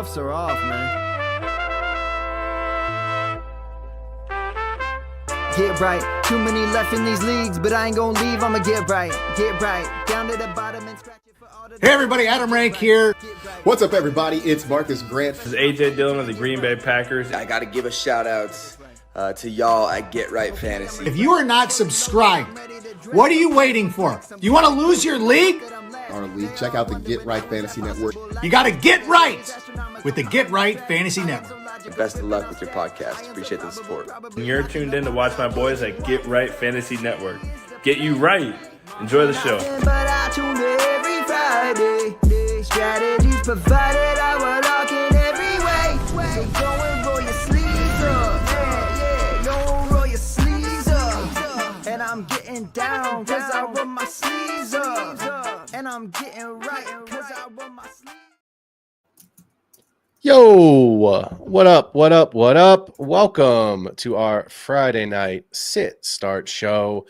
cuffs are off, man. Get right. Too many left in these leagues, but I ain't gonna leave. I'ma get right. Get right. Down to the bottom and scratch it for all the... Hey everybody, Adam Rank here. What's up everybody? It's Marcus Grant. This is AJ Dillon of the Green Bay Packers. I gotta give a shout out to y'all at Get Right Fantasy. If you are not subscribed, what are you waiting for? You want to lose your league? Our league. Check out the Get Right Fantasy Network. You got to get right with the Get Right Fantasy Network. And best of luck with your podcast. Appreciate the support. You're tuned in to watch my boys at Get Right Fantasy Network. Get you right. Enjoy the show. But I tune in every Friday. Strategies provided, I will lock in every way. So go and roll your sleeves up. Yeah, go roll your sleeves up. And I'm getting down cause I roll my sleeves up. And I'm getting right cause I roll my sleeves. Yo, what up? Welcome to our Friday night sit start show.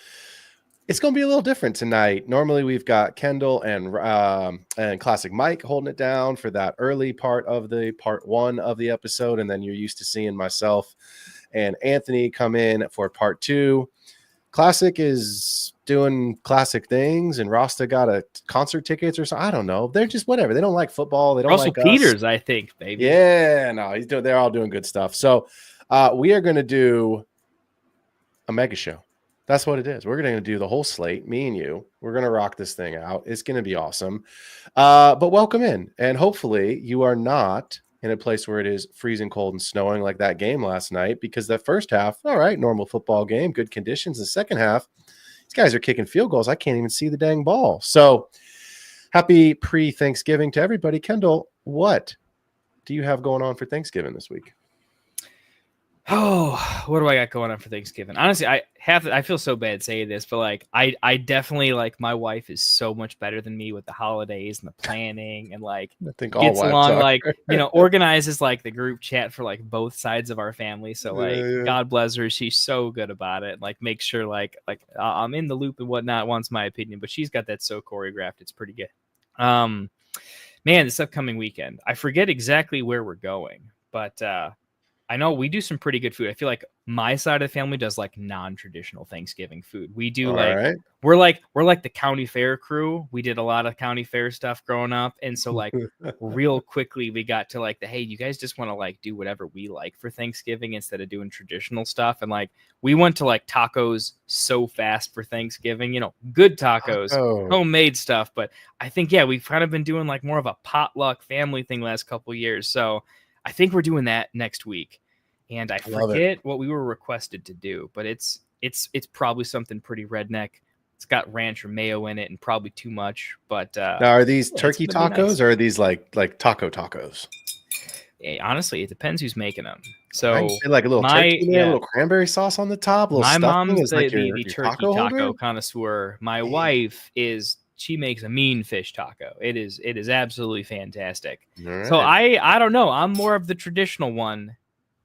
It's going to be a little different tonight. Normally we've got Kendall and Classic Mike holding it down for that early part of the part one of the episode. And then you're used to seeing myself and Anthony come in for part two. Classic is doing classic things, and Rasta got a concert tickets or something. I don't know. They're just whatever. They don't like football. They don't Russell like Peters, us. I think, baby. Yeah, no, they're all doing good stuff. So we are going to do a mega show. That's what it is. We're going to do the whole slate, me and you. We're going to rock this thing out. It's going to be awesome. But welcome in, and hopefully you are not in a place where it is freezing cold and snowing like that game last night, because that first half, all right, normal football game, good conditions. The second half, these guys are kicking field goals. I can't even see the dang ball. So happy pre-Thanksgiving to everybody. Kendall, what do you have going on for Thanksgiving this week? Oh, what do I got going on for Thanksgiving? Honestly, I feel so bad saying this, but like I definitely, like, my wife is so much better than me with the holidays and the planning, and like I think gets along, like, organizes like the group chat for like both sides of our family. So like, God bless her, she's so good about it. Like, make sure like I'm in the loop and whatnot. Wants my opinion, but she's got that so choreographed. It's pretty good. Man, this upcoming weekend, I forget exactly where we're going, but I know we do some pretty good food. I feel like my side of the family does like non-traditional Thanksgiving food. We do we're like the county fair crew. We did a lot of county fair stuff growing up. And so like real quickly we got to like hey, you guys just want to like do whatever we like for Thanksgiving instead of doing traditional stuff. And like we went to like tacos so fast for Thanksgiving, good tacos, homemade stuff. But I think, yeah, we've kind of been doing like more of a potluck family thing last couple of years. So I think we're doing that next week, and I forget what we were requested to do, but it's probably something pretty redneck. It's got ranch or mayo in it, and probably too much. But now, are these turkey tacos, nice, or are these like taco tacos? Honestly, it depends who's making them. So like a little turkey there, a little cranberry sauce on the top. My mom's the turkey taco connoisseur. My wife is. She makes a mean fish taco. It is absolutely fantastic. Right. So I don't know. I'm more of the traditional one.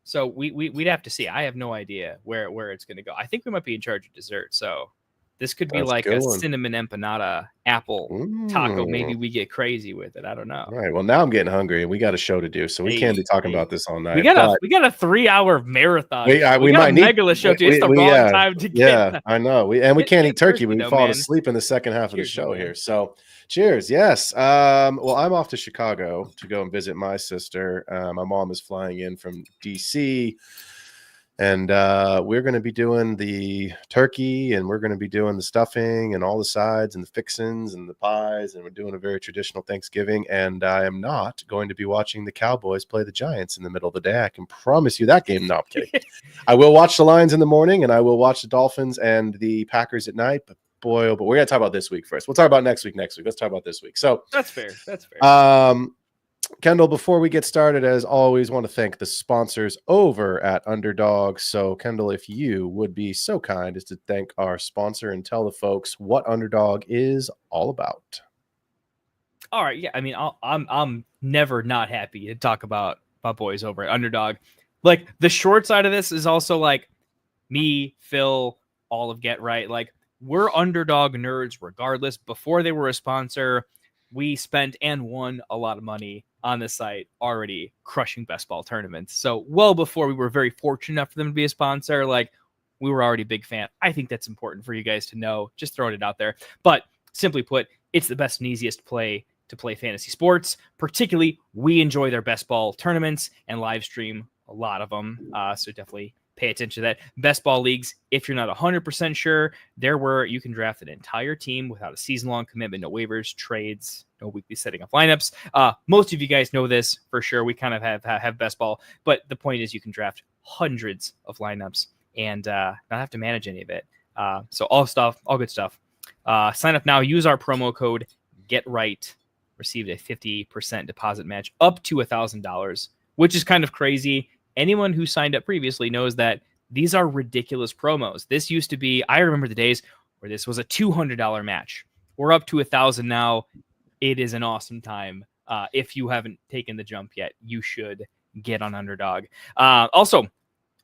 So we'd have to see. I have no idea where it's going to go. I think we might be in charge of dessert. So this could be like a cinnamon empanada apple taco. Maybe we get crazy with it. I don't know. All right. Well, now I'm getting hungry, and we got a show to do, so we can't be talking about this all night. We got a 3-hour marathon. We might need Megala show too. It's the wrong time to get. Yeah, I know. We can't eat turkey. We fall asleep in the second half of the show here. So cheers. Yes. Well, I'm off to Chicago to go and visit my sister. My mom is flying in from DC. And we're going to be doing the turkey, and we're going to be doing the stuffing and all the sides and the fixins and the pies. And we're doing a very traditional Thanksgiving. And I am not going to be watching the Cowboys play the Giants in the middle of the day. I can promise you that game. No, I'm kidding. I will watch the Lions in the morning, and I will watch the Dolphins and the Packers at night. But boy, oh, but we're going to talk about this week first. We'll talk about next week. Let's talk about this week. So that's fair. Kendall, before we get started, as always, want to thank the sponsors over at Underdog. So, Kendall, if you would be so kind as to thank our sponsor and tell the folks what Underdog is all about. All right, yeah. I mean, I'm never not happy to talk about my boys over at Underdog. Like, the short side of this is also like me, Phil, all of Get Right. Like, we're Underdog nerds regardless. Before they were a sponsor, we spent and won a lot of money on the site already crushing best ball tournaments. So well before we were very fortunate enough for them to be a sponsor, like we were already a big fan. I think that's important for you guys to know, just throwing it out there. But simply put, it's the best and easiest play to play fantasy sports. Particularly, we enjoy their best ball tournaments and live stream a lot of them. So definitely pay attention to that. Best ball leagues, if you're not 100% sure, there where you can draft an entire team without a season-long commitment, no waivers, trades, no weekly setting of lineups. Most of you guys know this for sure. We kind of have best ball, but the point is you can draft hundreds of lineups and not have to manage any of it. So all good stuff. Sign up now. Use our promo code GETRIGHT. Received a 50% deposit match up to $1,000, which is kind of crazy. Anyone who signed up previously knows that these are ridiculous promos. This used to be, I remember the days where this was a $200 match. We're up to $1,000 now. It is an awesome time. If you haven't taken the jump yet, you should get on Underdog. Also,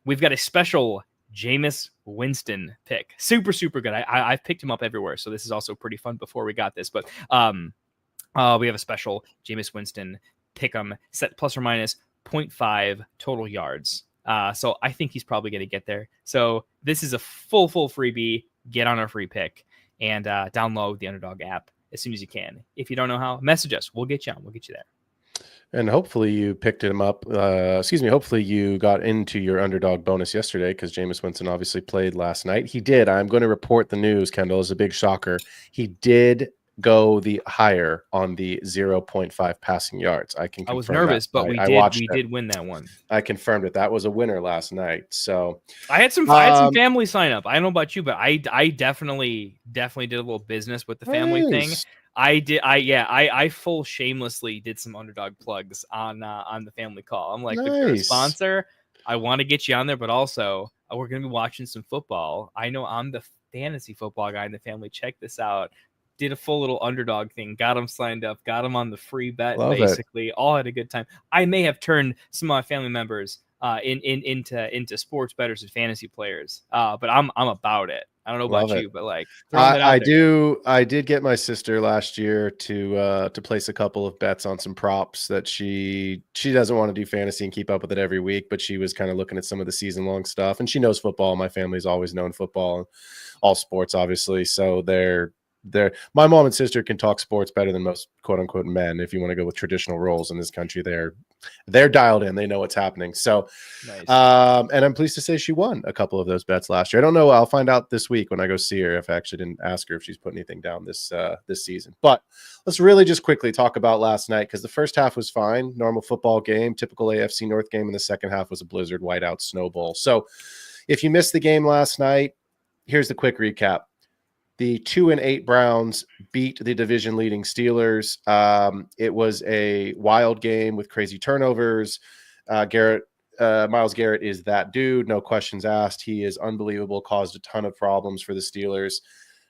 we've got a special Jameis Winston pick. Super, super good. I've picked him up everywhere, so this is also pretty fun before we got this. But we have a special Jameis Winston pick 'em set plus or minus 0.5 total yards. So I think he's probably going to get there. So this is a full freebie. Get on our free pick and download the Underdog app as soon as you can. If you don't know how, message us. We'll get you on. We'll get you there. And hopefully you picked him up. Hopefully you got into your Underdog bonus yesterday because Jameis Winston obviously played last night. He did. I'm going to report the news, Kendall, is a big shocker. He did go the higher on the 0.5 passing yards. I was nervous, but we did win that one. I confirmed it. That was a winner last night. So I had some family sign up. I don't know about you, but I definitely did a little business with the family thing. I full shamelessly did some Underdog plugs on the family call. I'm like, if you're a sponsor, I want to get you on there, but also we're going to be watching some football. I know I'm the fantasy football guy in the family. Check this out. Did a full little Underdog thing, got them signed up, got them on the free bet, basically. All had a good time. I may have turned some of my family members into sports bettors and fantasy players, but I'm about it. I don't know about you, but like I did get my sister last year to place a couple of bets on some props that she doesn't want to do fantasy and keep up with it every week, but she was kind of looking at some of the season long stuff, and she knows football. My family's always known football, all sports, obviously. So my mom and sister can talk sports better than most quote unquote men. If you want to go with traditional roles in this country, they're dialed in. They know what's happening. So, nice. And I'm pleased to say she won a couple of those bets last year. I don't know. I'll find out this week when I go see her. If I actually didn't ask her if she's put anything down this season, but let's really just quickly talk about last night. Cause the first half was fine. Normal football game, typical AFC North game. And the second half was a blizzard whiteout snowball. So if you missed the game last night, here's the quick recap. The 2-8 Browns beat the division leading Steelers. It was a wild game with crazy turnovers. Myles Garrett is that dude. No questions asked. He is unbelievable. Caused a ton of problems for the Steelers.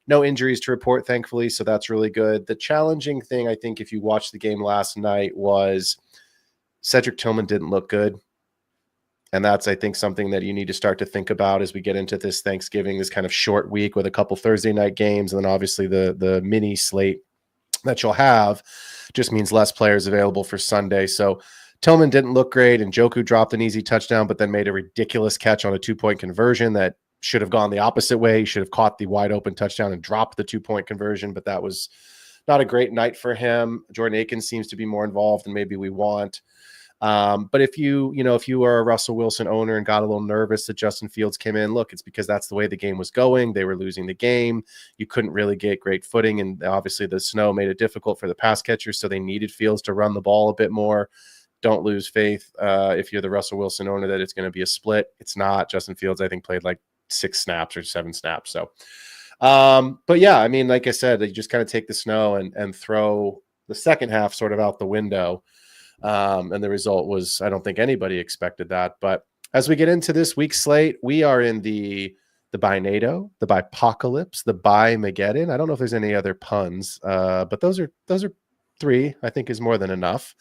No injuries to report, thankfully. So that's really good. The challenging thing, I think, if you watched the game last night, was Cedric Tillman didn't look good. And that's, I think, something that you need to start to think about as we get into this Thanksgiving, this kind of short week with a couple Thursday night games. And then obviously the mini slate that you'll have just means less players available for Sunday. So Tillman didn't look great, and Njoku dropped an easy touchdown, but then made a ridiculous catch on a 2-point conversion that should have gone the opposite way. He should have caught the wide open touchdown and dropped the 2-point conversion, but that was not a great night for him. Jordan Akins seems to be more involved than maybe we want. But if you are a Russell Wilson owner and got a little nervous that Justin Fields came in, look, it's because that's the way the game was going. They were losing the game. You couldn't really get great footing. And obviously the snow made it difficult for the pass catchers. So they needed Fields to run the ball a bit more. Don't lose faith. If you're the Russell Wilson owner, that it's going to be a split. It's not. Justin Fields, I think, played like 6 snaps or 7 snaps. So, but yeah, I mean, like I said, you just kind of take the snow and throw the second half sort of out the window. And the result was, I don't think anybody expected that. But as we get into this week's slate, we are in the Binado, the Bipocalypse, the Bi-Mageddon. I don't know if there's any other puns, but those are 3, I think, is more than enough.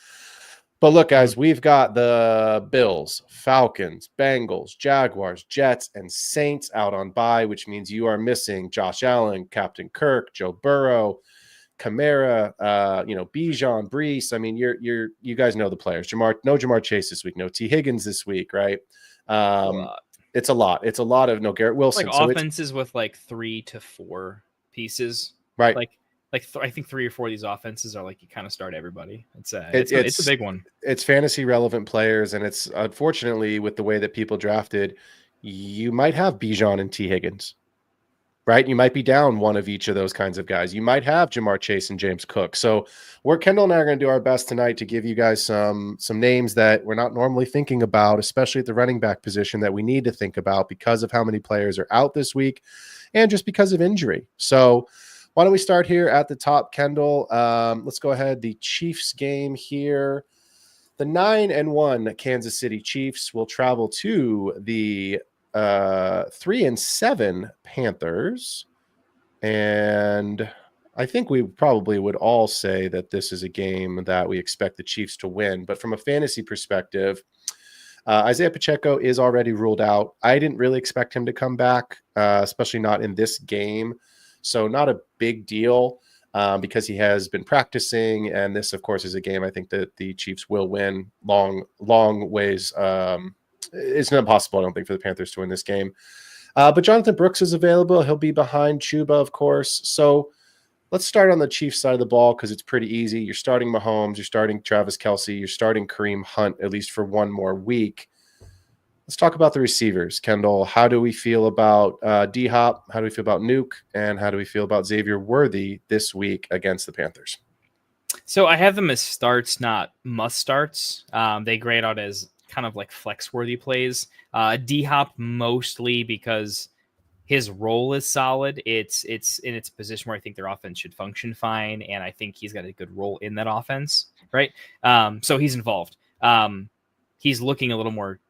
But look, guys, we've got the Bills, Falcons, Bengals, Jaguars, Jets, and Saints out on bye, which means you are missing Josh Allen, Captain Kirk, Joe Burrow, Kamara, Bijan, Brees. I mean, you guys know the players. No Jamar Chase this week. No T. Higgins this week, right? It's a lot. It's a lot of no Garrett Wilson. Like offenses with like 3 to 4 pieces, right? I think 3 or 4 of these offenses are like you kind of start everybody. It's a big one. It's fantasy relevant players, and it's unfortunately with the way that people drafted, you might have Bijan and T. Higgins, right? You might be down one of each of those kinds of guys. You might have Jamar Chase and James Cook. So Kendall and I are going to do our best tonight to give you guys some names that we're not normally thinking about, especially at the running back position that we need to think about because of how many players are out this week and just because of injury. So why don't we start here at the top, Kendall? Let's go ahead. The Chiefs game here. The 9-1 Kansas City Chiefs will travel to the 3-7 Panthers. And I think we probably would all say that this is a game that we expect the Chiefs to win. But from a fantasy perspective, Isaiah Pacheco is already ruled out. I didn't really expect him to come back, especially not in this game. So not a big deal because he has been practicing. And this, of course, is a game I think that the Chiefs will win long ways. It's not possible, I don't think, for the Panthers to win this game. But Jonathan Brooks is available. He'll be behind Chuba, of course. So let's start on the Chiefs side of the ball because it's pretty easy. You're starting Mahomes. You're starting Travis Kelce. You're starting Kareem Hunt, at least for one more week. Let's talk about the receivers. Kendall, how do we feel about D-Hop? How do we feel about Nuke? And how do we feel about Xavier Worthy this week against the Panthers? So I have them as starts, not must starts. They grade out as kind of like flex-worthy plays. D-Hop mostly because his role is solid. It's in its position where I think their offense should function fine, and I think he's got a good role in that offense, right? So he's involved. He's looking a little more.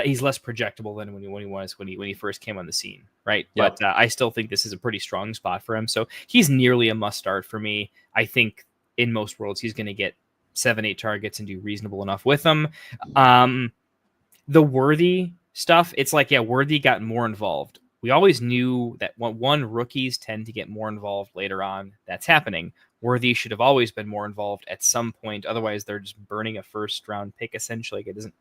He's less projectable than when he first came on the scene, right? Yep. But I still think this is a pretty strong spot for him. So he's nearly a must start for me. I think in most worlds he's going to get 7-8 targets and do reasonable enough with them. The Worthy stuff, it's like, yeah, Worthy got more involved. We always knew that rookies tend to get more involved later on. That's happening. Worthy should have always been more involved at some point. Otherwise, they're just burning a first round pick. Essentially, it doesn't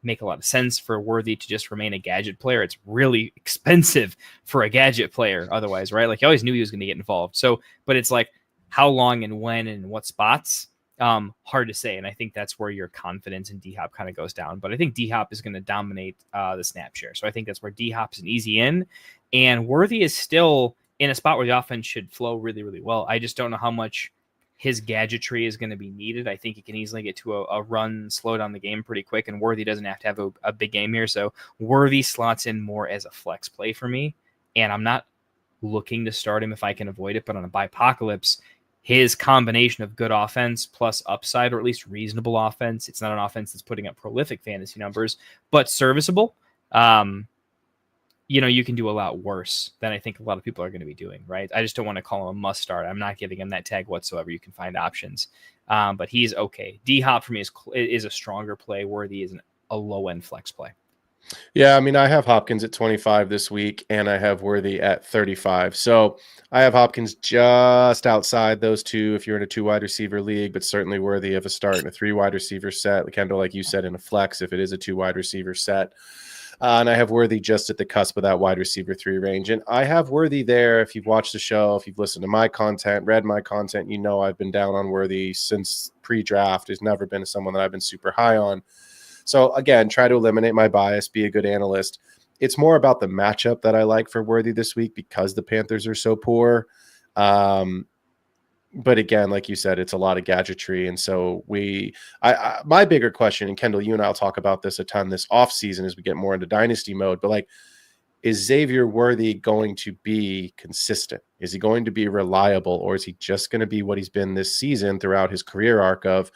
make a lot of sense for Worthy to just remain a gadget player. It's really expensive for a gadget player otherwise, right? Like, you always knew he was going to get involved. So, but it's like how long and when and what spots, hard to say. And I think that's where your confidence in D-Hop kind of goes down. But I think D-Hop is going to dominate the snap share. So I think that's where D-Hop's an easy in. And Worthy is still in a spot where the offense should flow really, really well. I just don't know how much his gadgetry is going to be needed. I think he can easily get to a run, slow down the game pretty quick, and Worthy doesn't have to have a big game here. So Worthy slots in more as a flex play for me, and I'm not looking to start him if I can avoid it, but on a Bipocalypse, his combination of good offense plus upside, or at least reasonable offense, it's not an offense that's putting up prolific fantasy numbers, but serviceable. You can do a lot worse than I think a lot of people are going to be doing, right? I just don't want to call him a must start. I'm not giving him that tag whatsoever. You can find options, but he's okay. D-Hop for me is a stronger play. Worthy is a low-end flex play. Yeah, I mean, I have Hopkins at 25 this week, and I have Worthy at 35. So I have Hopkins just outside those two if you're in a 2-wide receiver league, but certainly worthy of a start in a 3-wide receiver set. Kendall, like you said, in a flex if it is a 2-wide receiver set. And I have Worthy just at the cusp of that wide receiver 3 range. And I have Worthy there. If you've watched the show, if you've listened to my content, read my content, you know I've been down on Worthy since pre-draft. He's never been someone that I've been super high on. So, again, try to eliminate my bias, be a good analyst. It's more about the matchup that I like for Worthy this week because the Panthers are so poor. But again, like you said, it's a lot of gadgetry. And so my bigger question, and Kendall, you and I'll talk about this a ton this offseason as we get more into dynasty mode, but like, is Xavier Worthy going to be consistent? Is he going to be reliable, or is he just going to be what he's been this season throughout his career arc of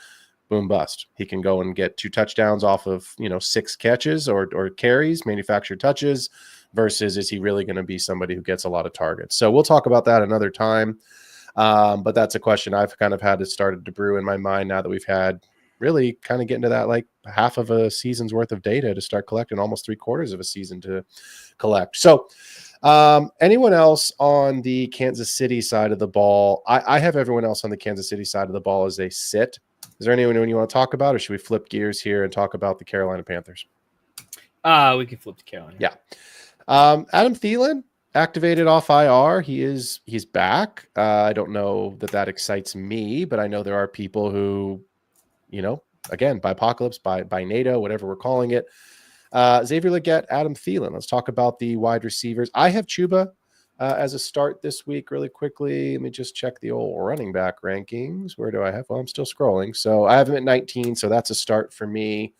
boom bust? He can go and get 2 touchdowns off of, 6 catches or carries, manufactured touches, versus is he really going to be somebody who gets a lot of targets? So we'll talk about that another time. But that's a question I've kind of had to started to brew in my mind now that we've had really kind of getting to that like half of a season's worth of data to start collecting, almost 3/4 of a season to collect. So Anyone else on the Kansas City side of the ball? I have everyone else on the Kansas City side of the ball as a sit. Is there anyone you want to talk about, or should we flip gears here and talk about the Carolina Panthers? We can flip to Carolina. Yeah. Adam Thielen activated off IR. He's back. I don't know that excites me, but I know there are people who, again, by apocalypse, by NATO, whatever we're calling it. Xavier Legette, Adam Thielen. Let's talk about the wide receivers. I have Chuba as a start this week really quickly. Let me just check the old running back rankings. Where do I have? Well, I'm still scrolling. So I have him at 19, so that's a start for me.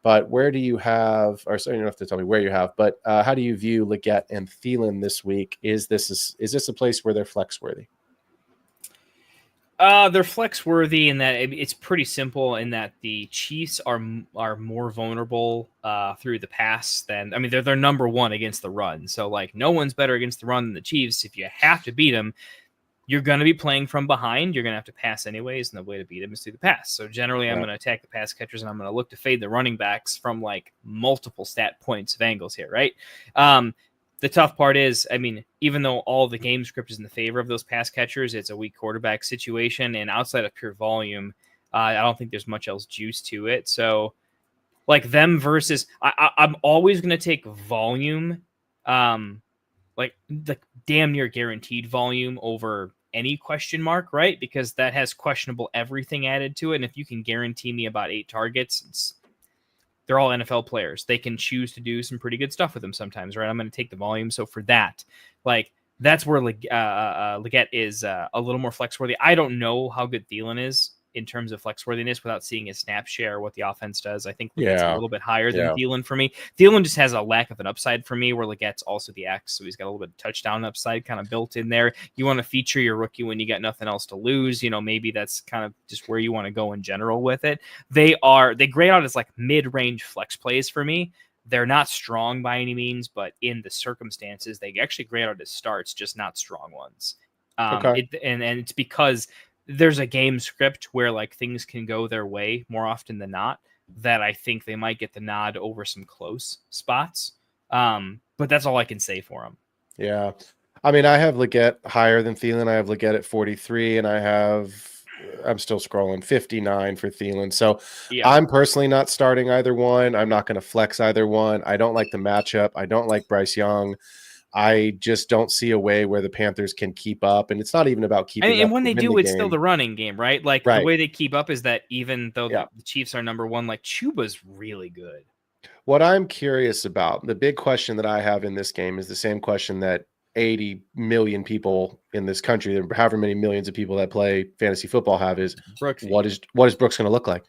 But where do you have, or sorry, you don't have to tell me where you have, but how do you view Legette and Thielen this week? Is this a place where they're flex worthy? They're flex worthy in that it's pretty simple in that the Chiefs are more vulnerable through the pass than, I mean, they're number one against the run. So like no one's better against the run than the Chiefs. If you have to beat them, you're going to be playing from behind. You're going to have to pass anyways, and the way to beat them is through the pass. So generally, I'm going to attack the pass catchers, and I'm going to look to fade the running backs from like multiple stat points of angles here, right? The tough part is, I mean, even though all the game script is in the favor of those pass catchers, it's a weak quarterback situation, and outside of pure volume, I don't think there's much else juice to it. So, like them versus, I'm always going to take volume, like the damn near guaranteed volume over any question mark, right? Because that has questionable everything added to it. And if you can guarantee me about 8 targets, they're all NFL players. They can choose to do some pretty good stuff with them sometimes, right? I'm going to take the volume. So for that, like that's where Legette is a little more flex worthy. I don't know how good Thielen is in terms of flex worthiness without seeing his snap share, what the offense does. I think Legette's a little bit higher than Thielen for me. Thielen just has a lack of an upside for me, where Legette's also the X, so he's got a little bit of touchdown upside kind of built in there. You want to feature your rookie when you got nothing else to lose. Maybe that's kind of just where you want to go in general with it. They grade out as like mid-range flex plays for me. They're not strong by any means, but in the circumstances, they actually grade out as starts, just not strong ones. And it's because there's a game script where like things can go their way more often than not, that I think they might get the nod over some close spots. But that's all I can say for them. Yeah. I mean, I have Legette higher than Thielen. I have Legette at 43, and I'm still scrolling, 59 for Thielen. So I'm personally not starting either one. I'm not going to flex either one. I don't like the matchup. I don't like Bryce Young. I just don't see a way where the Panthers can keep up. And it's not even about keeping up. And when they do, it's still the running game, right? Like the way they keep up is that even though the Chiefs are number one, like Chuba's really good. What I'm curious about, the big question that I have in this game is the same question that 80 million people in this country, however many millions of people that play fantasy football have, is what is Brooks going to look like?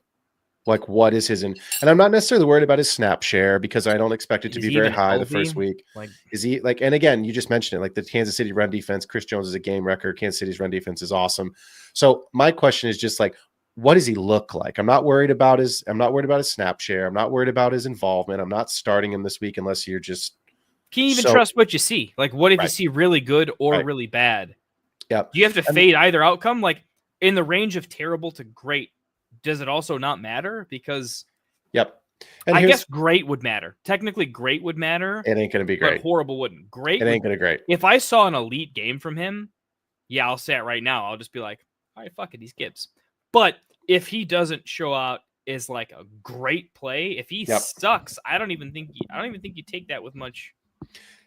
Like, what is his and I'm not necessarily worried about his snap share, because I don't expect it to be very high the first week. Like, is he like, and again, you just mentioned it, like the Kansas City run defense, Chris Jones is a game record. Kansas City's run defense is awesome. So my question is just like, what does he look like? I'm not worried about his snap share. I'm not worried about his involvement. I'm not starting him this week unless you're just, can you even trust what you see? Like, what if you see really good or really bad? Yeah. Do you have to fade either outcome? Like in the range of terrible to great, does it also not matter? Because and I guess great would matter. Technically great would matter. It ain't going to be great. But horrible wouldn't. Great. It ain't going to great. If I saw an elite game from him, I'll say it right now. I'll just be like, all right, fuck it, he's Gibbs. But if he doesn't show out as like a great play, if he sucks, I don't even think you take that with much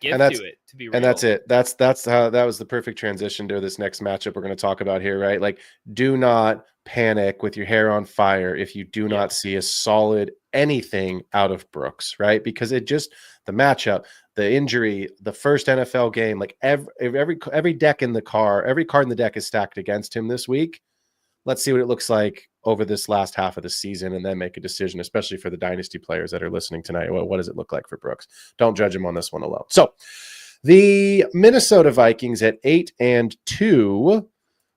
give to it, to be real. And that's it. That's how that was the perfect transition to this next matchup we're going to talk about here, right? Like, do not panic with your hair on fire if you do not see a solid anything out of Brooks, right? Because it just, the matchup, the injury, the first NFL game, like every deck in the car, every card in the deck is stacked against him this week. Let's see what it looks like over this last half of the season, and then make a decision, especially for the dynasty players that are listening tonight. Well, what does it look like for Brooks? Don't judge him on this one alone. So the Minnesota Vikings at 8-2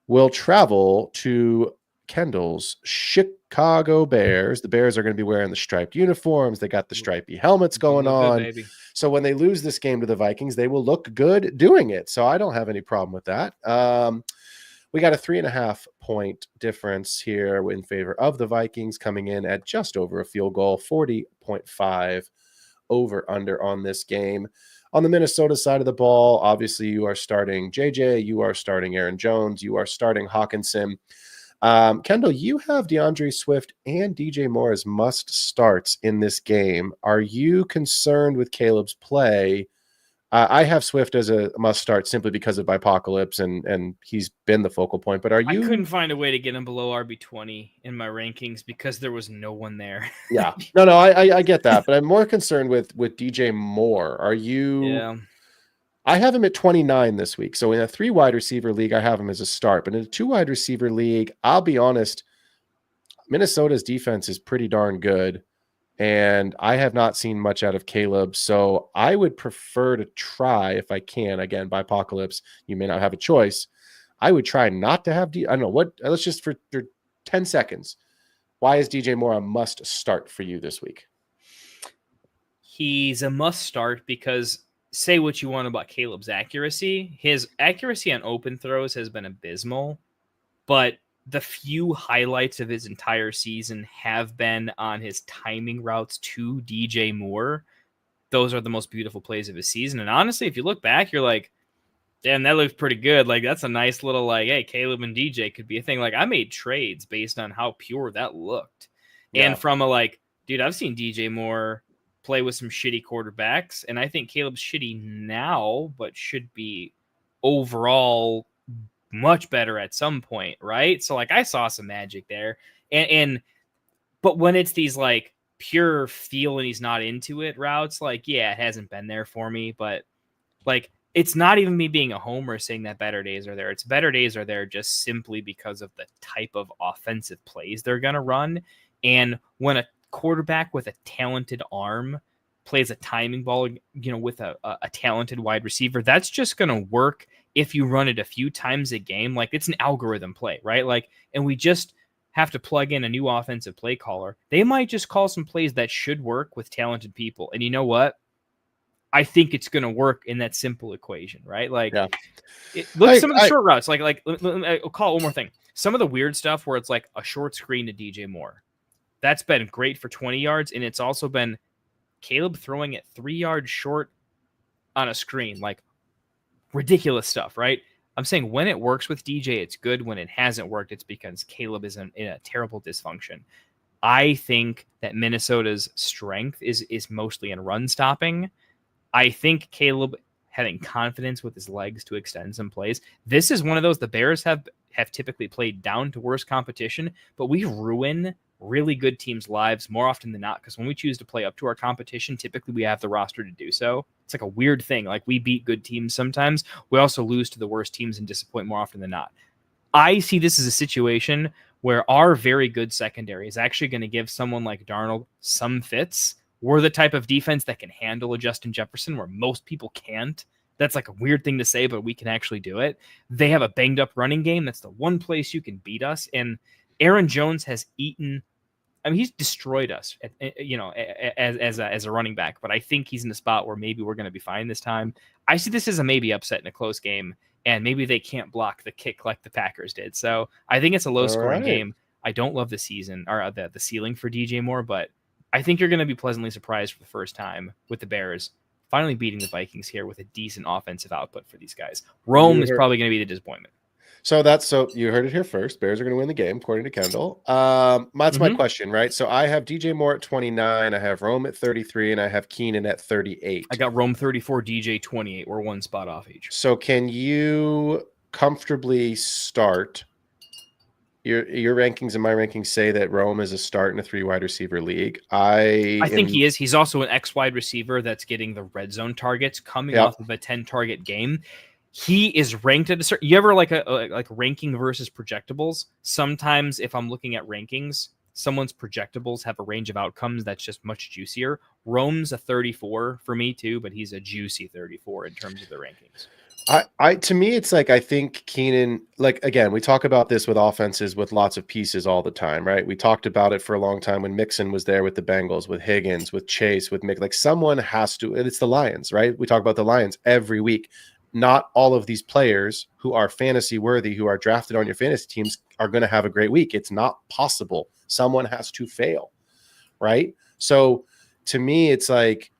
will travel to Kendall's Chicago Bears. The Bears are going to be wearing the striped uniforms. They got the stripy helmets going on. So when they lose this game to the Vikings, they will look good doing it. So I don't have any problem with that. We got a 3.5 point difference here in favor of the Vikings, coming in at just over a field goal, 40.5 over under on this game. On the Minnesota side of the ball, obviously you are starting JJ, you are starting Aaron Jones, you are starting Hawkinson. Kendall, you have DeAndre Swift and DJ Moore as must starts in this game. Are you concerned with Caleb's play? I have Swift as a must start simply because of Apocalypse, and he's been the focal point. But are you? I couldn't find a way to get him below RB20 in my rankings because there was no one there. Yeah, no, I get that, but I'm more concerned with DJ Moore. Are you? Yeah. I have him at 29 this week. So in a 3 wide receiver league, I have him as a start. But in a 2 wide receiver league, I'll be honest, Minnesota's defense is pretty darn good. And I have not seen much out of Caleb. So I would prefer to try, if I can, again, by Apocalypse, you may not have a choice. I would try not to have I don't know what, let's just for 10 seconds. Why is DJ Moore a must start for you this week? He's a must start because say what you want about Caleb's accuracy. His accuracy on open throws has been abysmal, but the few highlights of his entire season have been on his timing routes to DJ Moore. Those are the most beautiful plays of his season. And honestly, if you look back, you're like, damn, that looks pretty good. Like, that's a nice little, like, hey, Caleb and DJ could be a thing. Like, I made trades based on how pure that looked. Yeah. And from a, like, dude, I've seen DJ Moore play with some shitty quarterbacks, and I think Caleb's shitty now, but should be overall much better at some point, right? So, like, I saw some magic there. But when it's these, like, pure feel and he's not into it routes, like, yeah, it hasn't been there for me, but, like, it's not even me being a homer saying that better days are there. It's better days are there just simply because of the type of offensive plays they're going to run. And when a quarterback with a talented arm plays a timing ball, with a talented wide receiver, that's just going to work if you run it a few times a game. Like, it's an algorithm play, right? Like, and we just have to plug in a new offensive play caller. They might just call some plays that should work with talented people. And you know what? I think it's going to work in that simple equation, right? Like, yeah. Look at some of the short routes. Like, I'll call it one more thing. Some of the weird stuff where it's like a short screen to DJ Moore. That's been great for 20 yards. And it's also been Caleb throwing it 3 yards short on a screen. Like, ridiculous stuff, right? I'm saying when it works with DJ, it's good. When it hasn't worked, it's because Caleb is in a terrible dysfunction. I think that Minnesota's strength is mostly in run stopping. I think Caleb having confidence with his legs to extend some plays. This is one of those, the Bears have typically played down to worse competition, but we ruin really good teams' lives more often than not, because when we choose to play up to our competition, typically we have the roster to do so. It's like a weird thing. Like, we beat good teams sometimes. We also lose to the worst teams and disappoint more often than not. I see this as a situation where our very good secondary is actually going to give someone like Darnold some fits. We're the type of defense that can handle a Justin Jefferson where most people can't. That's like a weird thing to say, but we can actually do it. They have a banged up running game. That's the one place you can beat us. And Aaron Jones has eaten, he's destroyed us, as a running back, but I think he's in a spot where maybe we're going to be fine this time. I see this as a maybe upset in a close game, and maybe they can't block the kick like the Packers did. So I think it's a low scoring game. I don't love the season or the ceiling for DJ Moore, but I think you're going to be pleasantly surprised for the first time with the Bears finally beating the Vikings here with a decent offensive output for these guys. Rome is probably going to be the disappointment. So you heard it here first. Bears are going to win the game, according to Kendall. That's my question, right? So I have DJ Moore at 29, I have Rome at 33, and I have Keenan at 38. I got Rome 34, DJ 28. We're one spot off each. So can you comfortably start? Your rankings and my rankings say that Rome is a start in a 3 wide receiver league. I think he is. He's also an X wide receiver that's getting the red zone targets coming off of a 10 target game. He is ranked at a certain. You ever like ranking versus projectables? Sometimes if I'm looking at rankings, someone's projectables have a range of outcomes that's just much juicier. Rome's a 34 for me too, but he's a juicy 34 in terms of the rankings. To me, it's like, I think Keenan, like, again, we talk about this with offenses with lots of pieces all the time, right? We talked about it for a long time when Mixon was there with the Bengals, with Higgins, with Chase, with Mick. Like, someone has to, and it's the Lions, right? We talk about the Lions every week. Not all of these players who are fantasy worthy, who are drafted on your fantasy teams, are going to have a great week. It's not possible. Someone has to fail, right? So to me, it's like,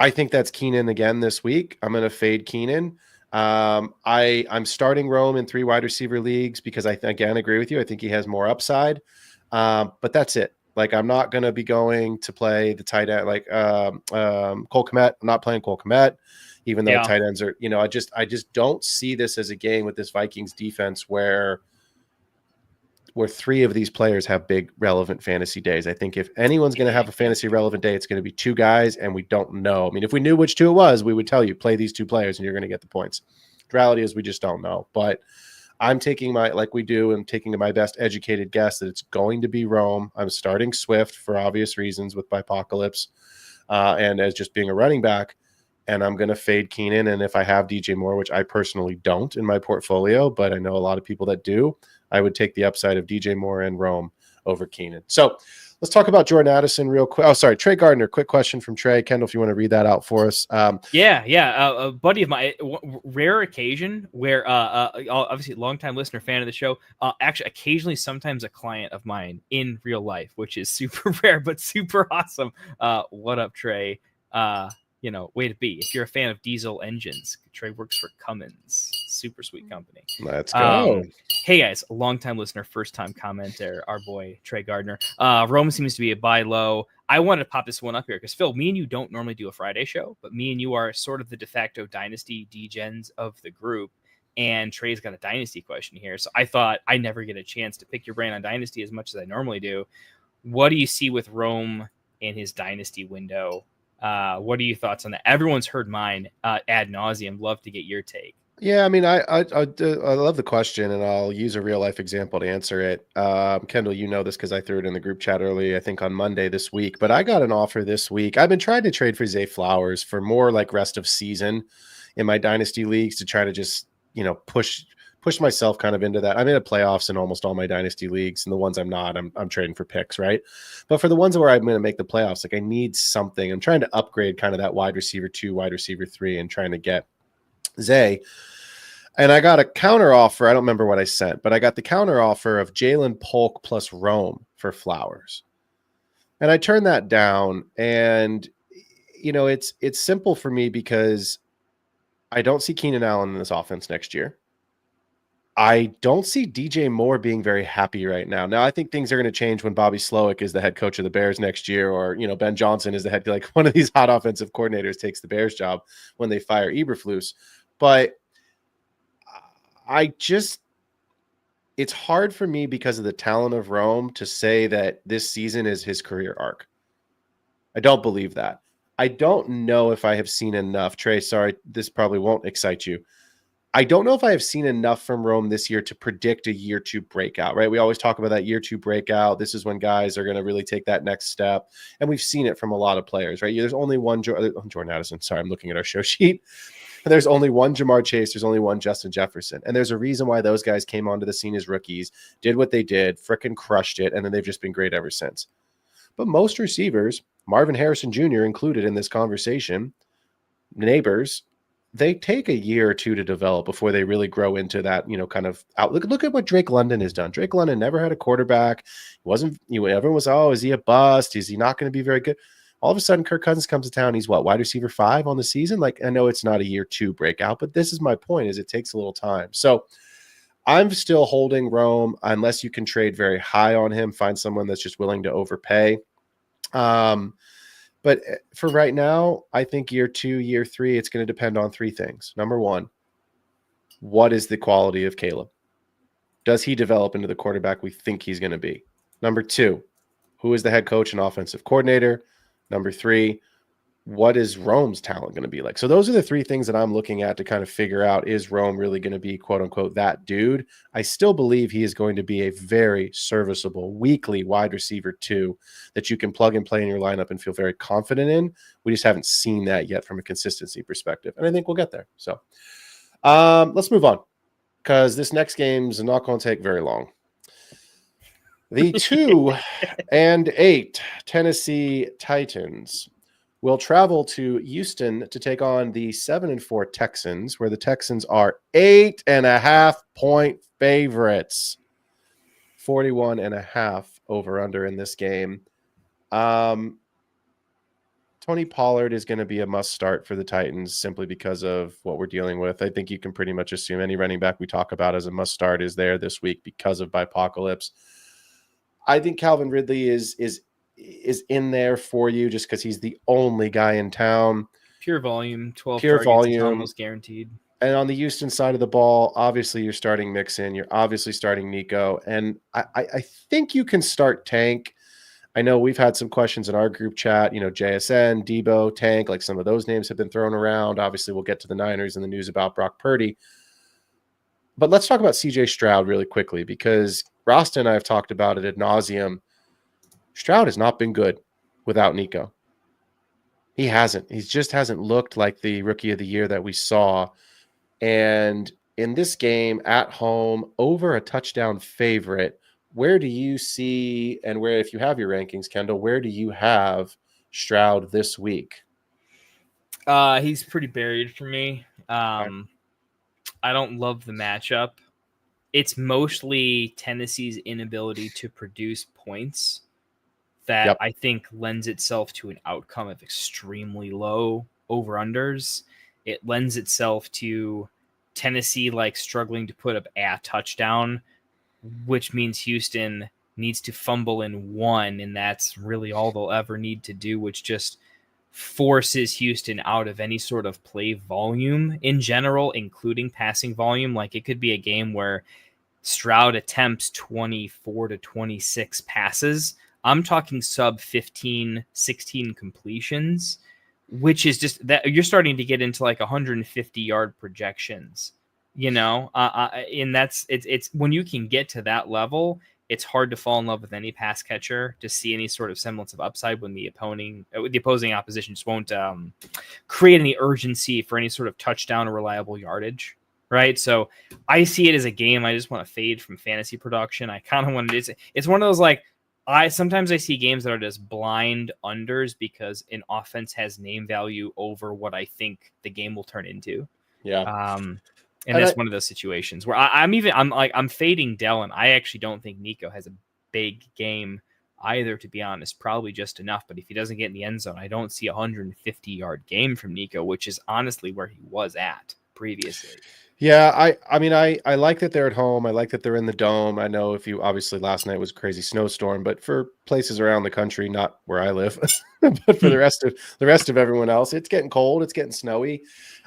I think that's Keenan again this week. I'm going to fade Keenan. I'm starting Rome in 3 wide receiver leagues because I again agree with you. I think he has more upside. But that's it. Like, I'm not going to be going to play the tight end like Cole Kmet. I'm not playing Cole Kmet, even though tight ends are, I just don't see this as a game with this Vikings defense where 3 of these players have big relevant fantasy days. I think if anyone's going to have a fantasy relevant day, it's going to be 2 guys, and we don't know. I mean, if we knew which 2 it was, we would tell you, play these 2 players and you're going to get the points. The reality is we just don't know. But I'm taking I'm taking my best educated guess that it's going to be Rome. I'm starting Swift for obvious reasons with Bipocalypse and as just being a running back. And I'm going to fade Keenan. And if I have DJ Moore, which I personally don't in my portfolio, but I know a lot of people that do, I would take the upside of DJ Moore and Rome over Keenan. So let's talk about Jordan Addison real quick. Oh, sorry. Trey Gardner, quick question from Trey. Kendall, if you want to read that out for us. A buddy of mine, rare occasion where obviously longtime listener, fan of the show, actually occasionally sometimes a client of mine in real life, which is super rare, but super awesome. What up, Trey? Way to be. If you're a fan of diesel engines, Trey works for Cummins. Super sweet company. Let's go. Hey guys, a long-time listener, first-time commenter, our boy Trey Gardner. Rome seems to be a buy low. I wanted to pop this one up here because, Phil, me and you don't normally do a Friday show, but me and you are sort of the de facto dynasty degens of the group, and Trey's got a dynasty question here. So I thought I never get a chance to pick your brain on dynasty as much as I normally do. What do you see with Rome in his dynasty window? What are your thoughts on that? Everyone's heard mine ad nauseum. Love to get your take. Yeah, I mean, I love the question, and I'll use a real life example to answer it. Kendall, you know this because I threw it in the group chat early, I think on Monday this week. But I got an offer this week. I've been trying to trade for Zay Flowers for more like rest of season in my dynasty leagues to try to just push myself kind of into that. I'm in the playoffs in almost all my dynasty leagues, and the ones I'm not, I'm trading for picks, right? But for the ones where I'm going to make the playoffs, like I need something. I'm trying to upgrade kind of that wide receiver 2, wide receiver 3, and trying to get Zay. And I got a counter offer. I don't remember what I sent, but I got the counter offer of Jalen Polk plus Rome for Flowers. And I turned that down. And, it's simple for me because I don't see Keenan Allen in this offense next year. I don't see DJ Moore being very happy right now. Now, I think things are going to change when Bobby Slowick is the head coach of the Bears next year, or, Ben Johnson is the head, like one of these hot offensive coordinators takes the Bears job when they fire Eberflus. But it's hard for me because of the talent of Rome to say that this season is his career arc. I don't believe that. I don't know if I have seen enough. Trey, sorry, this probably won't excite you. I don't know if I have seen enough from Rome this year to predict a year 2 breakout, right? We always talk about that year 2 breakout. This is when guys are going to really take that next step. And we've seen it from a lot of players, right? There's only one Jordan Addison. Sorry, I'm looking at our show sheet. There's only one Jamar Chase. There's only one Justin Jefferson. And there's a reason why those guys came onto the scene as rookies, did what they did, frickin' crushed it, and then they've just been great ever since. But most receivers, Marvin Harrison Jr. included in this conversation, neighbors, they take a year or 2 to develop before they really grow into that, kind of outlook. Look at what Drake London has done. Drake London never had a quarterback. Everyone was, is he a bust? Is he not going to be very good? All of a sudden, Kirk Cousins comes to town. He's wide receiver 5 on the season. Like, I know it's not a year 2 breakout, but this is my point, is it takes a little time. So I'm still holding Rome unless you can trade very high on him, find someone that's just willing to overpay. But for right now, I think year 2, year 3, it's going to depend on 3 things. Number 1, what is the quality of Caleb? Does he develop into the quarterback we think he's going to be? Number 2, who is the head coach and offensive coordinator? Number 3, what is Rome's talent going to be like? So those are the 3 things that I'm looking at to kind of figure out, is Rome really going to be, quote unquote, that dude? I still believe he is going to be a very serviceable weekly wide receiver 2 that you can plug and play in your lineup and feel very confident in. We just haven't seen that yet from a consistency perspective. And I think we'll get there. So let's move on, because this next game is not going to take very long. The 2-8 Tennessee Titans will travel to Houston to take on the 7-4 Texans, where the Texans are 8.5-point favorites. 41.5 over under in this game. Tony Pollard is going to be a must start for the Titans simply because of what we're dealing with. I think you can pretty much assume any running back we talk about as a must start is there this week because of Bipocalypse. I think Calvin Ridley is in there for you just because he's the only guy in town. Pure volume, 12 Pure targets volume. is almost guaranteed. And on the Houston side of the ball, obviously you're starting Mixon, you're obviously starting Nico, and I think you can start Tank. I know we've had some questions in our group chat, JSN, Debo, Tank, like some of those names have been thrown around. Obviously, we'll get to the Niners and the news about Brock Purdy. But let's talk about CJ Stroud really quickly because Rasta and I have talked about it ad nauseum. Stroud has not been good without Nico. He hasn't. He just hasn't looked like the rookie of the year that we saw. And in this game at home, over a touchdown favorite, where do you see, and where, if you have your rankings, Kendall, where do you have Stroud this week? He's pretty buried for me. I don't love the matchup. It's mostly Tennessee's inability to produce points that I think lends itself to an outcome of extremely low over-unders. It lends itself to Tennessee struggling to put up a touchdown, which means Houston needs to fumble in one, and that's really all they'll ever need to do, which just forces Houston out of any sort of play volume in general, including passing volume. It could be a game where Stroud attempts 24 to 26 passes. I'm talking sub 15, 16 completions, which is just that you're starting to get into 150-yard projections. And it's when you can get to that level, it's hard to fall in love with any pass catcher to see any sort of semblance of upside when the opposing opposition just won't create any urgency for any sort of touchdown or reliable yardage. Right. So I see it as a game I just want to fade from fantasy production. I kind of want to, it's one of those sometimes I see games that are just blind unders because an offense has name value over what I think the game will turn into. Yeah. And that's one of those situations where I'm fading Dell, and I actually don't think Nico has a big game either, to be honest, probably just enough. But if he doesn't get in the end zone, I don't see a 150-yard game from Nico, which is honestly where he was at previously. Yeah, I like that they're at home. I like that they're in the dome. I know obviously last night was a crazy snowstorm, but for places around the country, not where I live, but for the rest of everyone else, it's getting cold, it's getting snowy.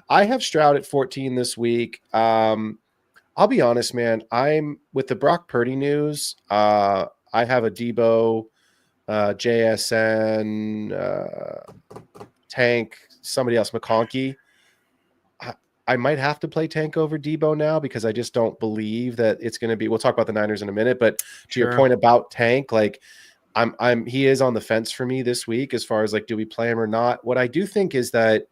I have Stroud at 14 this week. I'll be honest, man. I'm with the Brock Purdy news. I have a Debo, JSN, Tank, somebody else, McConkey. I might have to play Tank over Debo now because I just don't believe that it's going to be. We'll talk about the Niners in a minute, but to your point about Tank, he is on the fence for me this week as far as do we play him or not. What I do think is that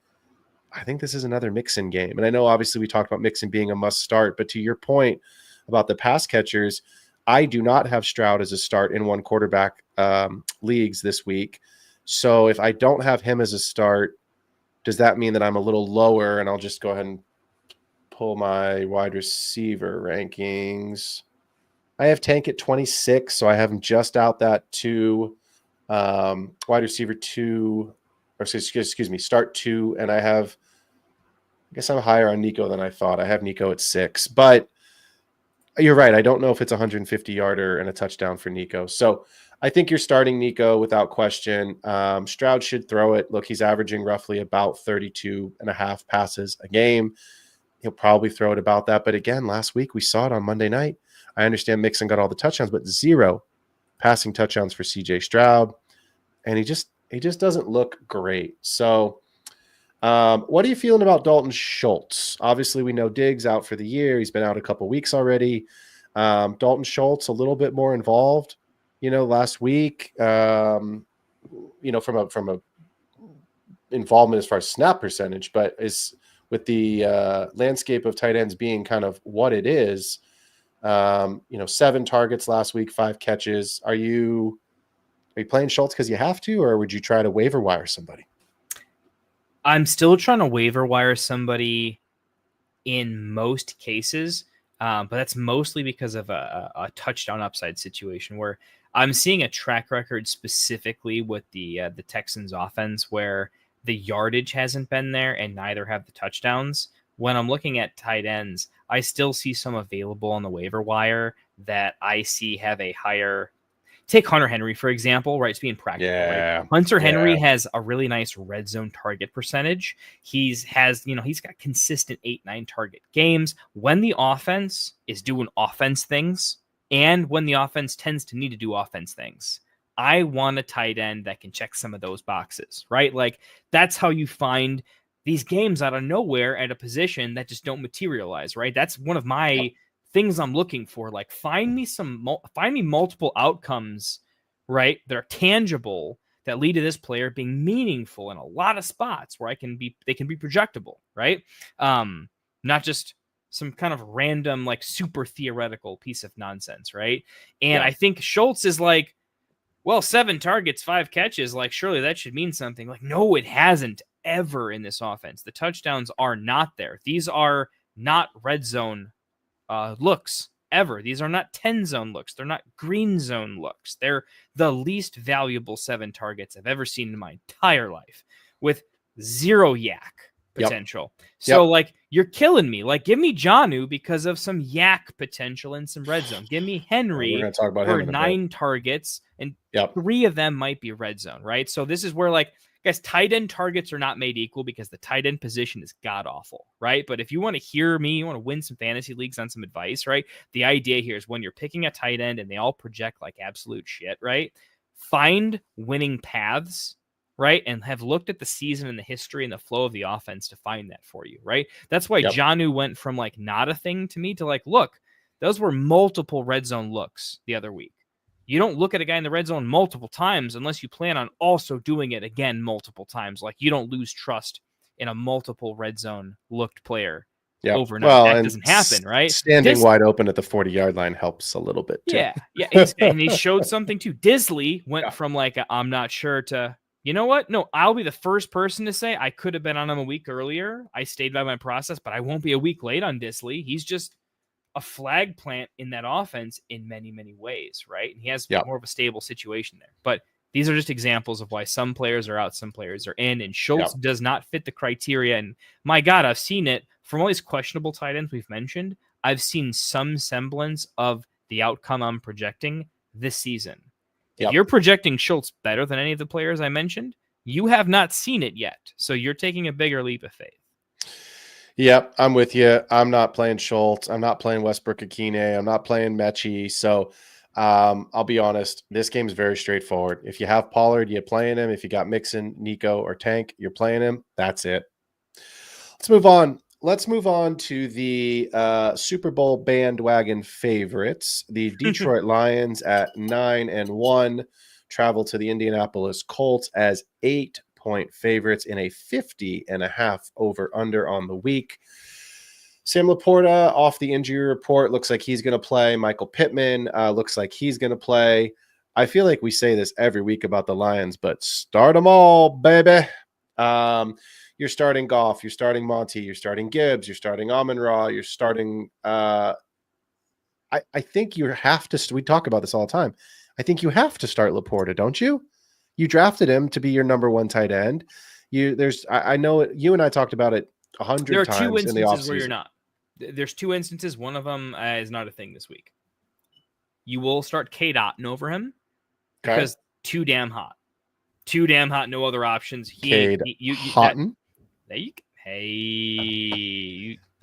I think this is another Mixon game, and I know obviously we talked about Mixon being a must start, but to your point about the pass catchers, I do not have Stroud as a start in one quarterback leagues this week. So if I don't have him as a start, does that mean that I'm a little lower? And I'll just go ahead and pull my wide receiver rankings. I have Tank at 26, so I have him just out that wide receiver 2, or excuse me, start 2, and I guess I'm higher on Nico than I thought. I have Nico at 6, but you're right. I don't know if it's a 150-yarder and a touchdown for Nico. So I think you're starting Nico without question. Stroud should throw it. Look, he's averaging roughly about 32.5 passes a game. He'll probably throw it about that. But again, last week we saw it on Monday night. I understand Mixon got all the touchdowns, but 0 passing touchdowns for CJ Stroud. And he just doesn't look great. So what are you feeling about Dalton Schultz? Obviously, we know Diggs out for the year. He's been out a couple weeks already. Dalton Schultz, a little bit more involved, last week, from a involvement as far as snap percentage, but is with the landscape of tight ends being kind of what it is, 7 targets last week, 5 catches. Are you playing Schultz because you have to, or would you try to waiver wire somebody? I'm still trying to waiver wire somebody in most cases, but that's mostly because of a touchdown upside situation where I'm seeing a track record specifically with the Texans offense where the yardage hasn't been there and neither have the touchdowns. When I'm looking at tight ends, I still see some available on the waiver wire that I see have a higher. Take Hunter Henry, for example, right? It's being practical. Yeah. Right? Hunter Henry has a really nice red zone target percentage. He's got consistent 8-9 target games. When the offense is doing offense things and when the offense tends to need to do offense things, I want a tight end that can check some of those boxes, right? Like that's how you find these games out of nowhere at a position that just don't materialize, right? That's one of my things I'm looking for. Like find me multiple outcomes, right? That are tangible that lead to this player being meaningful in a lot of spots where they can be projectable, right? Not just some kind of random, like super theoretical piece of nonsense, right? And I think Schultz is like, well, 7 targets, 5 catches, like surely that should mean something. Like, no, it hasn't ever in this offense. The touchdowns are not there. These are not red zone looks ever. These are not 10 zone looks. They're not green zone looks. They're the least valuable 7 targets I've ever seen in my entire life with 0 yak potential. So like you're killing me. Like give me Jonnu because of some yak potential in some red zone. Give me Henry for 9 targets and 3 of them might be red zone, right? So this is where like guys, tight end targets are not made equal because the tight end position is god awful, right? But if you want to hear me, you want to win some fantasy leagues on some advice, right? The idea here is when you're picking a tight end and they all project like absolute shit, right? Find winning paths, right? And have looked at the season and the history and the flow of the offense to find that for you, right? That's why Jonnu went from like not a thing to me to like, look, those were multiple red zone looks the other week. You don't look at a guy in the red zone multiple times unless you plan on also doing it again multiple times. Like you don't lose trust in a multiple red zone looked player overnight. Well, that doesn't happen, right? Standing wide open at the 40-yard line helps a little bit too. Yeah. And he showed something too. Disley went from like, I'm not sure to, you know what? No, I'll be the first person to say I could have been on him a week earlier. I stayed by my process, but I won't be a week late on Disley. He's just a flag plant in that offense in many, many ways, right? And he has more of a stable situation there. But these are just examples of why some players are out, some players are in, and Schultz does not fit the criteria. And my God, I've seen it from all these questionable tight ends we've mentioned. I've seen some semblance of the outcome I'm projecting this season. If you're projecting Schultz better than any of the players I mentioned, you have not seen it yet. So you're taking a bigger leap of faith. Yep, I'm with you. I'm not playing Schultz. I'm not playing Westbrook-Akine. I'm not playing Mechie. So I'll be honest, this game is very straightforward. If you have Pollard, you're playing him. If you got Mixon, Nico, or Tank, you're playing him. That's it. Let's move on. Let's move on to the Super Bowl bandwagon favorites. The Detroit Lions at 9-1 travel to the Indianapolis Colts as 8-point favorites in a 50.5 over-under on the week. Sam Laporta off the injury report looks like he's going to play. Michael Pittman looks like he's going to play. I feel like we say this every week about the Lions, but start them all, baby. You're starting Goff, you're starting Monty, you're starting Gibbs, you're starting Amon-Ra, you're starting I think you have to. We talk about this all the time. I think you have to start Laporta, don't you? You drafted him to be your number 1 tight end. I know it, you and I talked about it 100 times. There are 2 instances in the offseason where you're not. There's 2 instances. One of them is not a thing this week. You will start K-Dot over him because too damn hot. Too damn hot. No other options. Hotton. The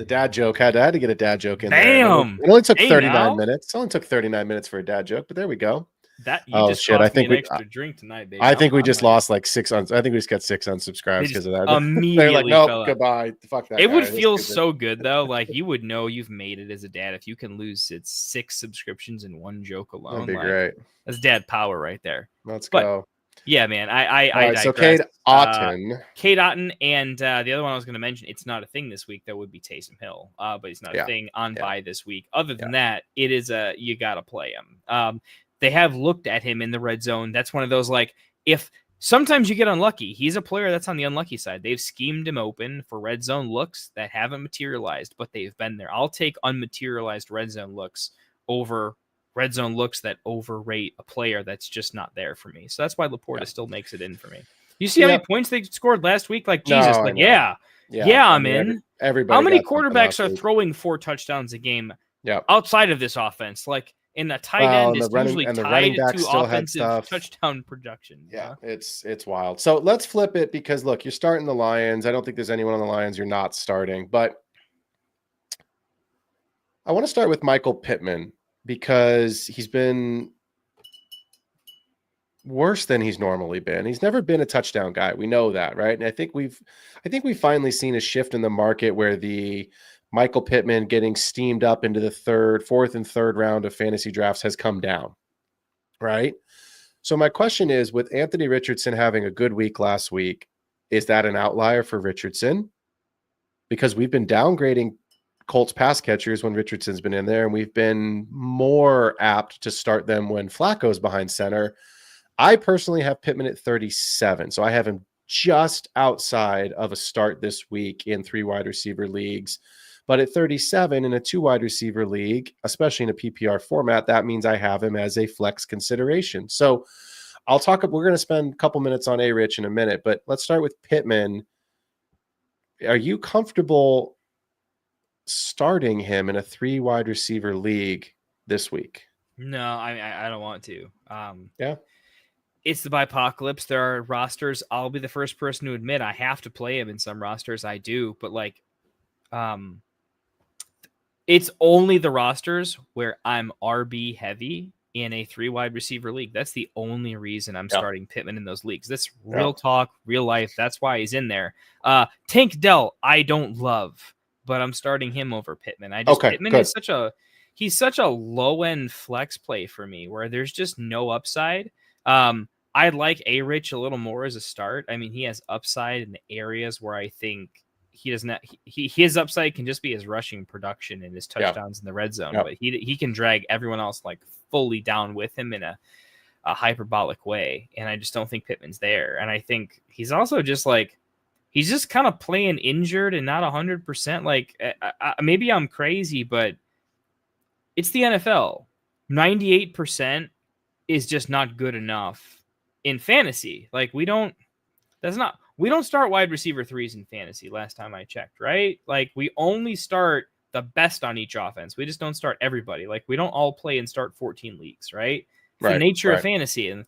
dad joke had to get a dad joke in there. Damn. It only took 39 minutes. It only took 39 minutes for a dad joke, but there we go. I think we extra drink tonight, baby. I think we just lost like 6 I think we just got 6 unsubscribes because of that. Immediately like, nope, goodbye. Fuck that. It would feel so good though. Like you would know you've made it as a dad if you can lose 6 subscriptions in 1 joke alone. That'd be great. That's dad power right there. Let's go. Yeah, man. I so Cade Otton, and the other one I was going to mention, it's not a thing this week. That would be Taysom Hill, but he's not a thing on bye this week. Other than that, it is you got to play him. They have looked at him in the red zone. That's one of those like if sometimes you get unlucky. He's a player that's on the unlucky side. They've schemed him open for red zone looks that haven't materialized, but they've been there. I'll take unmaterialized red zone looks over red zone looks that overrate a player that's just not there for me. So that's why Laporta still makes it in for me. You see how many points they scored last week? Like, Jesus, No, like, I I'm mean, in. Everybody. How many got something quarterbacks last are week. throwing 4 touchdowns a game Yeah. outside of this offense? Like, in the tight end is usually the tied running back to still had offensive stuff. touchdown production. Yeah, it's wild. So let's flip it because look, you're starting the Lions. I don't think there's anyone on the Lions you're not starting, but I want to start with Michael Pittman because he's been worse than he's normally been. He's never been a touchdown guy. We know that, right? And I think we've finally seen a shift in the market where the Michael Pittman getting steamed up into the fourth and third round of fantasy drafts has come down, right? So my question is, with Anthony Richardson having a good week last week, is that an outlier for Richardson? Because we've been downgrading Colts pass catchers when Richardson's been in there, and we've been more apt to start them when Flacco's behind center. I personally have Pittman at 37, so I have him just outside of a start this week in 3 wide receiver leagues. But at 37 in a 2 wide receiver league, especially in a PPR format, that means I have him as a flex consideration. So we're going to spend a couple minutes on A-Rich in a minute, but let's start with Pittman. Are you comfortable starting him in a 3 wide receiver league this week? No, I don't want to. Yeah. It's the Bipocalypse. There are rosters. I'll be the first person to admit I have to play him in some rosters. I do, but it's only the rosters where I'm RB heavy in a 3 wide receiver league. That's the only reason I'm starting Pittman in those leagues. That's real talk, real life. That's why he's in there. Tank Dell, I don't love, but I'm starting him over Pittman. Pittman is such a low end flex play for me where there's just no upside. I like A-Rich a little more as a start. I mean, he has upside in the areas where I think he does not. His upside can just be his rushing production and his touchdowns in the red zone, but he can drag everyone else like fully down with him in a hyperbolic way. And I just don't think Pittman's there. And I think he's also just like he's just kind of playing injured and not 100%. Like maybe I'm crazy, but it's the NFL. 98% is just not good enough in fantasy. Like we don't start wide receiver 3s in fantasy last time I checked, right? Like we only start the best on each offense. We just don't start everybody. Like we don't all play and start 14 leagues, right? It's the nature of fantasy. And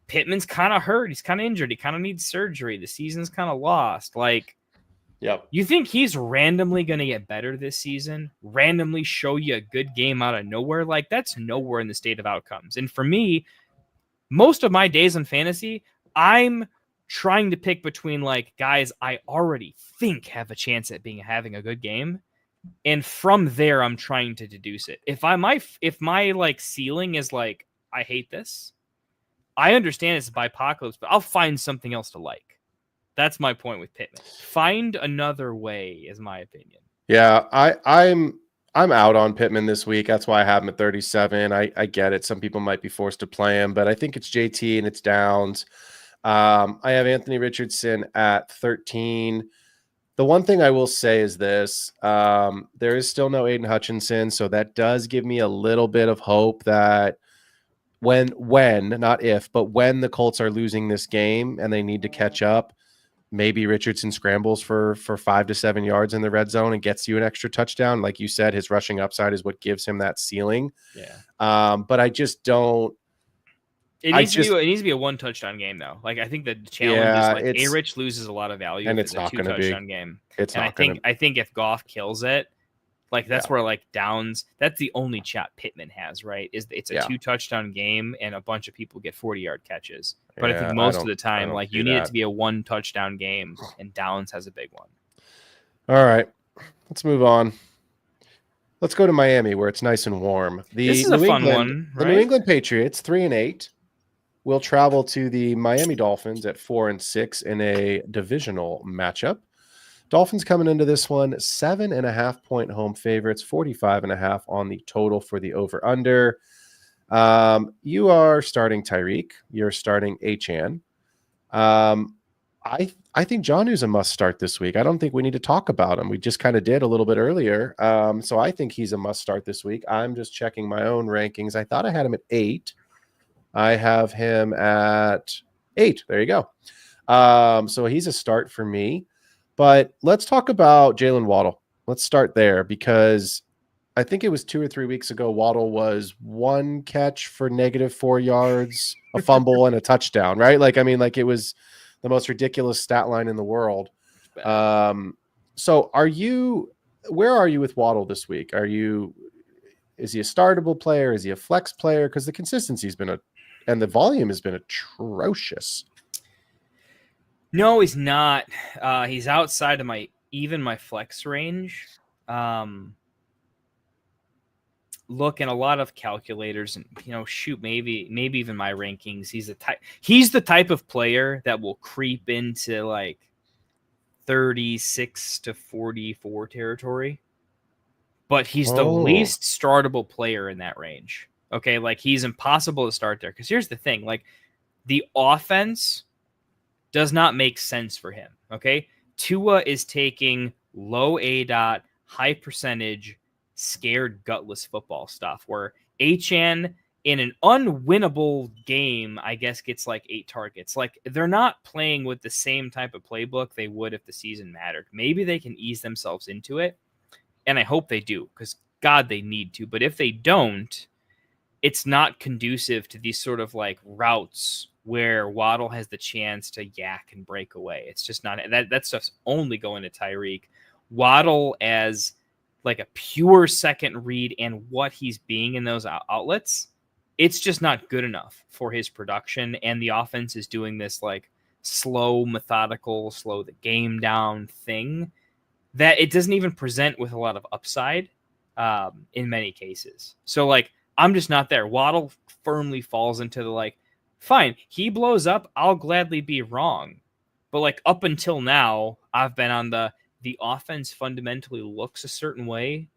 Pittman's kind of hurt. He's kind of injured. He kind of needs surgery. The season's kind of lost. Like, you think he's randomly going to get better this season? Randomly show you a good game out of nowhere? Like that's nowhere in the state of outcomes. And for me, most of my days on fantasy, I'm trying to pick between like guys I already think have a chance at having a good game, and from there I'm trying to deduce it. If my like ceiling is like I hate this, I understand it's a Bipocalypse, but I'll find something else to like. That's my point with Pittman. Find another way, is my opinion. Yeah, I'm out on Pittman this week. That's why I have him at 37. I get it. Some people might be forced to play him, but I think it's JT and it's Downs. I have Anthony Richardson at 13. The one thing I will say is this. There is still no Aiden Hutchinson, so that does give me a little bit of hope that when, not if, but when the Colts are losing this game and they need to catch up, maybe Richardson scrambles for 5 to 7 yards in the red zone and gets you an extra touchdown. Like you said, his rushing upside is what gives him that ceiling. Yeah. But I just don't. It needs to be a 1 touchdown game though. Like I think the challenge is like A-Rich loses a lot of value, and if it's not a 2 going to touchdown be. game. I think if Goff kills it, like that's where like Downs. That's the only chat Pittman has, right? It's a 2 touchdown game and a bunch of people get 40-yard catches. But I think most of the time, like you need it to be a 1 touchdown game, and Downs has a big one. All right, let's move on. Let's go to Miami, where it's nice and warm. This is a fun one, right? The New England Patriots, 3-8, will travel to the Miami Dolphins at 4-6 in a divisional matchup. Dolphins coming into this one 7.5-point home favorites, 45.5 on the total for the over/under. You are starting Tyreek. You're starting Achane. I I think Jonnu's a must start this week. I don't think we need to talk about him. We just kind of did a little bit earlier. So I think he's a must start this week. I'm just checking my own rankings. I thought I had him at 8. I have him at 8. There you go. So he's a start for me. But let's talk about Jalen Waddle. Let's start there because I think it was 2 or 3 weeks ago. Waddle was 1 catch for -4 yards, a fumble, and a touchdown, right? Like, I mean, like it was the most ridiculous stat line in the world. So where are you with Waddle this week? Is he a startable player? Is he a flex player? Because the consistency's been and the volume has been atrocious. No, he's not. He's outside of my flex range. Look, in a lot of calculators and maybe even my rankings, he's the type of player that will creep into like 36 to 44 territory, but he's the least startable player in that range. Okay, like he's impossible to start there because here's the thing, like the offense does not make sense for him. Okay, Tua is taking low ADOT, high percentage, scared, gutless football stuff where HN in an unwinnable game, I guess, gets like 8 targets. Like they're not playing with the same type of playbook they would if the season mattered. Maybe they can ease themselves into it, and I hope they do because God, they need to. But if they don't, it's not conducive to these sort of like routes where Waddle has the chance to yak and break away. It's just not that stuff's only going to Tyreek. Waddle as like a pure second read and what he's being in those outlets, it's just not good enough for his production. And the offense is doing this like slow, methodical, slow the game down thing that it doesn't even present with a lot of upside in many cases. So like, I'm just not there. Waddle firmly falls into the like, fine, he blows up, I'll gladly be wrong. But like up until now, I've been on the offense fundamentally looks a certain way.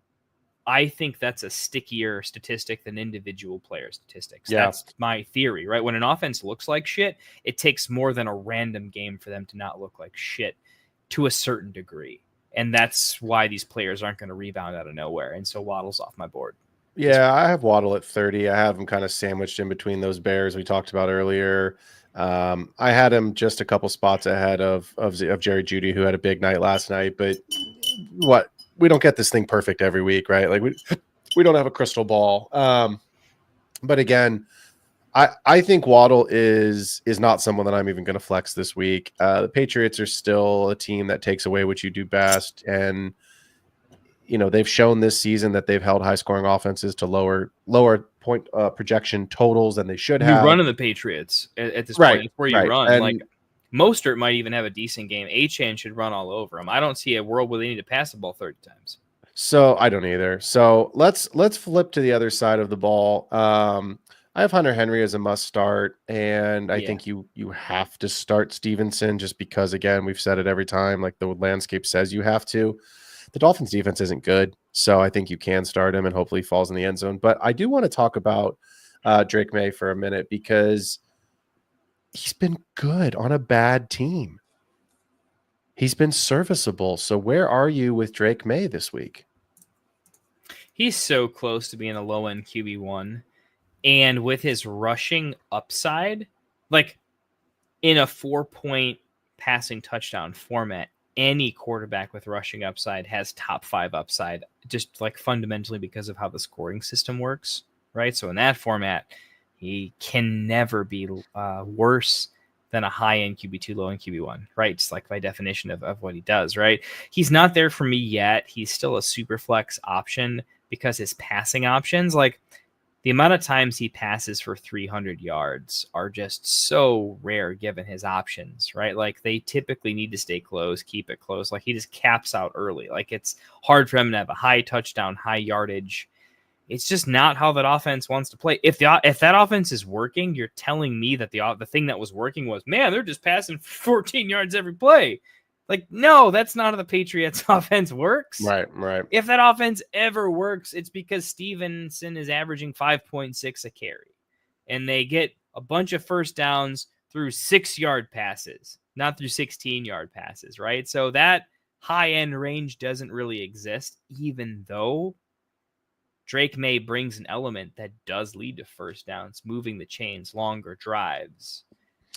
I think that's a stickier statistic than individual player statistics. Yeah. That's my theory, right? When an offense looks like shit, it takes more than a random game for them to not look like shit to a certain degree. And that's why these players aren't going to rebound out of nowhere. And so Waddle's off my board. Yeah, I have Waddle at 30. I have him kind of sandwiched in between those Bears we talked about earlier. I had him just a couple spots ahead of Jerry Jeudy, who had a big night last night. But we don't get this thing perfect every week, right? Like we don't have a crystal ball. But again, I think Waddle is not someone that I'm even going to flex this week. The Patriots are still a team that takes away what you do best, and they've shown this season that they've held high-scoring offenses to lower point projection totals than they should have. You're running the Patriots at this point. It's where you run. And like Mostert might even have a decent game. Achane should run all over him. I don't see a world where they need to pass the ball 30 times. So I don't either. So let's flip to the other side of the ball. I have Hunter Henry as a must start, and I think you have to start Stevenson just because, again, we've said it every time, like the landscape says you have to. The Dolphins defense isn't good, so I think you can start him and hopefully he falls in the end zone. But I do want to talk about Drake May for a minute because he's been good on a bad team. He's been serviceable. So where are you with Drake May this week? He's so close to being a low-end QB1. And with his rushing upside, like in a 4-point passing touchdown format, any quarterback with rushing upside has top 5 upside, just like fundamentally because of how the scoring system works, right? So in that format, he can never be worse than a high-end QB2, low-end QB1, right? Just like by definition of what he does, right? He's not there for me yet. He's still a super flex option because his passing options, like the amount of times he passes for 300 yards are just so rare given his options, right? Like they typically need to stay close, keep it close. Like he just caps out early. Like it's hard for him to have a high touchdown, high yardage. It's just not how that offense wants to play. If that offense is working, you're telling me that the thing that was working was, man, they're just passing 14 yards every play. Like, no, that's not how the Patriots offense works. Right. If that offense ever works, it's because Stevenson is averaging 5.6 a carry. And they get a bunch of first downs through 6-yard passes. not through 16-yard passes, right? So that high-end range doesn't really exist, even though Drake May brings an element that does lead to first downs, moving the chains, longer drives.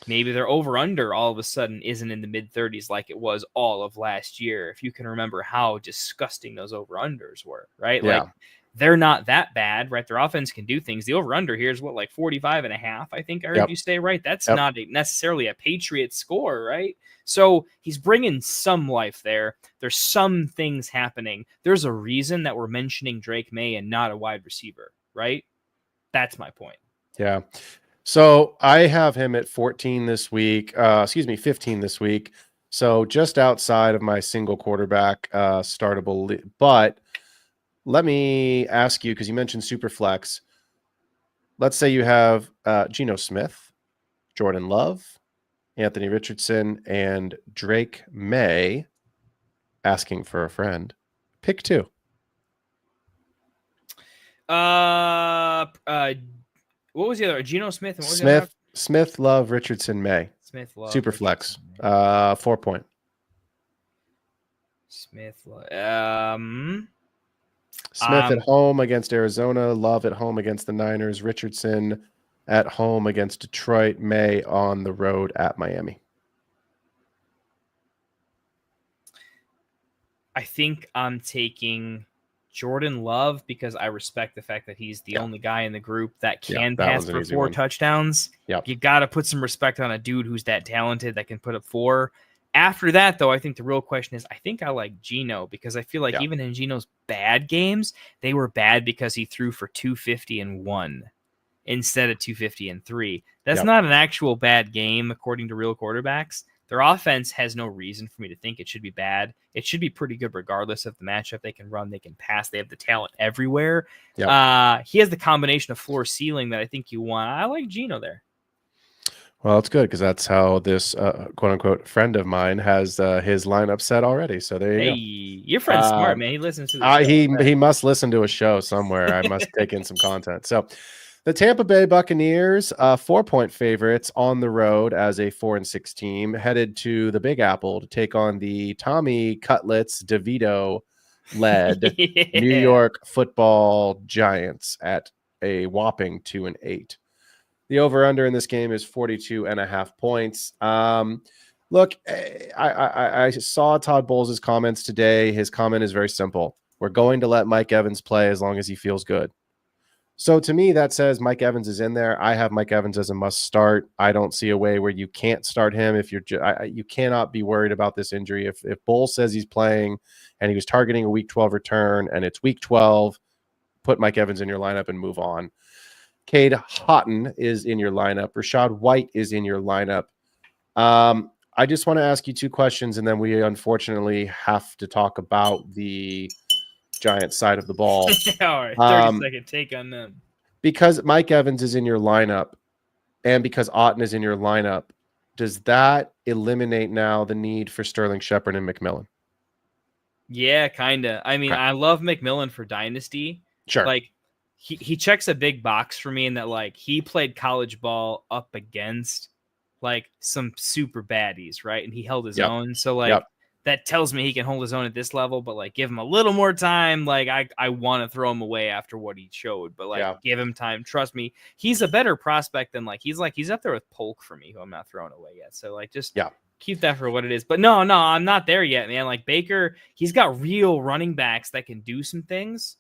Maybe their over-under all of a sudden isn't in the mid-30s like it was all of last year, if you can remember how disgusting those over-unders were, right? Yeah. Like, they're not that bad, right? Their offense can do things. The over-under here is what, like 45.5, I think I heard you say, right? That's not necessarily a Patriot score, right? So he's bringing some life there. There's some things happening. There's a reason that we're mentioning Drake May and not a wide receiver, right? That's my point. Yeah. So I have him at 14 this week, 15 this week. So just outside of my single quarterback startable. But let me ask you, because you mentioned Superflex. Let's say you have Geno Smith, Jordan Love, Anthony Richardson, and Drake May asking for a friend. Pick two. What was the other? Geno Smith and what was the other? Smith, Love, Richardson, May. Smith, Love, Superflex. 4 point. Smith, Smith at home against Arizona, Love at home against the Niners, Richardson at home against Detroit, May on the road at Miami. I think I'm taking Jordan Love because I respect the fact that he's the only guy in the group that can pass for 4 touchdowns. Yep. You got to put some respect on a dude who's that talented that can put up 4. After that, though, I think the real question is, I think I like Geno because I feel like even in Geno's bad games, they were bad because he threw for 250 and 1 instead of 250 and 3. That's not an actual bad game, according to real quarterbacks. Their offense has no reason for me to think it should be bad. It should be pretty good regardless of the matchup. They can run, they can pass. They have the talent everywhere. Yep. He has the combination of floor ceiling that I think you want. I like Geno there. Well, it's good because that's how this quote-unquote friend of mine has his lineup set already. So there you go. Your friend's smart, man. He listens to the show. He must listen to a show somewhere. I must take in some content. So the Tampa Bay Buccaneers, 4-point favorites on the road as a 4-6 team, headed to the Big Apple to take on the Tommy Cutlets DeVito-led New York Football Giants at a whopping 2-8. The over-under in this game is 42.5 points. Look, I saw Todd Bowles' comments today. His comment is very simple. We're going to let Mike Evans play as long as he feels good. So to me, that says Mike Evans is in there. I have Mike Evans as a must start. I don't see a way where you can't start him. If you're, you cannot be worried about this injury. If Bowles says he's playing and he was targeting a Week 12 return and it's Week 12, put Mike Evans in your lineup and move on. Cade Houghton is in your lineup. Rashad White is in your lineup. I just want to ask you 2 questions, and then we unfortunately have to talk about the Giants side of the ball. All right, 30-second take on them. Because Mike Evans is in your lineup and because Houghton is in your lineup, does that eliminate now the need for Sterling Shepard and McMillan? Yeah, kind of. I mean, I love McMillan for Dynasty. Sure. Like, he checks a big box for me in that, like, he played college ball up against, like, some super baddies, right? And he held his own. So, like, that tells me he can hold his own at this level, but, like, give him a little more time. Like, I want to throw him away after what he showed, but, like, give him time. Trust me, he's a better prospect than, like, he's up there with Polk for me, who I'm not throwing away yet. So, like, just keep that for what it is. But no, I'm not there yet, man. Like, Baker, he's got real running backs that can do some things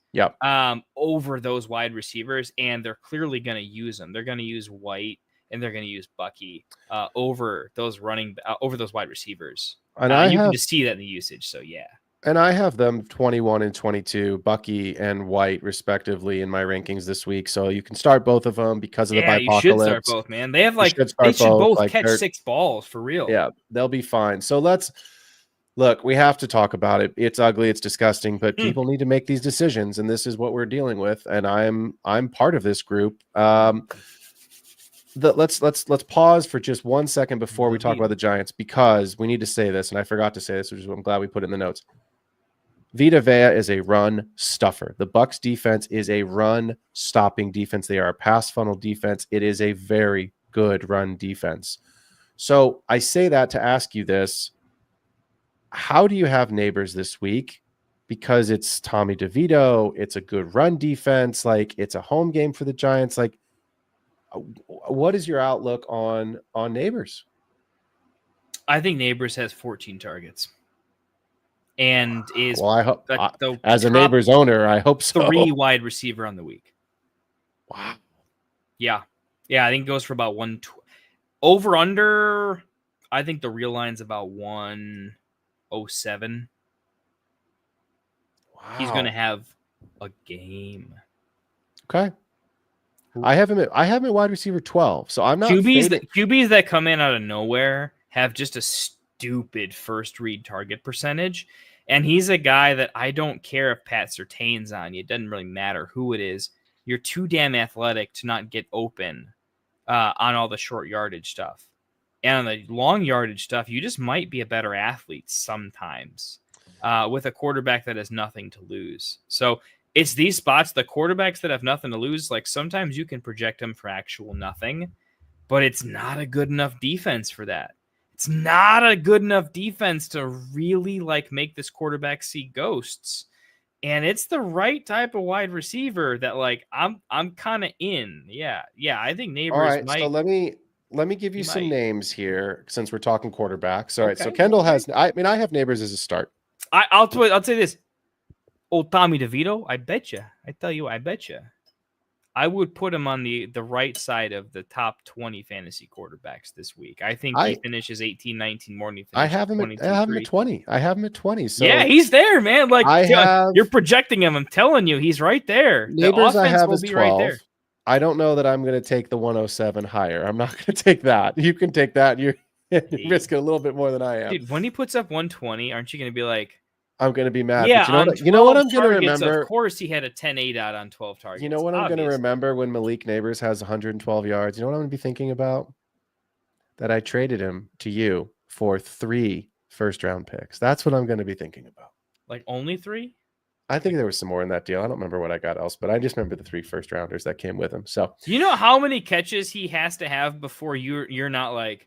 over those wide receivers, and they're clearly going to use them. They're going to use White and they're going to use Bucky over those wide receivers. And you can just see that in the usage. So and I have them 21 and 22, Bucky and White respectively in my rankings this week. So you can start both of them because of the Bipocalypse. You should start both, man. They have they should both catch 6 balls for real. Yeah, they'll be fine. So let's look, we have to talk about it. It's ugly, it's disgusting, but people need to make these decisions, and this is what we're dealing with. And I'm part of this group. Let's pause for just 1 second before we talk about the Giants, because we need to say this, and I forgot to say this, which is I'm glad we put it in the notes. Vita Vea is a run stuffer. The Bucs defense is a run stopping defense. They are a pass funnel defense. It is a very good run defense. So I say that to ask you this. How do you have Neighbors this week? Because it's Tommy DeVito, it's a good run defense, like it's a home game for the Giants. Like, what is your outlook on Neighbors? I think Neighbors has 14 targets. And is well, I hope the as a Neighbors owner, I hope so. 3 wide receiver on the week. Wow. Yeah. I think it goes for about 1 over under. I think the real line's about 107. Wow. He's going to have a game. Okay. I have him at wide receiver 12. So I'm not QBs that come in out of nowhere have just a stupid first read target percentage. And he's a guy that I don't care if Pat Surtain's on you. It doesn't really matter who it is. You're too damn athletic to not get open on all the short yardage stuff. And on the long yardage stuff, you just might be a better athlete sometimes with a quarterback that has nothing to lose. So it's these spots, the quarterbacks that have nothing to lose, like sometimes you can project them for actual nothing, but it's not a good enough defense for that. It's not a good enough defense to really like make this quarterback see ghosts. And it's the right type of wide receiver that like I'm kind of in. Yeah. I think Neighbors all right, might. so let me give you some names here since we're talking quarterbacks. All right, so Okay. Kendall has I have Neighbors as a start. I'll say this. Old Tommy DeVito, I bet you. I tell you, I bet you. I would put him on the right side of the top 20 fantasy quarterbacks this week. I think he finishes 18, 19 more than he finishes. I have him at 20. I have him at 20. So yeah, he's there, man. Like you're projecting him. I'm telling you, he's right there. Neighbors the I have is 12. 12. Right there. I don't know that I'm going to take the 107 higher. I'm not going to take that. You can take that. You're risking a little bit more than I am. Dude, when he puts up 120, aren't you going to be like, I'm going to be mad. Yeah, you know what I'm going to remember? Of course, he had a 10-8 out on 12 targets. You know what I'm going to remember when Malik Neighbors has 112 yards? You know what I'm going to be thinking about? That I traded him to you for 3 first-round picks. That's what I'm going to be thinking about. Like only 3? I think there was some more in that deal. I don't remember what I got else, but I just remember the 3 first-rounders that came with him. So you know how many catches he has to have before you're not like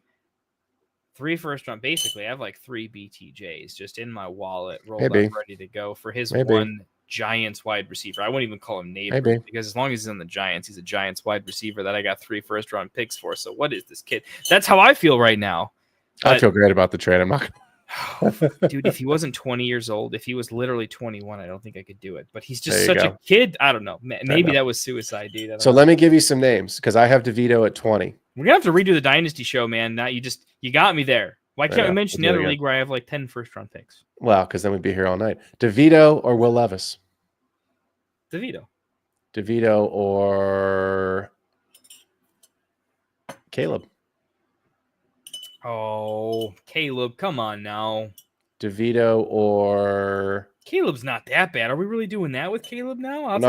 3 first round. Basically, I have like 3 BTJs just in my wallet, rolled up, ready to go for his one Giants wide receiver. I wouldn't even call him Neighbors because as long as he's on the Giants, he's a Giants wide receiver that I got 3 first round picks for. So what is this kid? That's how I feel right now. I feel great about the trade. I'm not dude, if he wasn't 20 years old, if he was literally 21, I don't think I could do it. But he's just such a kid. I don't know. Maybe that was suicide, dude. So let me give you some names because I have DeVito at 20. We're gonna have to redo the Dynasty show, man. Now you got me there. Why can't we mention the other league where I have like 10 first round picks? Well, because then we'd be here all night. DeVito or Will Levis? DeVito or Caleb? Oh, Caleb, come on now. DeVito or Caleb's not that bad. Are we really doing that with Caleb now? No,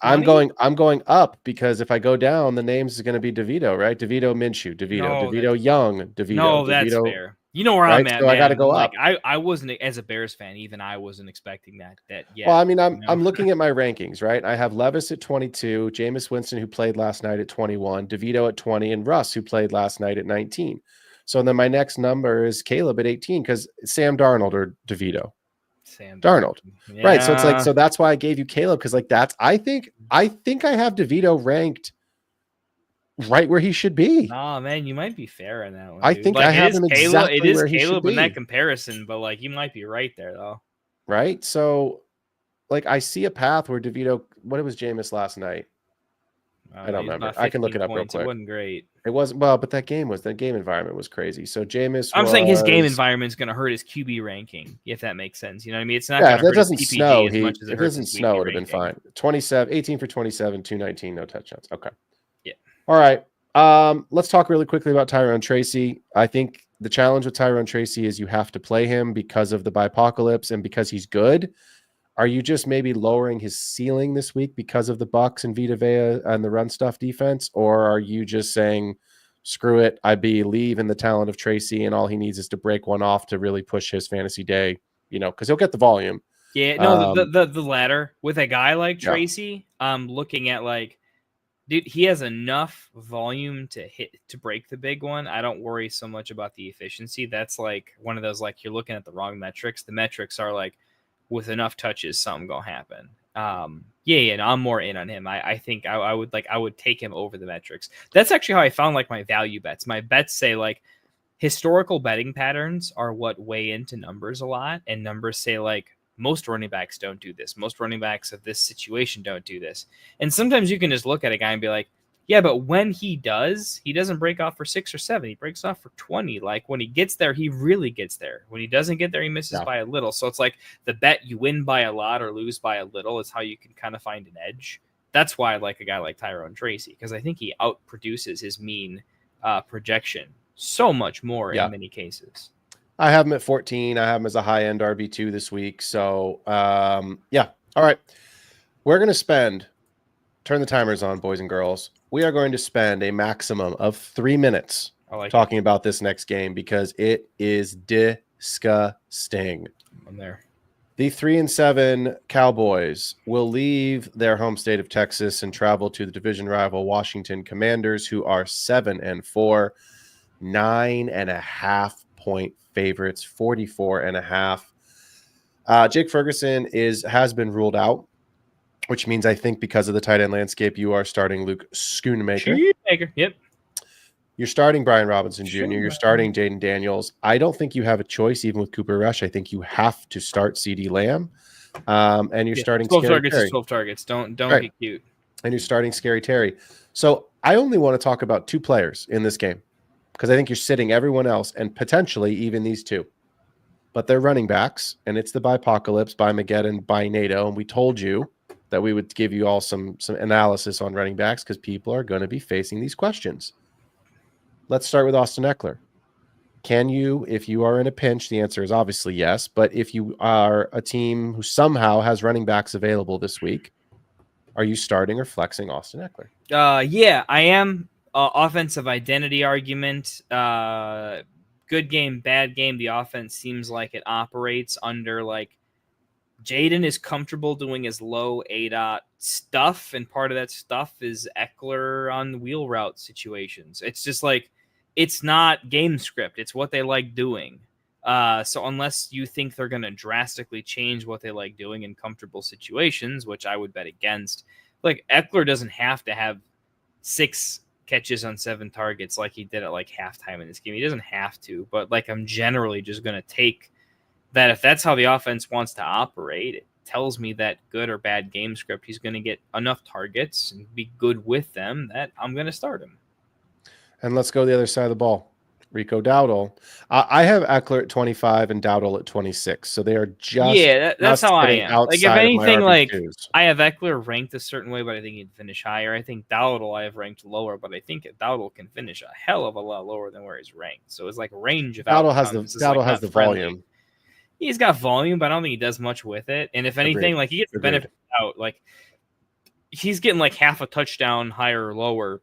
I'm going up because if I go down, the names is going to be DeVito, right? DeVito Minshew, DeVito Young, DeVito. No, that's fair. You know where I'm at. So I got to go up. I wasn't, as a Bears fan, even I wasn't expecting that yet. Well, I mean, I'm looking at my rankings, right? I have Levis at 22, Jameis Winston, who played last night at 21, DeVito at 20, and Russ, who played last night at 19. So then my next number is Caleb at 18 because Sam Darnold or DeVito. Sam Darnold. Yeah. Right. So it's like, so that's why I gave you Caleb because like I think I have DeVito ranked right where he should be. Oh man, you might be fair in that one. I think I have him exactly where he should be. It is Caleb in that comparison, but like you might be right there though. Right. So like I see a path where DeVito, what was Jameis last night? I don't remember. I can look it up real quick. It wasn't great. It wasn't well, but that game environment was crazy. So Jameis, I'm saying his game environment is going to hurt his QB ranking, if that makes sense. You know what I mean? It's not. Yeah, if it doesn't snow, it doesn't snow, it would have been fine. 18 for 27, 219, no touchdowns. Okay. Yeah. All right. Let's talk really quickly about Tyrone Tracy. I think the challenge with Tyrone Tracy is you have to play him because of the Bipocalypse and because he's good. Are you just maybe lowering his ceiling this week because of the Bucs and Vita Vea and the run stuff defense? Or are you just saying, screw it, I believe in the talent of Tracy and all he needs is to break one off to really push his fantasy day, you know, because he'll get the volume. Yeah, no, the latter. With a guy like Tracy, I'm looking at like Dude, he has enough volume to break the big one. I don't worry so much about the efficiency. That's like one of those, like, you're looking at the wrong metrics. The metrics are like, with enough touches, something gonna happen. No, I'm more in on him. I think I would take him over the metrics. That's actually how I found like my value bets. My bets say like historical betting patterns are what weigh into numbers a lot, and numbers say like most running backs don't do this. Most running backs of this situation don't do this. And sometimes you can just look at a guy and be like, yeah, but when he does, he doesn't break off for 6 or 7. He breaks off for 20. Like when he gets there, he really gets there. When he doesn't get there, he misses by a little. So it's like the bet you win by a lot or lose by a little is how you can kind of find an edge. That's why I like a guy like Tyrone Tracy, because I think he outproduces his mean projection so much more in many cases. I have him at 14. I have him as a high-end RB2 this week. So, yeah. All right. We're going to turn the timers on, boys and girls. We are going to spend a maximum of 3 minutes talking about this next game because it is disgusting. I'm there. The 3-7 Cowboys will leave their home state of Texas and travel to the division rival Washington Commanders, who are 7-4, 9.5 point favorites, 44.5. Jake Ferguson has been ruled out, which means I think because of the tight end landscape, you are starting Luke Schoonmaker. Yep. You're starting Brian Robinson Jr. You're starting Jaden Daniels. I don't think you have a choice, even with Cooper Rush. I think you have to start CeeDee Lamb. And you're starting 12 Scary targets Terry. is 12 targets. Don't be cute. And you're starting Scary Terry. So I only want to talk about 2 players in this game because I think you're sitting everyone else and potentially even these 2. But they're running backs, and it's the Bipocalypse, by Mageddon, by NATO. And we told you that we would give you all some analysis on running backs because people are going to be facing these questions. Let's start with Austin Eckler. Can you, if you are in a pinch, the answer is obviously yes. But if you are a team who somehow has running backs available this week, are you starting or flexing Austin Eckler? Yeah, I am. Offensive identity argument. Good game, bad game. The offense seems like it operates under like Jaden is comfortable doing his low ADOT stuff, and part of that stuff is Eckler on wheel route situations. It's just like it's not game script. It's what they like doing. So unless you think they're going to drastically change what they like doing in comfortable situations, which I would bet against, like Eckler doesn't have to have 6 catches on 7 targets like he did at like halftime in this game. He doesn't have to, but like I'm generally just going to take that if that's how the offense wants to operate. It tells me that good or bad game script, he's going to get enough targets and be good with them that I'm going to start him. And let's go the other side of the ball. Rico Dowdle. I have Eckler at 25 and Dowdle at 26. So they are just that's how I am. Like if anything, like RB2s. I have Eckler ranked a certain way, but I think he'd finish higher. I think Dowdle I have ranked lower, but I think Dowdle can finish a hell of a lot lower than where he's ranked. So it's like a range of Dowdle outcomes. has the volume. He's got volume, but I don't think he does much with it. And if anything, like he gets the benefit out. Like he's getting like half a touchdown higher or lower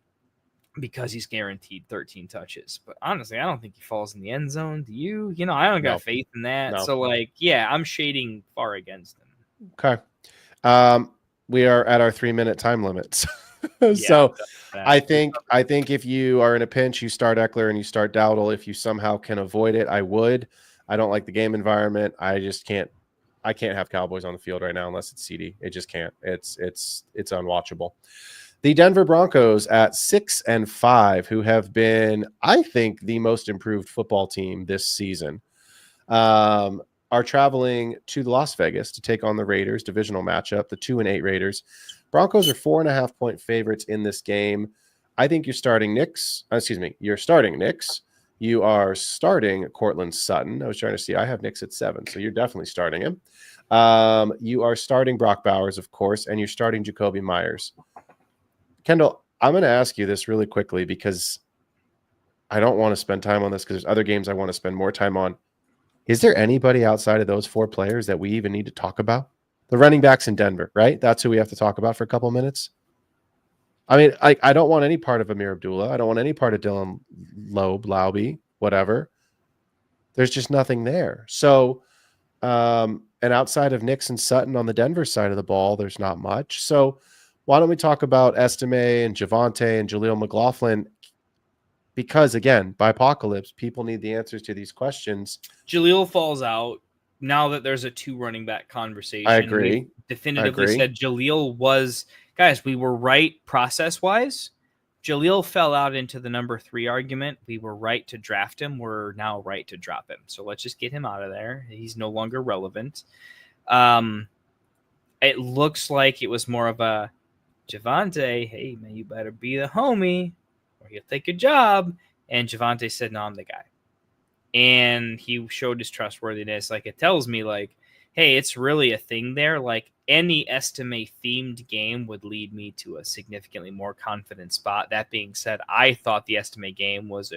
because he's guaranteed 13 touches. But honestly, I don't think he falls in the end zone. Do you? You know, I don't got faith in that. No. So like, yeah, I'm shading far against him. Okay. We are at our 3-minute time limits. So I think if you are in a pinch, you start Eckler and you start Dowdle. If you somehow can avoid it, I would. I don't like the game environment. I just can't. I can't have Cowboys on the field right now unless it's CeeDee. It just can't. It's unwatchable. The Denver Broncos at 6-5, who have been, I think, the most improved football team this season, are traveling to Las Vegas to take on the Raiders divisional matchup, the 2-8 Raiders. Broncos are 4.5 point favorites in this game. I think you're starting Nix. You're starting Nix. You are starting Cortland Sutton. I was trying to see. I have Nix at 7, so you're definitely starting him. You are starting Brock Bowers, of course, and you're starting Jacoby Myers. Kendall, I'm going to ask you this really quickly because I don't want to spend time on this because there's other games I want to spend more time on. Is there anybody outside of those 4 players that we even need to talk about? The running backs in Denver, right? That's who we have to talk about for a couple of minutes. I mean, I don't want any part of Amir Abdullah. I don't want any part of Dylan Laube, whatever. There's just nothing there. So, and outside of Nix and Sutton on the Denver side of the ball, there's not much. So, why don't we talk about Estime and Javonte and Jaleel McLaughlin? Because again, by apocalypse, people need the answers to these questions. Jaleel falls out now that there's a 2 running back conversation. I agree. We definitively said Jaleel was, guys, we were right process-wise. Jaleel fell out into the number 3 argument. We were right to draft him. We're now right to drop him. So let's just get him out of there. He's no longer relevant. It looks like it was more of a Javonte, hey, man, you better be the homie or he'll take your job. And Javonte said, no, I'm the guy. And he showed his trustworthiness. Like, it tells me, like, hey, it's really a thing there. Like, any Estime themed game would lead me to a significantly more confident spot. That being said, I thought the Estime game was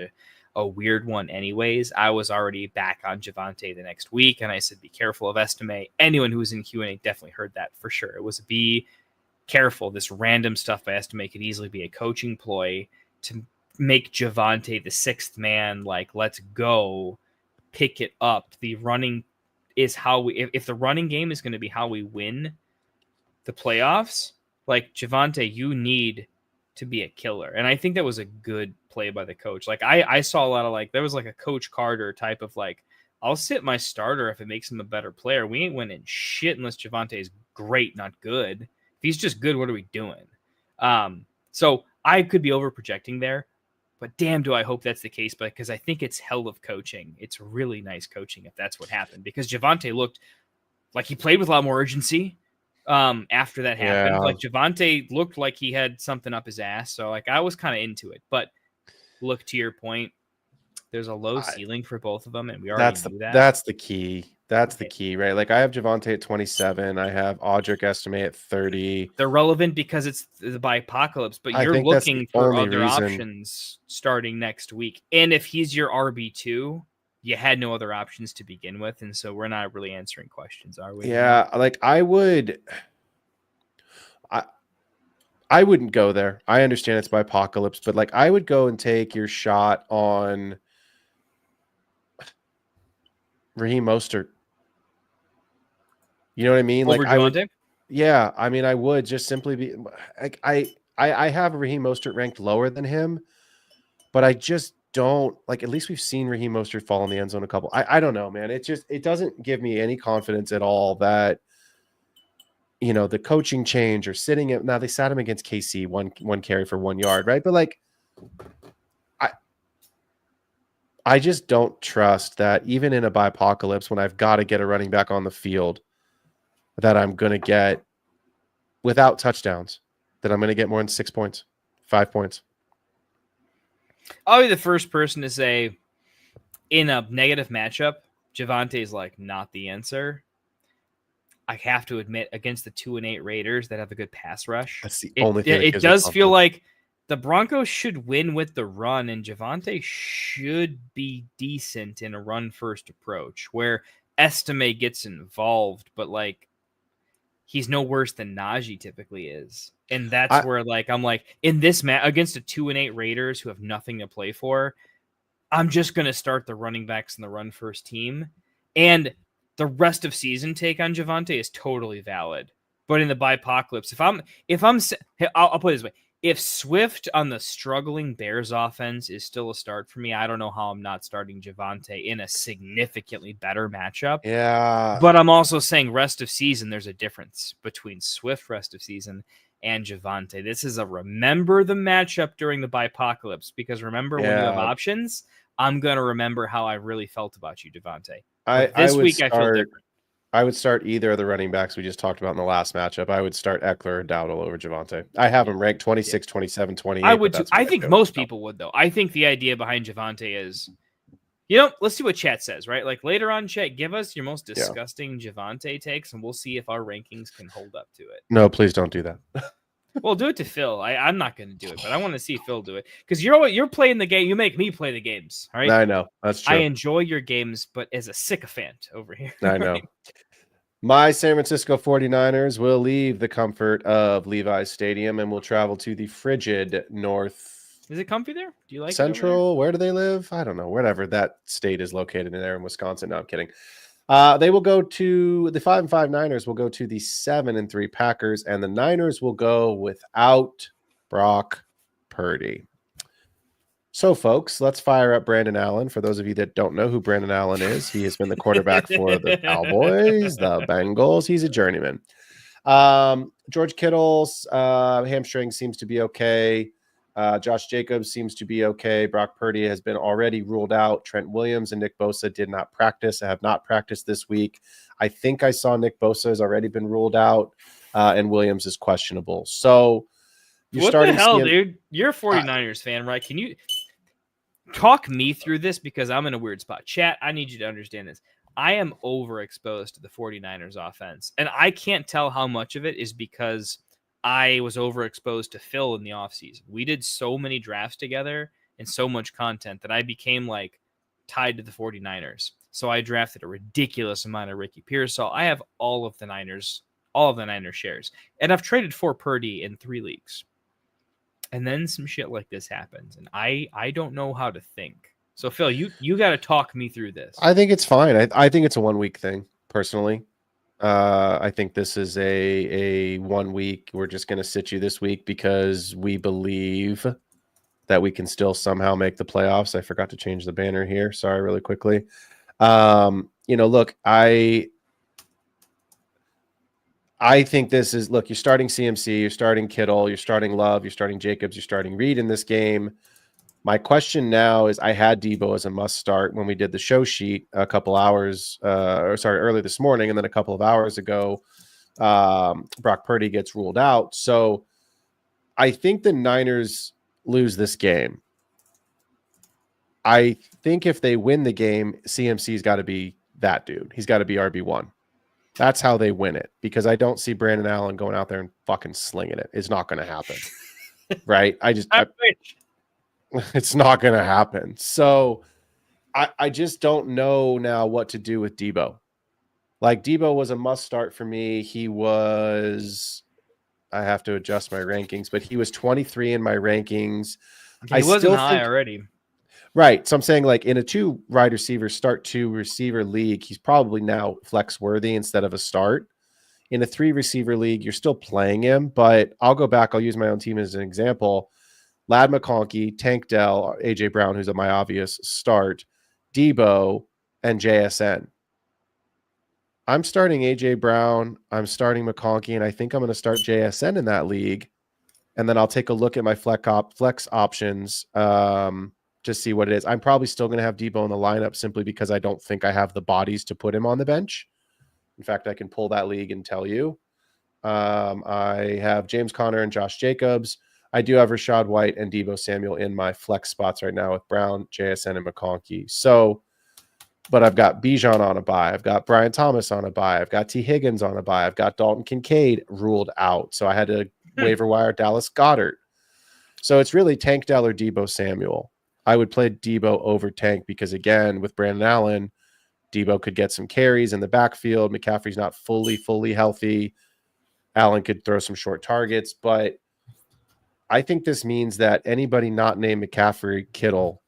a weird one anyways. I was already back on Javonte the next week, and I said, be careful of Estime. Anyone who was in Q&A definitely heard that for sure. It was be careful. This random stuff by Estime could easily be a coaching ploy to make Javonte the 6th man. Like, let's go pick it up. The running is how we, if the running game is going to be how we win the playoffs, like, Javonte, you need to be a killer. And I think that was a good play by the coach. Like, I saw a lot of, like, there was like a Coach Carter type of, like, I'll sit my starter if it makes him a better player. We ain't winning shit unless Javonte is great, not good. If he's just good, what are we doing? So I could be over projecting there, but damn, do I hope that's the case, because I think it's hell of coaching. It's really nice coaching if that's what happened, because Javonte looked like he played with a lot more urgency after that happened. Yeah. Like, Javonte looked like he had something up his ass. So, like, I was kind of into it. But look, to your point, there's a low ceiling for both of them, and we already knew that. That's the key. That's the key, right? Like, I have Javonte at 27. I have Audric Estime at 30. They're relevant because it's by apocalypse, but you're looking for other options starting next week. And if he's your RB2, you had no other options to begin with. And so we're not really answering questions, are we? Yeah, like, I wouldn't go there. I understand it's by apocalypse, but, like, I would go and take your shot on Raheem Mostert. You know what I mean? Over like, I would, Javonte? yeah, I mean, I would just simply be like, I have Raheem Mostert ranked lower than him, but I just don't, like, at least we've seen Raheem Mostert fall in the end zone a couple. I don't know, man. It doesn't give me any confidence at all that, you know, the coaching change or sitting it. Now they sat him against KC, one carry for 1 yard, right? But, like, I just don't trust that even in a bipocalypse, when I've got to get a running back on the field, that I'm going to get, without touchdowns, that I'm going to get more than 6 points, 5 points. I'll be the first person to say, in a negative matchup, Javonte is, like, not the answer. I have to admit, against the 2-8 Raiders that have a good pass rush, That's the only thing. It does feel like the Broncos should win with the run, and Javonte should be decent in a run-first approach where Estime gets involved, but, like, he's no worse than Najee typically is. And that's where, like, I'm like, in this match against a 2-8 Raiders who have nothing to play for, I'm just going to start the running backs in the run-first team. And the rest of season take on Javonte is totally valid. But in the bipocalypse, I'll put it this way. If Swift on the struggling Bears offense is still a start for me, I don't know how I'm not starting Javonte in a significantly better matchup. Yeah. But I'm also saying rest of season, there's a difference between Swift rest of season and Javonte. This is a remember the matchup during the bipocalypse, because remember when you have options, I'm going to remember how I really felt about you, Javonte. This week I feel different. I would start either of the running backs we just talked about in the last matchup. I would start Eckler or Dowdle over Javonte. I have him ranked 26, 27, 28. I would too. I think most people would, though. I think the idea behind Javonte is, you know, let's see what chat says, right? Like, later on, chat, give us your most disgusting Javonte takes, and we'll see if our rankings can hold up to it. No, please don't do that. Well, do it to Phil. I'm not going to do it, but I want to see Phil do it, because you're playing the game. You make me play the games, all right? I know. That's true. I enjoy your games, but as a sycophant over here. I know. My San Francisco 49ers will leave the comfort of Levi's Stadium and will travel to the frigid north. Is it comfy there? Do you like Central? Where do they live? I don't know. Wherever that state is located in there in Wisconsin. No, I'm kidding. They will go to the 5-5 Niners will go to the 7-3 Packers, and the Niners will go without Brock Purdy. So, folks, let's fire up Brandon Allen. For those of you that don't know who Brandon Allen is, he has been the quarterback for the Cowboys, the Bengals. He's a journeyman. George Kittle's hamstring seems to be okay. Josh Jacobs seems to be okay. Brock Purdy has been already ruled out. Trent Williams and Nick Bosa did not practice. I have not practiced this week. I think I saw Nick Bosa has already been ruled out, and Williams is questionable. So what the hell, dude? You're a 49ers fan, right? Can you talk me through this? Because I'm in a weird spot. Chat, I need you to understand this. I am overexposed to the 49ers offense, and I can't tell how much of it is because I was overexposed to Phil in the offseason. We did so many drafts together and so much content that I became like tied to the 49ers. So I drafted a ridiculous amount of Ricky Pearsall. I have all of the Niners shares. And I've traded for Purdy in 3 leagues. And then some shit like this happens. And I don't know how to think. So Phil, you got to talk me through this. I think it's fine. I think it's a 1 week thing, personally. I think this is a 1 week. We're just going to sit you this week because we believe that we can still somehow make the playoffs. I forgot to change the banner here. Sorry, really quickly. Look, I think this is, look, you're starting CMC, you're starting Kittle, you're starting Love, you're starting Jacobs, you're starting Reed in this game. My question now is, I had Debo as a must start when we did the show sheet early this morning, and then a couple of hours ago, Brock Purdy gets ruled out. So I think the Niners lose this game. I think if they win the game, CMC's got to be that dude. He's got to be RB1. That's how they win it, because I don't see Brandon Allen going out there and fucking slinging it. It's not going to happen. Right? It's not going to happen. So I just don't know now what to do with Debo. Like, Debo was a must start for me. He was, I have to adjust my rankings, but he was 23 in my rankings. He wasn't high already. Right. So I'm saying, like, in a 2 wide receiver, start 2 receiver league, he's probably now flex worthy instead of a start. In a 3 receiver league, you're still playing him, but I'll go back. I'll use my own team as an example. Lad McConkey, Tank Dell, AJ Brown, who's my obvious start, Debo, and JSN. I'm starting AJ Brown. I'm starting McConkey, and I think I'm going to start JSN in that league. And then I'll take a look at my flex options to see what it is. I'm probably still going to have Debo in the lineup simply because I don't think I have the bodies to put him on the bench. In fact, I can pull that league and tell you. I have James Conner and Josh Jacobs. I do have Rashad White and Debo Samuel in my flex spots right now with Brown, JSN, and McConkey. So, but I've got Bijan on a bye. I've got Brian Thomas on a bye. I've got T. Higgins on a bye. I've got Dalton Kincaid ruled out. So I had to waiver wire Dallas Goedert. So it's really Tank Dell or Debo Samuel. I would play Debo over Tank because, again, with Brandon Allen, Debo could get some carries in the backfield. McCaffrey's not fully healthy. Allen could throw some short targets, but I think this means that anybody not named McCaffrey, Kittle,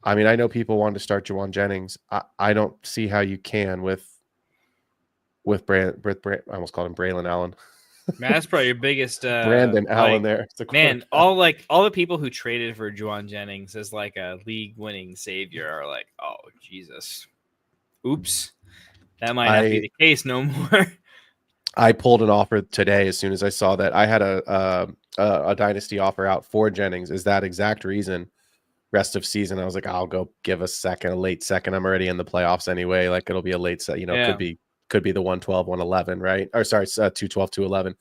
I mean, I know people want to start Juwan Jennings. I don't see how you can with I almost called him Braylon Allen. Man, that's probably your biggest Brandon Allen there. Man, all the people who traded for Juwan Jennings as like a league-winning savior are like, oh Jesus, oops, that might not be the case no more. I pulled an offer today as soon as I saw that. I had a dynasty offer out for Jennings. Is that exact reason? Rest of season, I was like, I'll go give a late second. I'm already in the playoffs anyway. Like, it'll be a late set. Could be the 112, 111, right? Or sorry, 212, 211.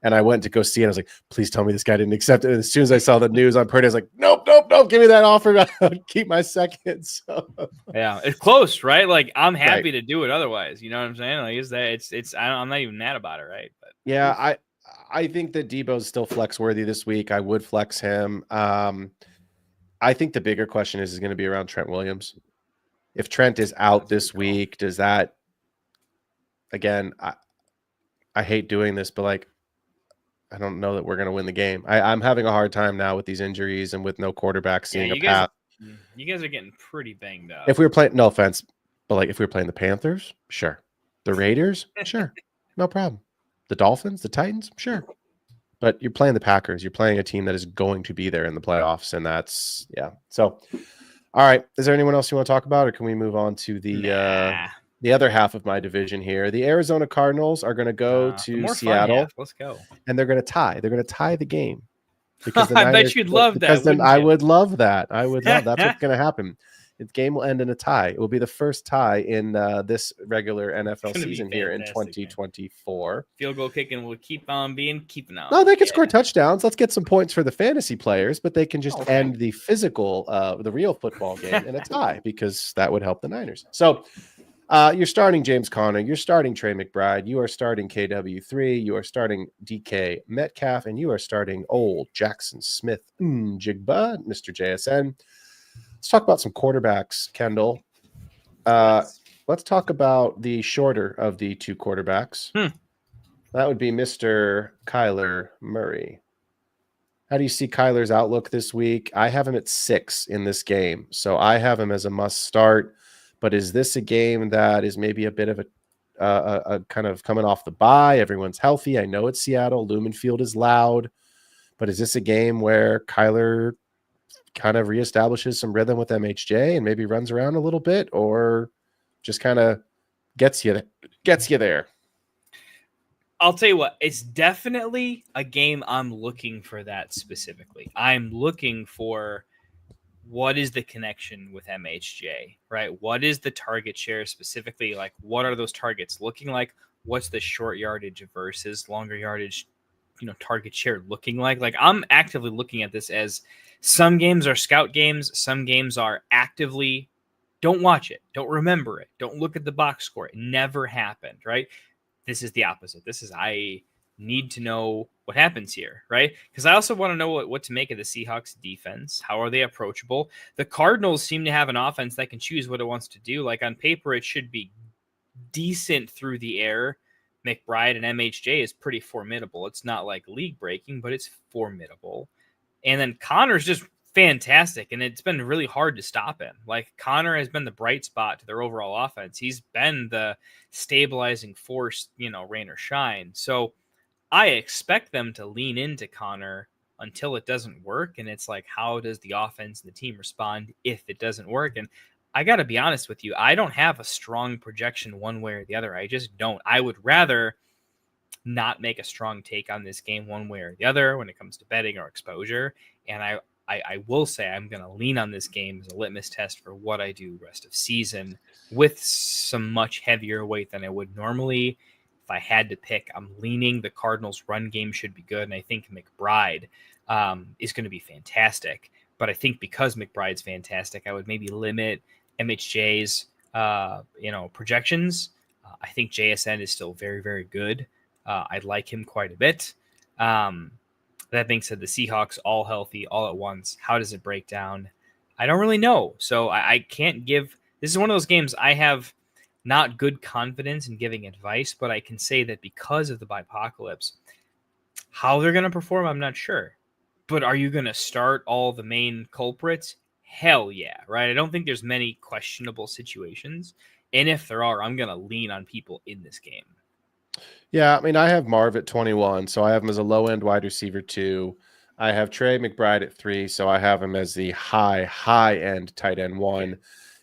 And I went to go see it. I was like, please tell me this guy didn't accept it. And as soon as I saw the news on Purdy, I was like, nope, give me that offer. Keep my second. So yeah, it's close, right? Like, I'm happy to do it otherwise. You know what I'm saying? Like, I'm not even mad about it, right? But yeah, I think that Debo's still flex worthy this week. I would flex him. I think the bigger question is going to be around Trent Williams. If Trent is out this week, does that, again, I hate doing this, but like, I don't know that we're going to win the game. I'm having a hard time now with these injuries and with no quarterback seeing a path. You guys are getting pretty banged up. If we were playing, no offense, But like if we were playing the Panthers, sure. The Raiders, sure. No problem. The Dolphins, the Titans, sure. But you're playing the Packers. You're playing a team that is going to be there in the playoffs. And that's, yeah. So, all right. Is there anyone else you want to talk about, or can we move on to the other half of my division here? The Arizona Cardinals are going to go to Seattle. Let's go. And they're going to tie. They're going to tie the game. Because the I bet you'd love that. Because then I would love that. I would love that's what's going to happen. The game will end in a tie. It will be the first tie in this regular NFL season here in 2024. Man. Field goal kicking will keeping on. No, they can score touchdowns. Let's get some points for the fantasy players, but they can just end the physical, the real football game in a tie because that would help the Niners. So you're starting James Conner. You're starting Trey McBride. You are starting KW3. You are starting DK Metcalf, and you are starting old Jackson Smith Jigba, Mr. JSN. Let's talk about some quarterbacks, Kendall. Let's talk about the shorter of the two quarterbacks. That would be Mr. Kyler Murray. How do you see Kyler's outlook this week? I have him at 6 in this game, so I have him as a must start. But is this a game that is maybe a bit of a kind of coming off the bye? Everyone's healthy. I know it's Seattle. Lumen Field is loud. But is this a game where Kyler kind of reestablishes some rhythm with MHJ and maybe runs around a little bit, or just kind of gets you there? I'll tell you what, it's definitely a game I'm looking for that specifically. I'm looking for what is the connection with MHJ, right? What is the target share specifically? Like, what are those targets looking like? What's the short yardage versus longer yardage, target share looking like? Like, I'm actively looking at this as some games are scout games. Some games are actively don't watch it. Don't remember it. Don't look at the box score. It never happened, right? This is the opposite. This is, I need to know what happens here, right? Because I also want to know what to make of the Seahawks defense. How are they approachable? The Cardinals seem to have an offense that can choose what it wants to do. Like on paper, it should be decent through the air. McBride and MHJ is pretty formidable. It's not like league breaking, but it's formidable. And then Connor's just fantastic, and it's been really hard to stop him. Like, Connor has been the bright spot to their overall offense. He's been the stabilizing force, rain or shine. So I expect them to lean into Connor until it doesn't work. And it's like, how does the offense and the team respond if it doesn't work? And I got to be honest with you, I don't have a strong projection one way or the other. I just don't. I would rather not make a strong take on this game one way or the other when it comes to betting or exposure. And I will say I'm going to lean on this game as a litmus test for what I do rest of season with some much heavier weight than I would normally. If I had to pick, I'm leaning the Cardinals' run game should be good, and I think McBride is going to be fantastic. But I think because McBride's fantastic, I would maybe limit MHJ's projections. I think JSN is still very, very good. I like him quite a bit. That being said, the Seahawks all healthy all at once. How does it break down? I don't really know. So I can't give. This is one of those games I have not good confidence in giving advice, but I can say that because of the bipocalypse, how they're going to perform, I'm not sure. But are you going to start all the main culprits? Hell yeah, right? I don't think there's many questionable situations. And if there are, I'm going to lean on people in this game. Yeah, I mean, I have Marv at 21, so I have him as a low-end wide receiver 2. I have Trey McBride at 3, so I have him as the high-end tight end 1.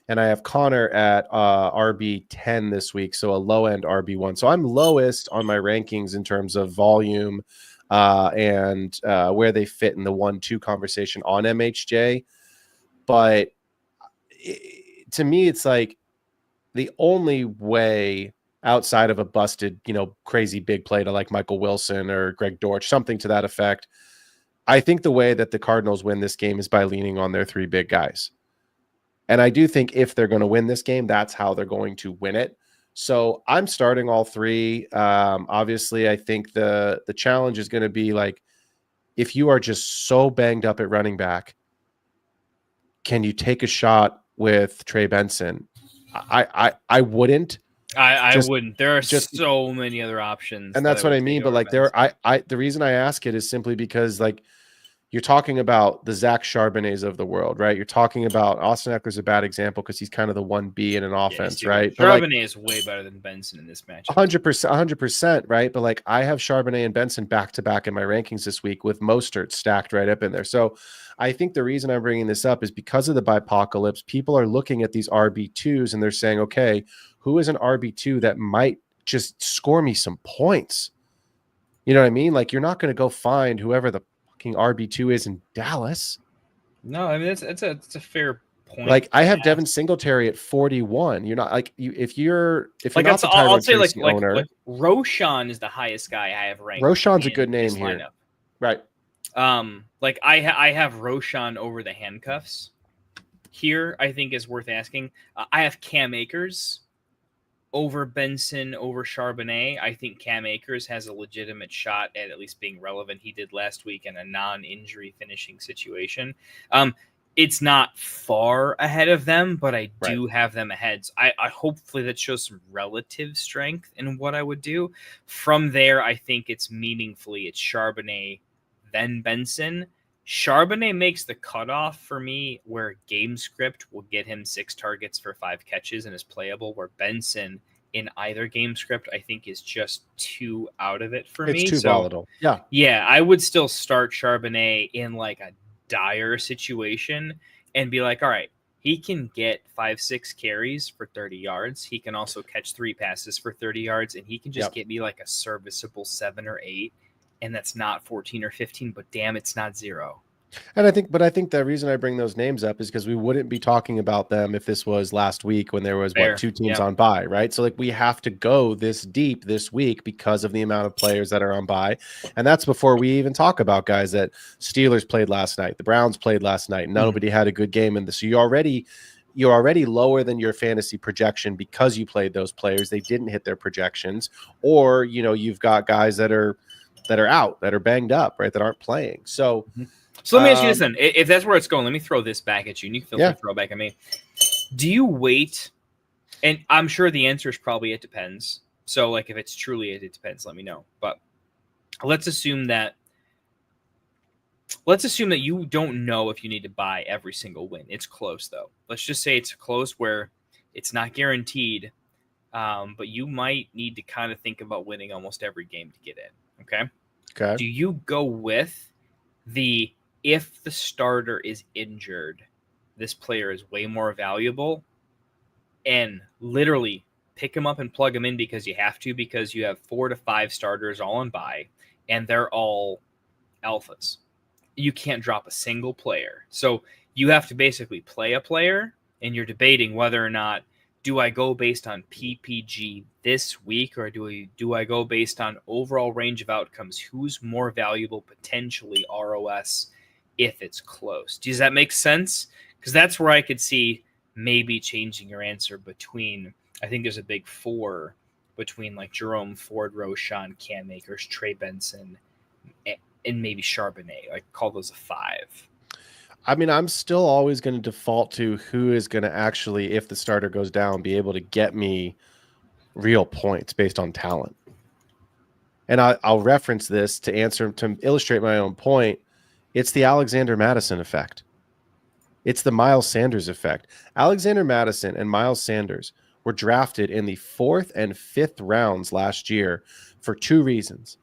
And I have Connor at RB 10 this week, so a low-end RB 1. So I'm lowest on my rankings in terms of volume and where they fit in the 1-2 conversation on MHJ. But to me, it's like the only way outside of a busted, crazy big play to like Michael Wilson or Greg Dortch, something to that effect. I think the way that the Cardinals win this game is by leaning on their 3 big guys. And I do think if they're going to win this game, that's how they're going to win it. So I'm starting all 3. Obviously, I think the challenge is going to be like, if you are just so banged up at running back, can you take a shot with Trey Benson? I wouldn't. I wouldn't. There are so many other options. And that's what I mean. But like the reason I ask it is simply because like You're talking about the Zach Charbonnets of the world, right? You're talking about Austin Eckler's a bad example because he's kind of the 1B in an offense, right? Charbonnet is way better than Benson in this matchup. 100%, right? But like I have Charbonnet and Benson back to back in my rankings this week with Mostert stacked right up in there. So I think the reason I'm bringing this up is because of the bipocalypse. People are looking at these RB2s and they're saying, okay, who is an RB2 that might just score me some points? You know what I mean? Like you're not going to go find whoever the RB2 is in Dallas. No, I mean it's a fair point. Like I have Devin Singletary at 41. You're not like if you're like not the Tyron I'll say Tracy owner, like Roshan is the highest guy I have ranked. Roshan's a good name here, lineup. right? Like I have Roshan over the handcuffs here. I think is worth asking. I have Cam Akers over Benson, over Charbonnet. I think Cam Akers has a legitimate shot at least being relevant. He did last week in a non-injury finishing situation. It's not far ahead of them, but I do have them ahead. So I hopefully that shows some relative strength in what I would do. From there, I think it's Charbonnet, then Benson. Charbonnet makes the cutoff for me where game script will get him 6 targets for 5 catches and is playable, where Benson in either game script I think is just too out of it for me. It's too volatile. Yeah, I would still start Charbonnet in like a dire situation and be like, all right, he can get 5-6 carries for 30 yards. He can also catch 3 passes for 30 yards, and he can just get me like a serviceable 7 or 8. And that's not 14 or 15, but damn, it's not 0. And I think the reason I bring those names up is because we wouldn't be talking about them if this was last week when there was 2 teams on bye, right? So like we have to go this deep this week because of the amount of players that are on bye. And that's before we even talk about guys that Steelers played last night, the Browns played last night. Nobody had a good game in this. So you're already lower than your fantasy projection because you played those players. They didn't hit their projections, or you've got guys that are out, that are banged up, right? That aren't playing. So let me ask you this then. If that's where it's going, let me throw this back at you. And you can feel free to throw it back at me. Do you wait? And I'm sure the answer is probably it depends. So like if it's truly it depends, let me know. But let's assume that you don't know if you need to buy every single win. It's close though. Let's just say it's close where it's not guaranteed. But you might need to kind of think about winning almost every game to get in. Okay. Do you go with if the starter is injured, this player is way more valuable, and literally pick him up and plug him in because you have to, because you have 4 to 5 starters all on bye, and they're all alphas. You can't drop a single player. So you have to basically play a player, and you're debating whether or not, do I go based on PPG this week, or do I go based on overall range of outcomes? Who's more valuable potentially ROS if it's close? Does that make sense? Because that's where I could see maybe changing your answer between, I think there's a big 4 between like Jerome Ford, Roshan, Cam Akers, Trey Benson, and maybe Charbonnet. I call those a 5. I mean, I'm still always going to default to who is going to actually, if the starter goes down, be able to get me real points based on talent. And I'll reference this to illustrate my own point. It's the Alexander Madison effect. It's the Miles Sanders effect. Alexander Madison and Miles Sanders were drafted in the 4th and 5th rounds last year for 2 reasons.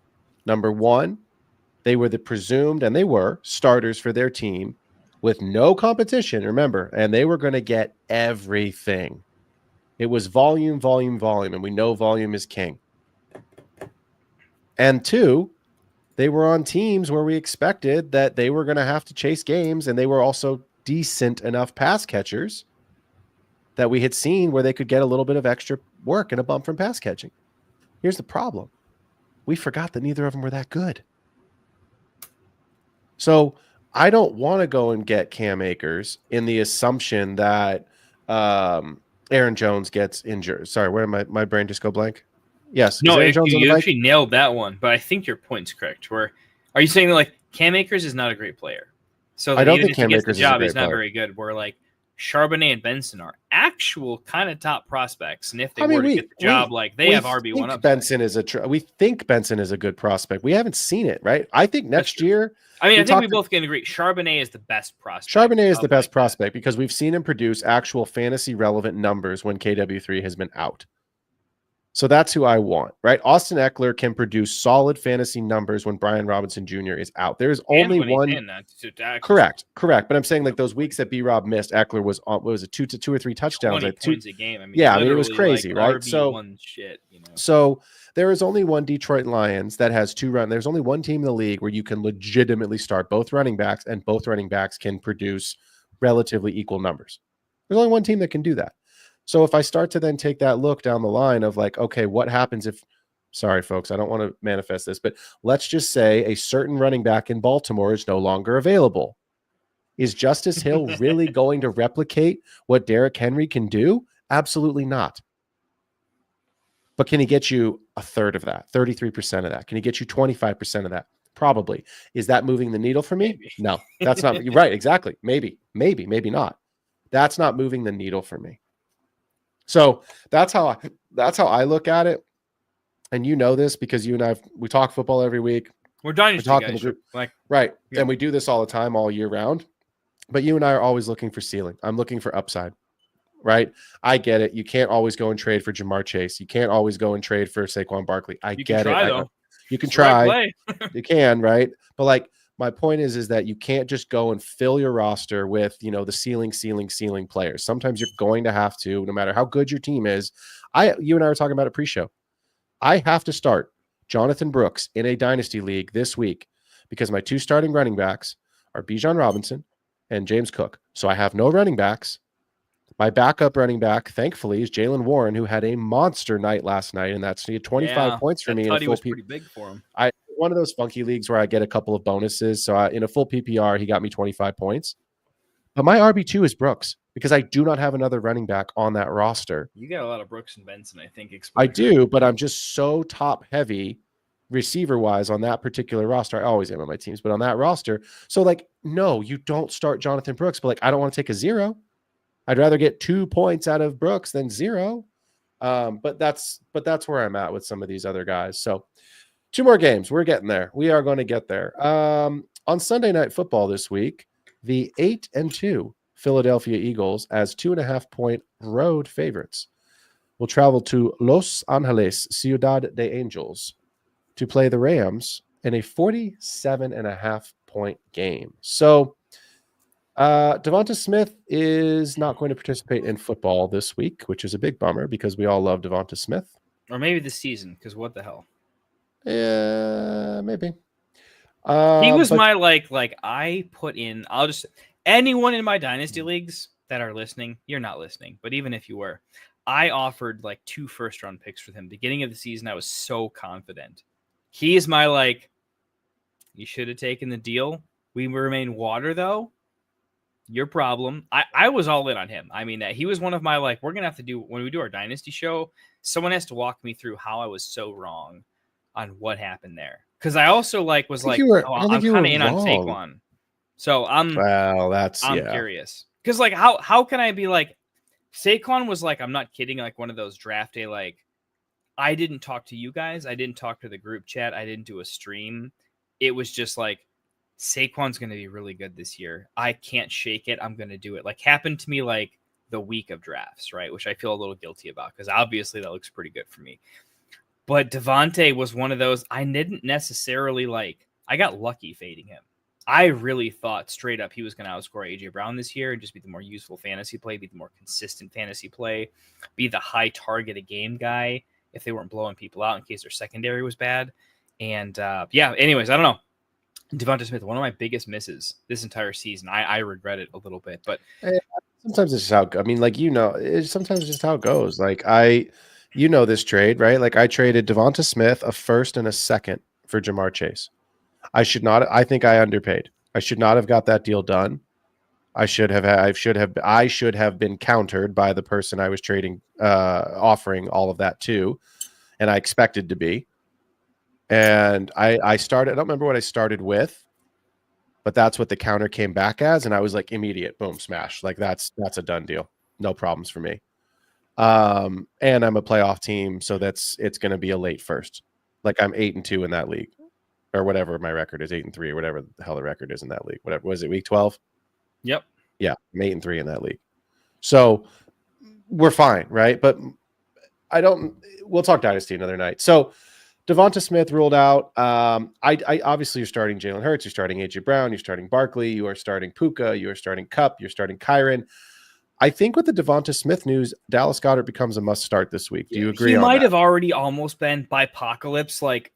Number 1, they were the presumed, and they were, starters for their team with no competition, remember, and they were going to get everything. It was volume, and we know volume is king. And 2, they were on teams where we expected that they were going to have to chase games, and they were also decent enough pass catchers that we had seen where they could get a little bit of extra work and a bump from pass catching. Here's the problem. We forgot that neither of them were that good. So I don't want to go and get Cam Akers in the assumption that Aaron Jones gets injured. Sorry, where did my brain just go blank? Yes. No, you actually nailed that one, but I think your point's correct. Are you saying that like Cam Akers is not a great player? So I don't think Cam Akers is a great he's not player. very good. We're like, Charbonnet and Benson are actual kind of top prospects, and if they I were mean, to get the job, they have RB1 up. Benson is we think Benson is a good prospect. We haven't seen it, right? I think next year. I mean, I think we both can agree. Charbonnet is the best prospect. Charbonnet is the best prospect because we've seen him produce actual fantasy relevant numbers when KW3 has been out. So that's who I want, right? Austin Eckler can produce solid fantasy numbers when Brian Robinson Jr. is out. There is only one. Correct. But I'm saying like those weeks that B-Rob missed, Eckler was on, what was it, two or three touchdowns? 20 points a game. I mean, yeah, I mean, it was crazy, right? Shit, So there is only one Detroit Lions that has there's only one team in the league where you can legitimately start both running backs and both running backs can produce relatively equal numbers. There's only one team that can do that. So if I start to then take that look down the line of like, okay, what happens if, sorry, folks, I don't want to manifest this, but let's just say a certain running back in Baltimore is no longer available. Is Justice Hill really going to replicate what Derrick Henry can do? Absolutely not. But can he get you a third of that, 33% of that? Can he get you 25% of that? Probably. Is that moving the needle for me? Maybe. No, that's not. You're right. Exactly. Maybe not. That's not moving the needle for me. So that's how I look at it. And you know this because you and we talk football every week. We're dynasty guys. Right. Yeah. And we do this all the time, all year round. But you and I are always looking for ceiling. I'm looking for upside. Right. I get it. You can't always go and trade for Jamar Chase. You can't always go and trade for Saquon Barkley. I get it. You can try. You can, right? But like my point is that you can't just go and fill your roster with, the ceiling players. Sometimes you're going to have to, no matter how good your team is. You and I were talking about a pre-show. I have to start Jonathan Brooks in a dynasty league this week because my two starting running backs are Bijan Robinson and James Cook. So I have no running backs. My backup running back, thankfully, is Jaylen Warren, who had a monster night last night, and he had 25 points for me. I thought he was pretty big for him. One of those funky leagues where I get a couple of bonuses. So in a full PPR, he got me 25 points. But my RB2 is Brooks because I do not have another running back on that roster. You got a lot of Brooks and Benson, I think. I do, but I'm just so top heavy receiver-wise on that particular roster. I always am on my teams, but on that roster. So, no, you don't start Jonathan Brooks, but I don't want to take a 0. I'd rather get 2 points out of Brooks than 0. But that's where I'm at with some of these other guys. So 2 more games. We're getting there. We are going to get there. On Sunday Night Football this week, the 8-2 Philadelphia Eagles as 2.5-point road favorites will travel to Los Angeles, Ciudad de Angels, to play the Rams in a 47.5-point game. So Devonta Smith is not going to participate in football this week, which is a big bummer because we all love Devonta Smith. Or maybe this season, because what the hell? Yeah, maybe. He was my I put in. Anyone in my dynasty leagues that are listening, you're not listening, but even if you were, I offered 2 first-round picks for him. Beginning of the season, I was so confident. He is my you should have taken the deal. We remain water though. Your problem. I was all in on him. I mean, he was one of my we're gonna have to do when we do our dynasty show. Someone has to walk me through how I was so wrong on what happened there. Because I also I'm kind of in on Saquon. So I'm curious. Because how can I be Saquon was I'm not kidding, one of those draft day I didn't talk to you guys, I didn't talk to the group chat, I didn't do a stream. It was just Saquon's going to be really good this year. I can't shake it. I'm going to do it. Happened to me the week of drafts, right? Which I feel a little guilty about because obviously that looks pretty good for me. But Devontae was one of those I didn't necessarily I got lucky fading him. I really thought straight up he was going to outscore AJ Brown this year and just be the more useful fantasy play, be the more consistent fantasy play, be the high target a game guy if they weren't blowing people out in case their secondary was bad. And anyways, I don't know. Devonta Smith, one of my biggest misses this entire season. I regret it a little bit, but sometimes it's just how sometimes it's just how it goes. This trade, right? I traded Devonta Smith a first and a second for Jamar Chase. I think I underpaid. I should not have got that deal done. I should have been countered by the person I was trading, offering all of that to, and I expected to be. And I don't remember what I started with, but that's what the counter came back as, and I was like, immediate, boom, smash. Like that's a done deal. No problems for me. And I'm a playoff team, so it's going to be a late first. Like I'm 8-2 in that league, or whatever my record is, 8-3, or whatever the hell the record is in that league. Whatever was it, week 12? Yep. Yeah, I'm 8-3 in that league. So we're fine, right? But we'll talk dynasty another night. So Devonta Smith ruled out. I obviously you're starting Jalen Hurts, you're starting AJ Brown, you're starting Barkley, you are starting Puka, you are starting Kupp, you're starting Kyron. I think with the Devonta Smith news, Dallas Goedert becomes a must start this week. Do you agree? He on might that? have already almost been by apocalypse. Like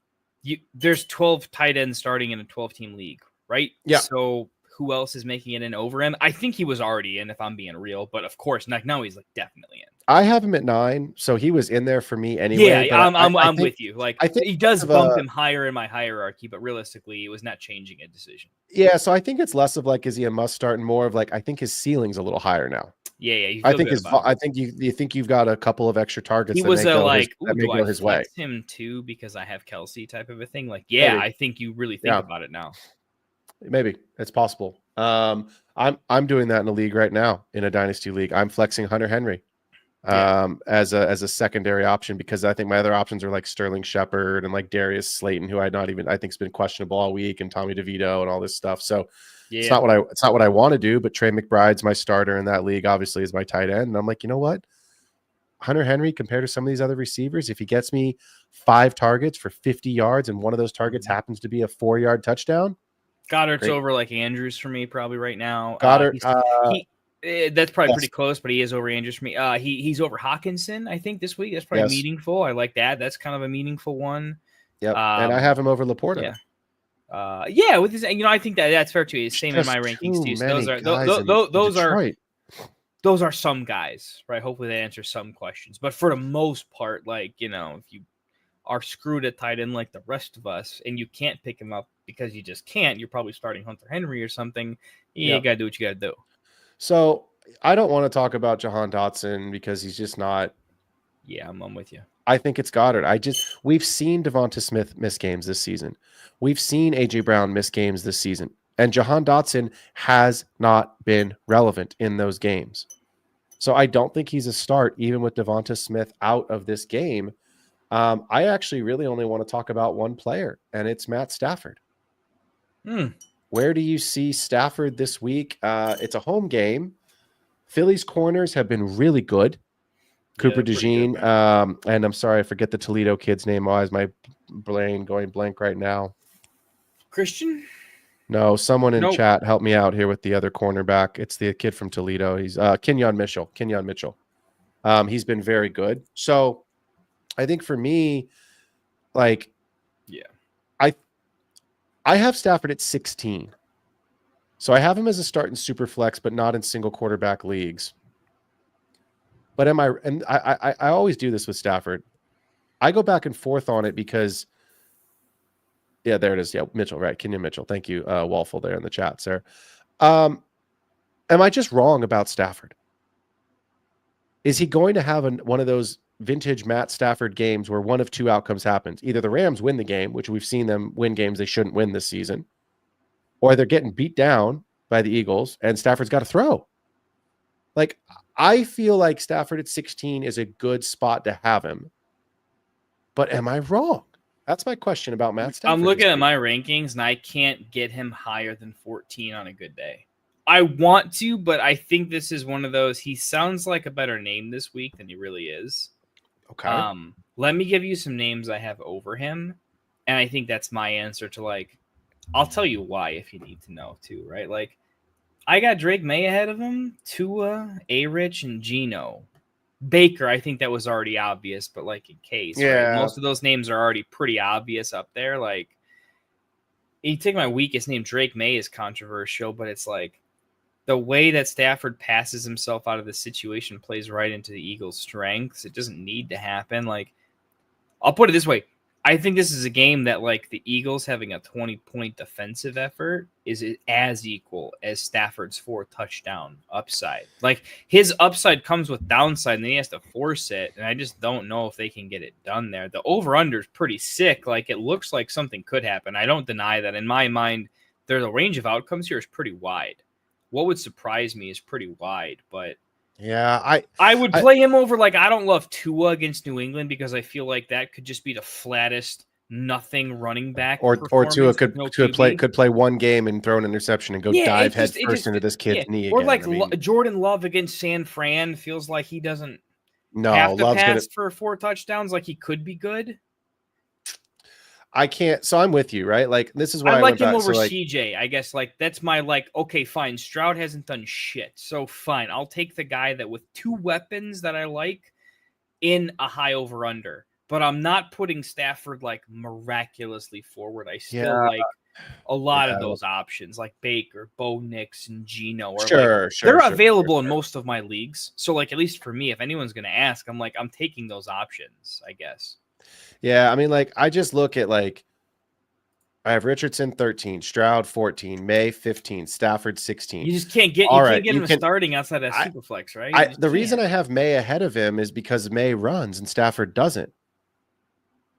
there's 12 tight ends starting in a 12-team league, right? Yeah. So who else is making it in over him? I think he was already in, if I'm being real. But of course, now he's like definitely in. I have him at 9, so he was in there for me anyway. Yeah, I'm think, with you. Like I think he does bump him higher in my hierarchy, but realistically, it was not changing a decision. Yeah, so I think it's less of like, is he a must start, and more of like, I think his ceiling's a little higher now. Yeah. I think you think you've got a couple of extra targets. He that was may go like, that may go his way. Him too because I have Kelsey type of a thing. Like, yeah, Maybe. I think you really think about it now. Maybe it's possible. I'm doing that in a league right now, in a dynasty league. I'm flexing Hunter Henry as a secondary option, because I think my other options are like Sterling Shepard and like Darius Slayton, who I think's been questionable all week, and Tommy DeVito and all this stuff. So it's not what I want to do. But Trey McBride's my starter in that league, obviously, is my tight end, and I'm like, you know what? Hunter Henry, compared to some of these other receivers, if he gets me 5 targets for 50 yards and one of those targets happens to be a 4-yard touchdown. Goddard's over like Andrews for me probably right now. Goddard, that's probably pretty close, but he is over Andrews for me. He's over Hawkinson, I think, this week. That's probably meaningful. I like that. That's kind of a meaningful one. Yep, and I have him over Laporta. Yeah. With his, I think that's fair too. It's same in my rankings too. So those are some guys, right? Hopefully they answer some questions, but for the most part, like if you are screwed at tight end like the rest of us, and you can't pick him up because you just can't, you're probably starting Hunter Henry or something. You got to do what you got to do. So I don't want to talk about Jahan Dotson because he's just not. Yeah, I'm with you. I think it's Goddard. We've seen Devonta Smith miss games this season. We've seen AJ Brown miss games this season, and Jahan Dotson has not been relevant in those games. So I don't think he's a start, even with Devonta Smith out of this game. I actually really only want to talk about one player, and it's Matt Stafford. Where do you see Stafford this week? It's a home game. Philly's corners have been really good. Cooper DeJean, and I'm sorry, I forget the Toledo kid's name. Why is my brain going blank right now? Christian? No, someone in chat help me out here with the other cornerback. It's the kid from Toledo. He's Kenyon Mitchell. He's been very good. So I think for me, like, I have Stafford at 16. So I have him as a start in super flex, but not in single quarterback leagues. But I always do this with Stafford. I go back and forth on it because, there it is. Yeah, Mitchell, right? Kenyon Mitchell. Thank you, Walful, there in the chat, sir. Am I just wrong about Stafford? Is he going to have one of those vintage Matt Stafford games where one of two outcomes happens? Either the Rams win the game, which we've seen them win games they shouldn't win this season, or they're getting beat down by the Eagles and Stafford's got to throw. Like, I feel like Stafford at 16 is a good spot to have him. But am I wrong? That's my question about Matt Stafford. I'm looking at my rankings, and I can't get him higher than 14 on a good day. I want to, but I think this is one of those. He sounds like a better name this week than he really is. Okay. Let me give you some names I have over him, and I think that's my answer to, like, I'll tell you why if you need to know too, right? Like, I got Drake May ahead of him, Tua, A-Rich, and Geno. Baker, I think that was already obvious, but like in case, right? Most of those names are already pretty obvious up there. Like, you take my weakest name, Drake May, is controversial, but it's like the way that Stafford passes himself out of the situation plays right into the Eagles' strengths. It doesn't need to happen. Like, I'll put it this way. I think this is a game that, like, the Eagles having a 20-point defensive effort is as equal as Stafford's 4-touchdown upside. Like, his upside comes with downside, and then he has to force it, and I just don't know if they can get it done there. The over-under is pretty sick. Like, it looks like something could happen. I don't deny that. In my mind, the range of outcomes here is pretty wide. What would surprise me is pretty wide, but yeah, I would play him over. Like, I don't love Tua against New England because I feel like that could just be the flattest nothing running back. Or Tua could QB. play one game and throw an interception and go dive head first into this kid's knee. Or again. like Jordan Love against San Fran feels like he doesn't No, have to Love's pass for 4 touchdowns. Like, he could be good. I can't. So I'm with you, right? Like, this is why I like him back, over so like, CJ. I guess like that's my like. Okay, fine. Stroud hasn't done shit, so fine. I'll take the guy that with 2 weapons that I like in a high over under. But I'm not putting Stafford like miraculously forward. I still like a lot of those options, like Baker, Bo Nix, and Geno. Or they're available in most of my leagues. So like, at least for me, if anyone's gonna ask, I'm taking those options, I guess. Yeah, I mean, like, I just look at, like, I have Richardson 13, Stroud 14, May 15, Stafford 16. You just can't get him starting outside of Superflex, right? The reason I have May ahead of him is because May runs and Stafford doesn't.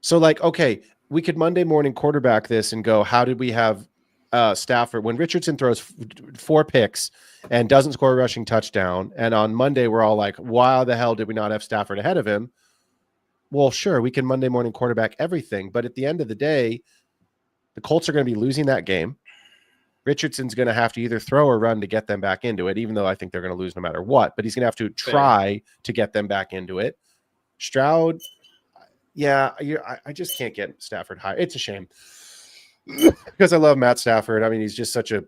So, like, okay, we could Monday morning quarterback this and go, how did we have Stafford when Richardson throws 4 picks and doesn't score a rushing touchdown? And on Monday, we're all like, why the hell did we not have Stafford ahead of him? Well, sure, we can Monday morning quarterback everything, but at the end of the day, the Colts are going to be losing that game. Richardson's going to have to either throw or run to get them back into it, even though I think they're going to lose no matter what, but he's going to have to try to get them back into it. Stroud, yeah, I just can't get Stafford high. It's a shame because I love Matt Stafford. I mean, he's just such a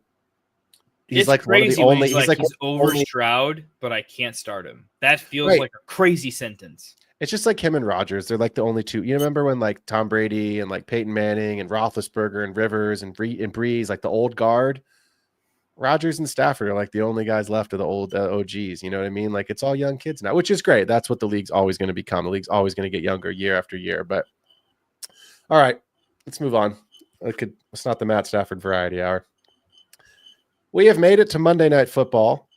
he's like one of the only he's over Stroud, but I can't start him. That feels like a crazy sentence. It's just like him and Rodgers. They're like the only two. You remember when like Tom Brady and like Peyton Manning and Roethlisberger and Rivers and Breeze, like the old guard, Rodgers and Stafford are like the only guys left of the old OGs. You know what I mean? Like, it's all young kids now, which is great. That's what the league's always going to become. The league's always going to get younger year after year. But all right, let's move on. It's not the Matt Stafford variety hour. We have made it to Monday Night Football.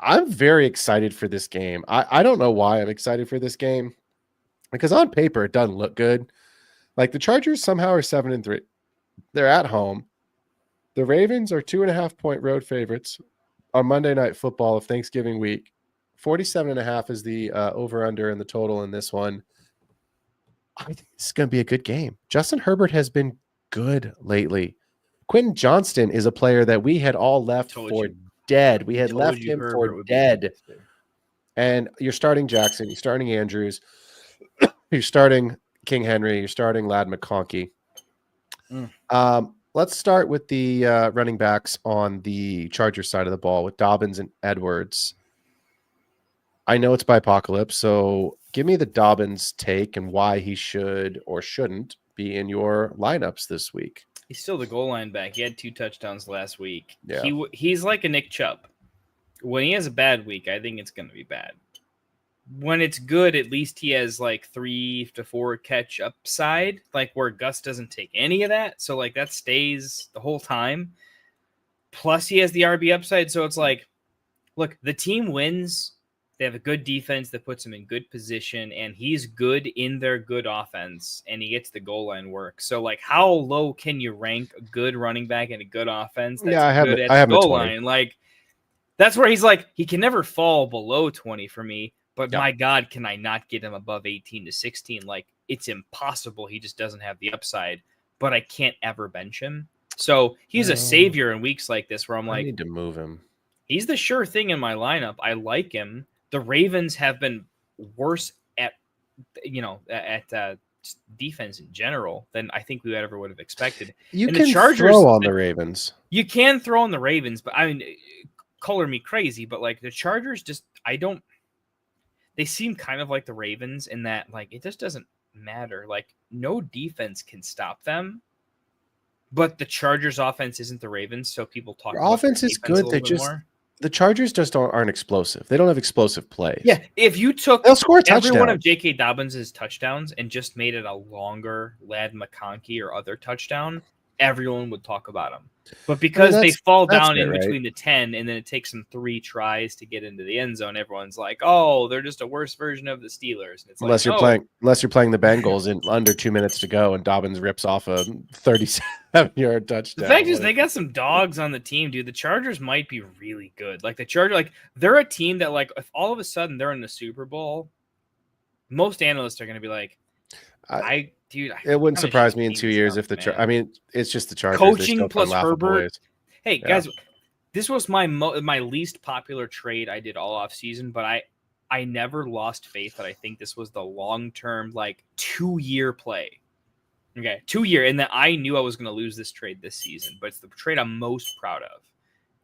I'm very excited for this game. I don't know why I'm excited for this game, because on paper it doesn't look good. Like, the Chargers somehow are 7-3. They're at home. The Ravens are 2.5-point road favorites on Monday Night Football of Thanksgiving week. 47.5 is the over-under and the total in this one. I think this is going to be a good game. Justin Herbert has been good lately. Quentin Johnston is a player that we had all left for dead. We had left him for dead. And you're starting Jackson. You're starting Andrews. You're starting King Henry. You're starting Ladd McConkey. Let's start with the running backs on the Chargers side of the ball with Dobbins and Edwards. I know it's by apocalypse, so give me the Dobbins take and why he should or shouldn't be in your lineups this week. He's still the goal line back. He had 2 touchdowns last week. Yeah. He's like a Nick Chubb. When he has a bad week, I think it's going to be bad. When it's good, at least he has like 3 to 4 catch upside, like where Gus doesn't take any of that. So like that stays the whole time. Plus he has the RB upside. So it's like, look, the team wins. They have a good defense that puts him in good position, and he's good in their good offense, and he gets the goal line work. So, like, how low can you rank a good running back and a good offense that's good at the goal line? Like, that's where he's like, he can never fall below 20 for me, but my God, can I not get him above 18 to 16? Like, it's impossible. He just doesn't have the upside, but I can't ever bench him. So, he's a savior in weeks like this where I'm like, I need to move him. He's the sure thing in my lineup. I like him. The Ravens have been worse at defense in general than I think we ever would have expected. You can throw on the Ravens. You can throw on the Ravens, but I mean, color me crazy, but like the Chargers they seem kind of like the Ravens in that like it just doesn't matter. Like no defense can stop them. But the Chargers offense isn't the Ravens, so people talk about offense is good. The Chargers just aren't explosive. They don't have explosive play. Yeah, if you took they'll score a touchdown. Every one of J.K. Dobbins' touchdowns and just made it a longer Ladd McConkey or other touchdown, everyone would talk about him. But because they fall down in right? between the 10 and then it takes them 3 tries to get into the end zone, everyone's like, "Oh, they're just a worse version of the Steelers." And it's unless you're playing the Bengals in under 2 minutes to go and Dobbins rips off a 37-yard touchdown. The fact is they got some dogs on the team, dude. The Chargers might be really good. Like the Chargers, like they're a team that like if all of a sudden they're in the Super Bowl, most analysts are going to be like, it wouldn't surprise me in 2 years if I mean, it's just the Chargers. Coaching plus Herbert. Ways. Hey, guys, this was my least popular trade I did all off season, but I never lost faith that I think this was the long-term, like 2-year play. Okay, 2-year, and that I knew I was going to lose this trade this season, but it's the trade I'm most proud of.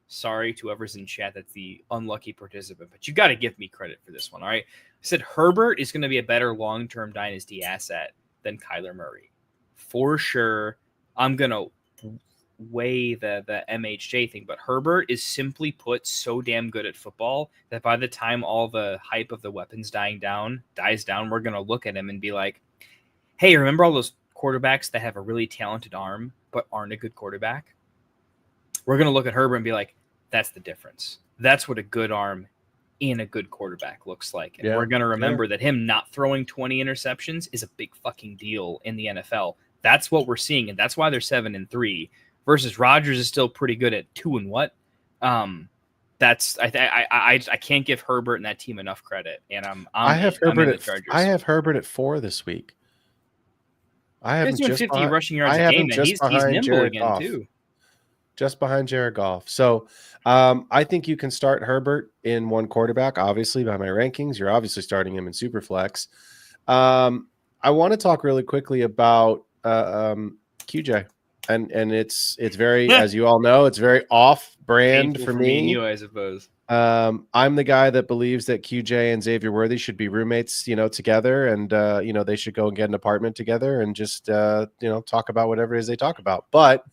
Sorry to whoever's in chat that's the unlucky participant, but you got to give me credit for this one, all right? I said Herbert is going to be a better long-term dynasty asset than Kyler Murray. For sure, I'm going to weigh the MHJ thing, but Herbert is simply put so damn good at football that by the time all the hype of the weapons dies down, we're going to look at him and be like, hey, remember all those quarterbacks that have a really talented arm but aren't a good quarterback? We're going to look at Herbert and be like, that's the difference. That's what a good arm in a good quarterback looks like. And we're going to remember that him not throwing 20 interceptions is a big fucking deal in the NFL. That's what we're seeing, and that's why they're 7-3 versus Rodgers is still pretty good at 2 and what? That's I can't give Herbert and that team enough credit, and I have Herbert at 4 this week. I have him just 50 rushing yards a game, and he's nimble Jared again Goff. too. Just behind Jared Goff. So I think you can start Herbert in one quarterback, obviously, by my rankings. You're obviously starting him in Superflex. I want to talk really quickly about QJ. And it's very, as you all know, it's very off-brand for me. And you, I suppose. I'm the guy that believes that QJ and Xavier Worthy should be roommates, together, and they should go and get an apartment together and just talk about whatever it is they talk about. But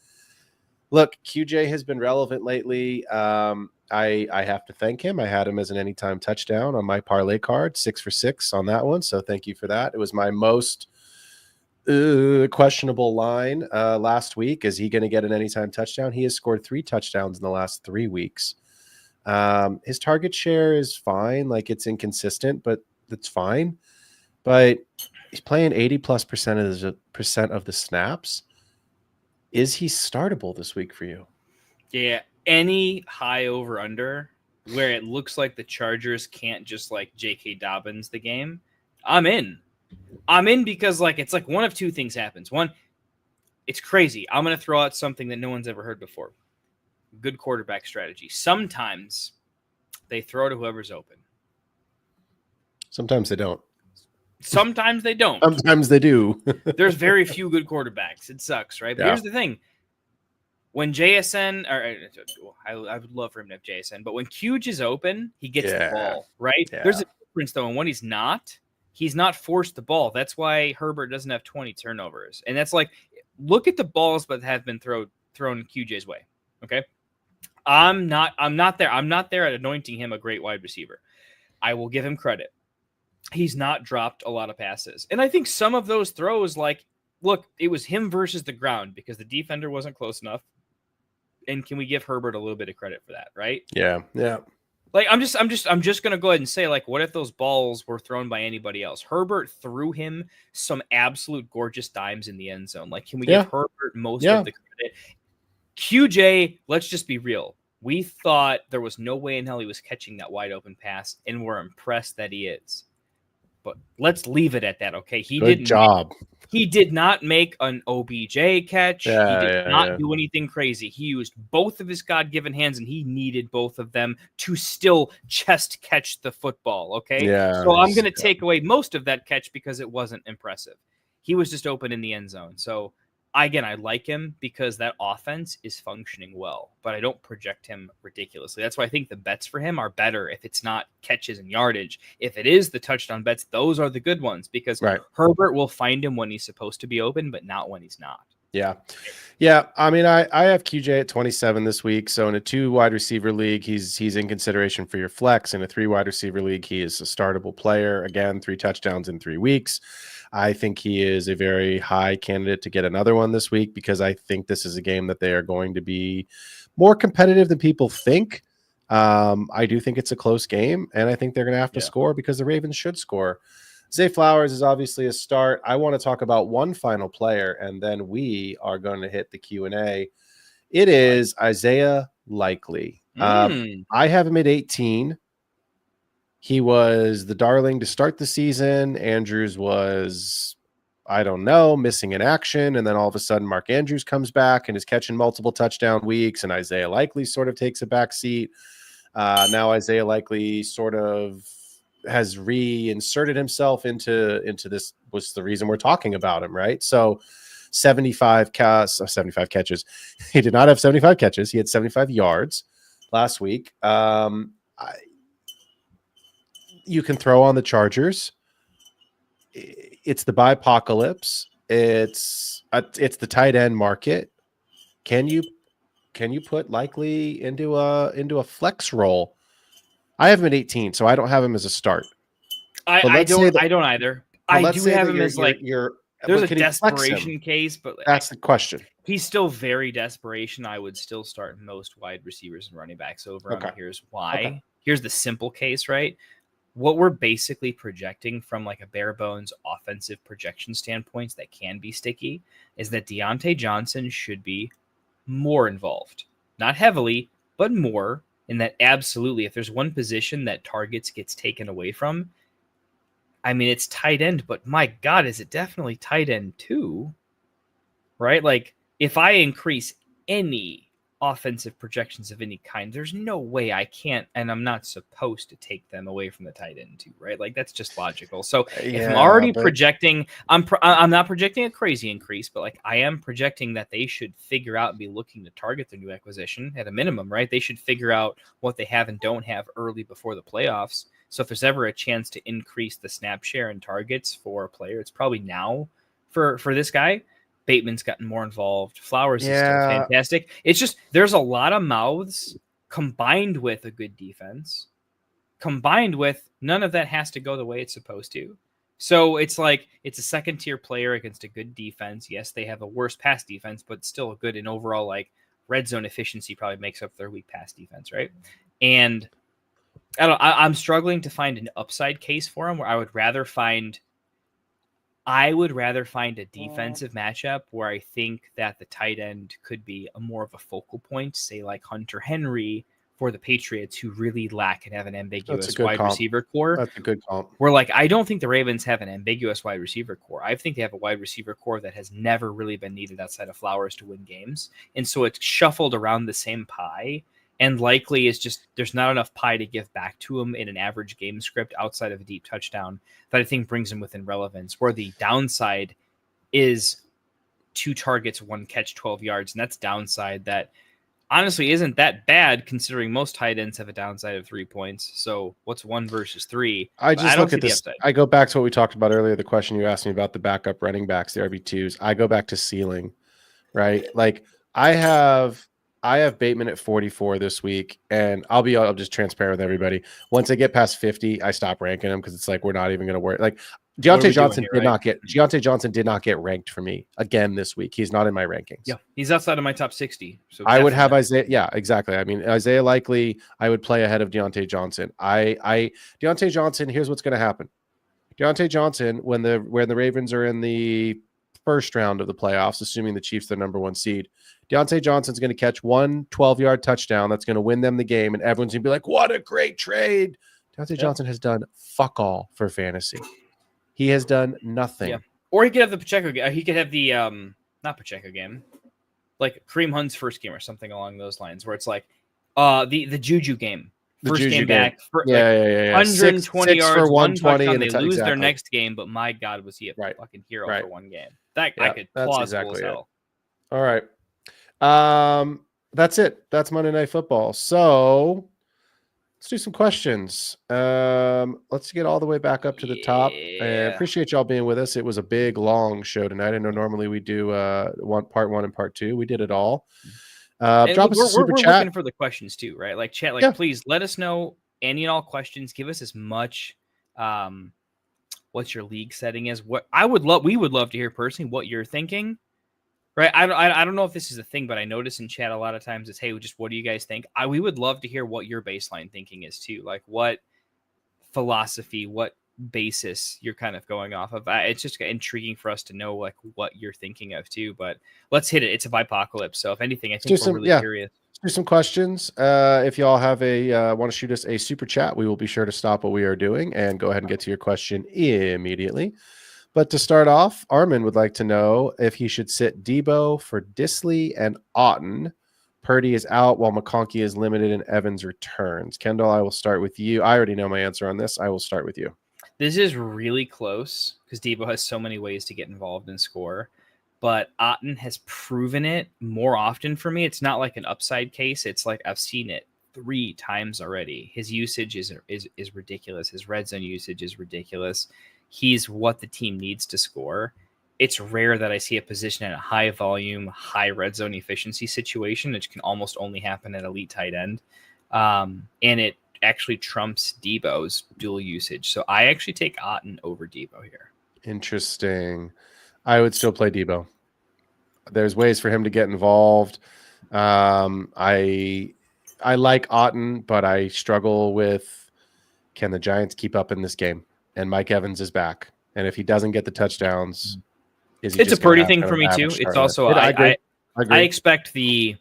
look, QJ has been relevant lately. I have to thank him. I had him as an anytime touchdown on my parlay card, 6 for 6 on that one. So thank you for that. It was my most questionable line last week. Is he going to get an anytime touchdown? He has scored 3 touchdowns in the last 3 weeks. His target share is fine. Like, it's inconsistent, but it's fine. But he's playing 80+% of the snaps. Is he startable this week for you? Yeah. Any high over under where it looks like the Chargers can't just like J.K. Dobbins the game, I'm in. I'm in because it's like one of 2 things happens. One, it's crazy. I'm going to throw out something that no one's ever heard before. Good quarterback strategy. Sometimes they throw to whoever's open. Sometimes they don't. Sometimes they don't. Sometimes they do. There's very few good quarterbacks. It sucks, right? But here's the thing. When JSN, I would love for him to have JSN, but when Huge is open, he gets the ball, right? Yeah. There's a difference, though, and when he's not forced the ball. That's why Herbert doesn't have 20 turnovers. And that's look at the balls that have been thrown QJ's way, okay? I'm not there. I'm not there at anointing him a great wide receiver. I will give him credit. He's not dropped a lot of passes. And I think some of those throws, look, it was him versus the ground because the defender wasn't close enough. And can we give Herbert a little bit of credit for that, right? Yeah. Yeah. I'm just going to go ahead and say, what if those balls were thrown by anybody else? Herbert threw him some absolute gorgeous dimes in the end zone. Can we give Herbert most of the credit? QJ, let's just be real. We thought there was no way in hell he was catching that wide open pass, and we're impressed that he is. But let's leave it at that, okay? Good job. He did not make an OBJ catch. He did not do anything crazy. He used both of his God-given hands, and he needed both of them to still chest catch the football, okay? Yeah, so I'm going to take away most of that catch because it wasn't impressive. He was just open in the end zone. So, again, I like him because that offense is functioning well, but I don't project him ridiculously. That's why I think the bets for him are better if it's not catches and yardage. If it is the touchdown bets, those are the good ones because Herbert will find him when he's supposed to be open, but not when he's not. Yeah. Yeah. I mean, I have QJ at 27 this week. So in a 2 wide receiver league, he's in consideration for your flex. In a 3 wide receiver league, he is a startable player. Again, 3 touchdowns in 3 weeks. I think he is a very high candidate to get another one this week because I think this is a game that they are going to be more competitive than people think. I do think it's a close game, and I think they're going to have to score because the Ravens should score. Zay Flowers is obviously a start. I want to talk about one final player, and then we are going to hit the Q&A. It is Isaiah Likely. I have him at 18. He was the darling to start the season. Andrews was, I don't know, missing in action. And then all of a sudden, Mark Andrews comes back and is catching multiple touchdown weeks, and Isaiah Likely sort of takes a back seat. Now Isaiah Likely sort of has reinserted himself into this, was the reason we're talking about him, right? So 75 catches. He did not have 75 catches. He had 75 yards last week. You can throw on the Chargers. It's the bipocalypse. It's the tight end market. Can you put Likely into a flex role? I have him at 18, so I don't have him as a start. I don't either. I do have him as like there's a desperation case, but that's the question. He's still very desperation. I would still start most wide receivers and running backs over him. Here's why. Okay. Here's the simple case, right? What we're basically projecting from like a bare bones offensive projection standpoint that can be sticky is that Deontay Johnson should be more involved. Not heavily, but more. In that absolutely, if there's one position that targets gets taken away from, I mean, it's tight end, but my God, is it definitely tight end too? Right? Like, if I increase any offensive projections of any kind, there's no way I can't, and I'm not supposed to take them away from the tight end too, right? Like, that's just logical. So if I'm already projecting, I'm not projecting a crazy increase, but like I am projecting that they should figure out and be looking to target their new acquisition at a minimum, right? They should figure out what they have and don't have early before the playoffs. So if there's ever a chance to increase the snap share and targets for a player, it's probably now for this guy. Bateman's gotten more involved. Flowers is still fantastic. It's just there's a lot of mouths combined with a good defense, combined with none of that has to go the way it's supposed to. So it's like it's a second tier player against a good defense. Yes, they have a worse pass defense, but still good in overall like red zone efficiency probably makes up their weak pass defense, right? And I'm struggling to find an upside case for him where I would rather find a defensive matchup where I think that the tight end could be a more of a focal point, say like Hunter Henry for the Patriots, who really lack and have an ambiguous wide receiver core. That's a good comp. Where like I don't think the Ravens have an ambiguous wide receiver core. I think they have a wide receiver core that has never really been needed outside of Flowers to win games. And so it's shuffled around the same pie. And Likely is just there's not enough pie to give back to him in an average game script outside of a deep touchdown that I think brings him within relevance, where the downside is 2 targets, 1 catch, 12 yards. And that's downside that honestly isn't that bad considering most tight ends have a downside of 3 points. So what's 1 versus 3? I just look at this. I go back to what we talked about earlier. The question you asked me about the backup running backs, the RB2s. I go back to ceiling, right? Like I have Bateman at 44 this week, and I'll just transparent with everybody. Once I get past 50, I stop ranking them because it's like we're not even going to work. Like Deontay Johnson did not get ranked for me again this week. He's not in my rankings. Yeah, he's outside of my top 60. So I would have Isaiah. Yeah, exactly. I mean, Isaiah Likely, I would play ahead of Deontay Johnson. Deontay Johnson. Here's what's going to happen. Deontay Johnson, when the Ravens are in the first round of the playoffs, assuming the Chiefs are the number 1 seed, Deontay Johnson's going to catch 1 12-yard touchdown that's going to win them the game, and everyone's going to be like, what a great trade. Deontay Johnson has done fuck all for fantasy. He has done nothing. Yeah. Or he could have the Pacheco game. He could have the not Pacheco game, like Kareem Hunt's first game or something along those lines, where it's like the Juju game. First game back, 120 yards for 120, and they lose their next game. But my God, was he a fucking hero for one game? That guy could plausible as hell. All right, that's it. That's Monday Night Football. So let's do some questions. Let's get all the way back up to the top. And appreciate y'all being with us. It was a big, long show tonight. I know normally we do part 1 and part 2. We did it all. Drop us a super chat. We're looking for the questions too, right? Like chat, please let us know any and all questions. Give us as much what your league setting is. What we would love to hear personally what you're thinking. Right. I don't know if this is a thing, but I notice in chat a lot of times it's, hey, just what do you guys think? We would love to hear what your baseline thinking is too. Like what philosophy, what basis you're kind of going off of. It's just intriguing for us to know like what you're thinking of too. But let's hit it. It's a bipocalypse. So if anything, I think we're really curious. Do some questions. If y'all have want to shoot us a super chat, we will be sure to stop what we are doing and go ahead and get to your question immediately. But to start off, Armin would like to know if he should sit Debo for Disley and Otten. Purdy is out while McConkey is limited and Evans returns. Kendall, I will start with you. I already know my answer on this. I will start with you. This is really close because Debo has so many ways to get involved and score. But Otten has proven it more often for me. It's not like an upside case. It's like I've seen it 3 times already. His usage is ridiculous. His red zone usage is ridiculous. He's what the team needs to score. It's rare that I see a position in a high volume, high red zone efficiency situation, which can almost only happen at elite tight end. And it actually trumps Debo's dual usage. So I actually take Otten over Debo here. Interesting. I would still play Debo. There's ways for him to get involved. I like Otten, but I struggle with, can the Giants keep up in this game? And Mike Evans is back. And if he doesn't get the touchdowns, it's a Purdy thing for me too. It's also I expect the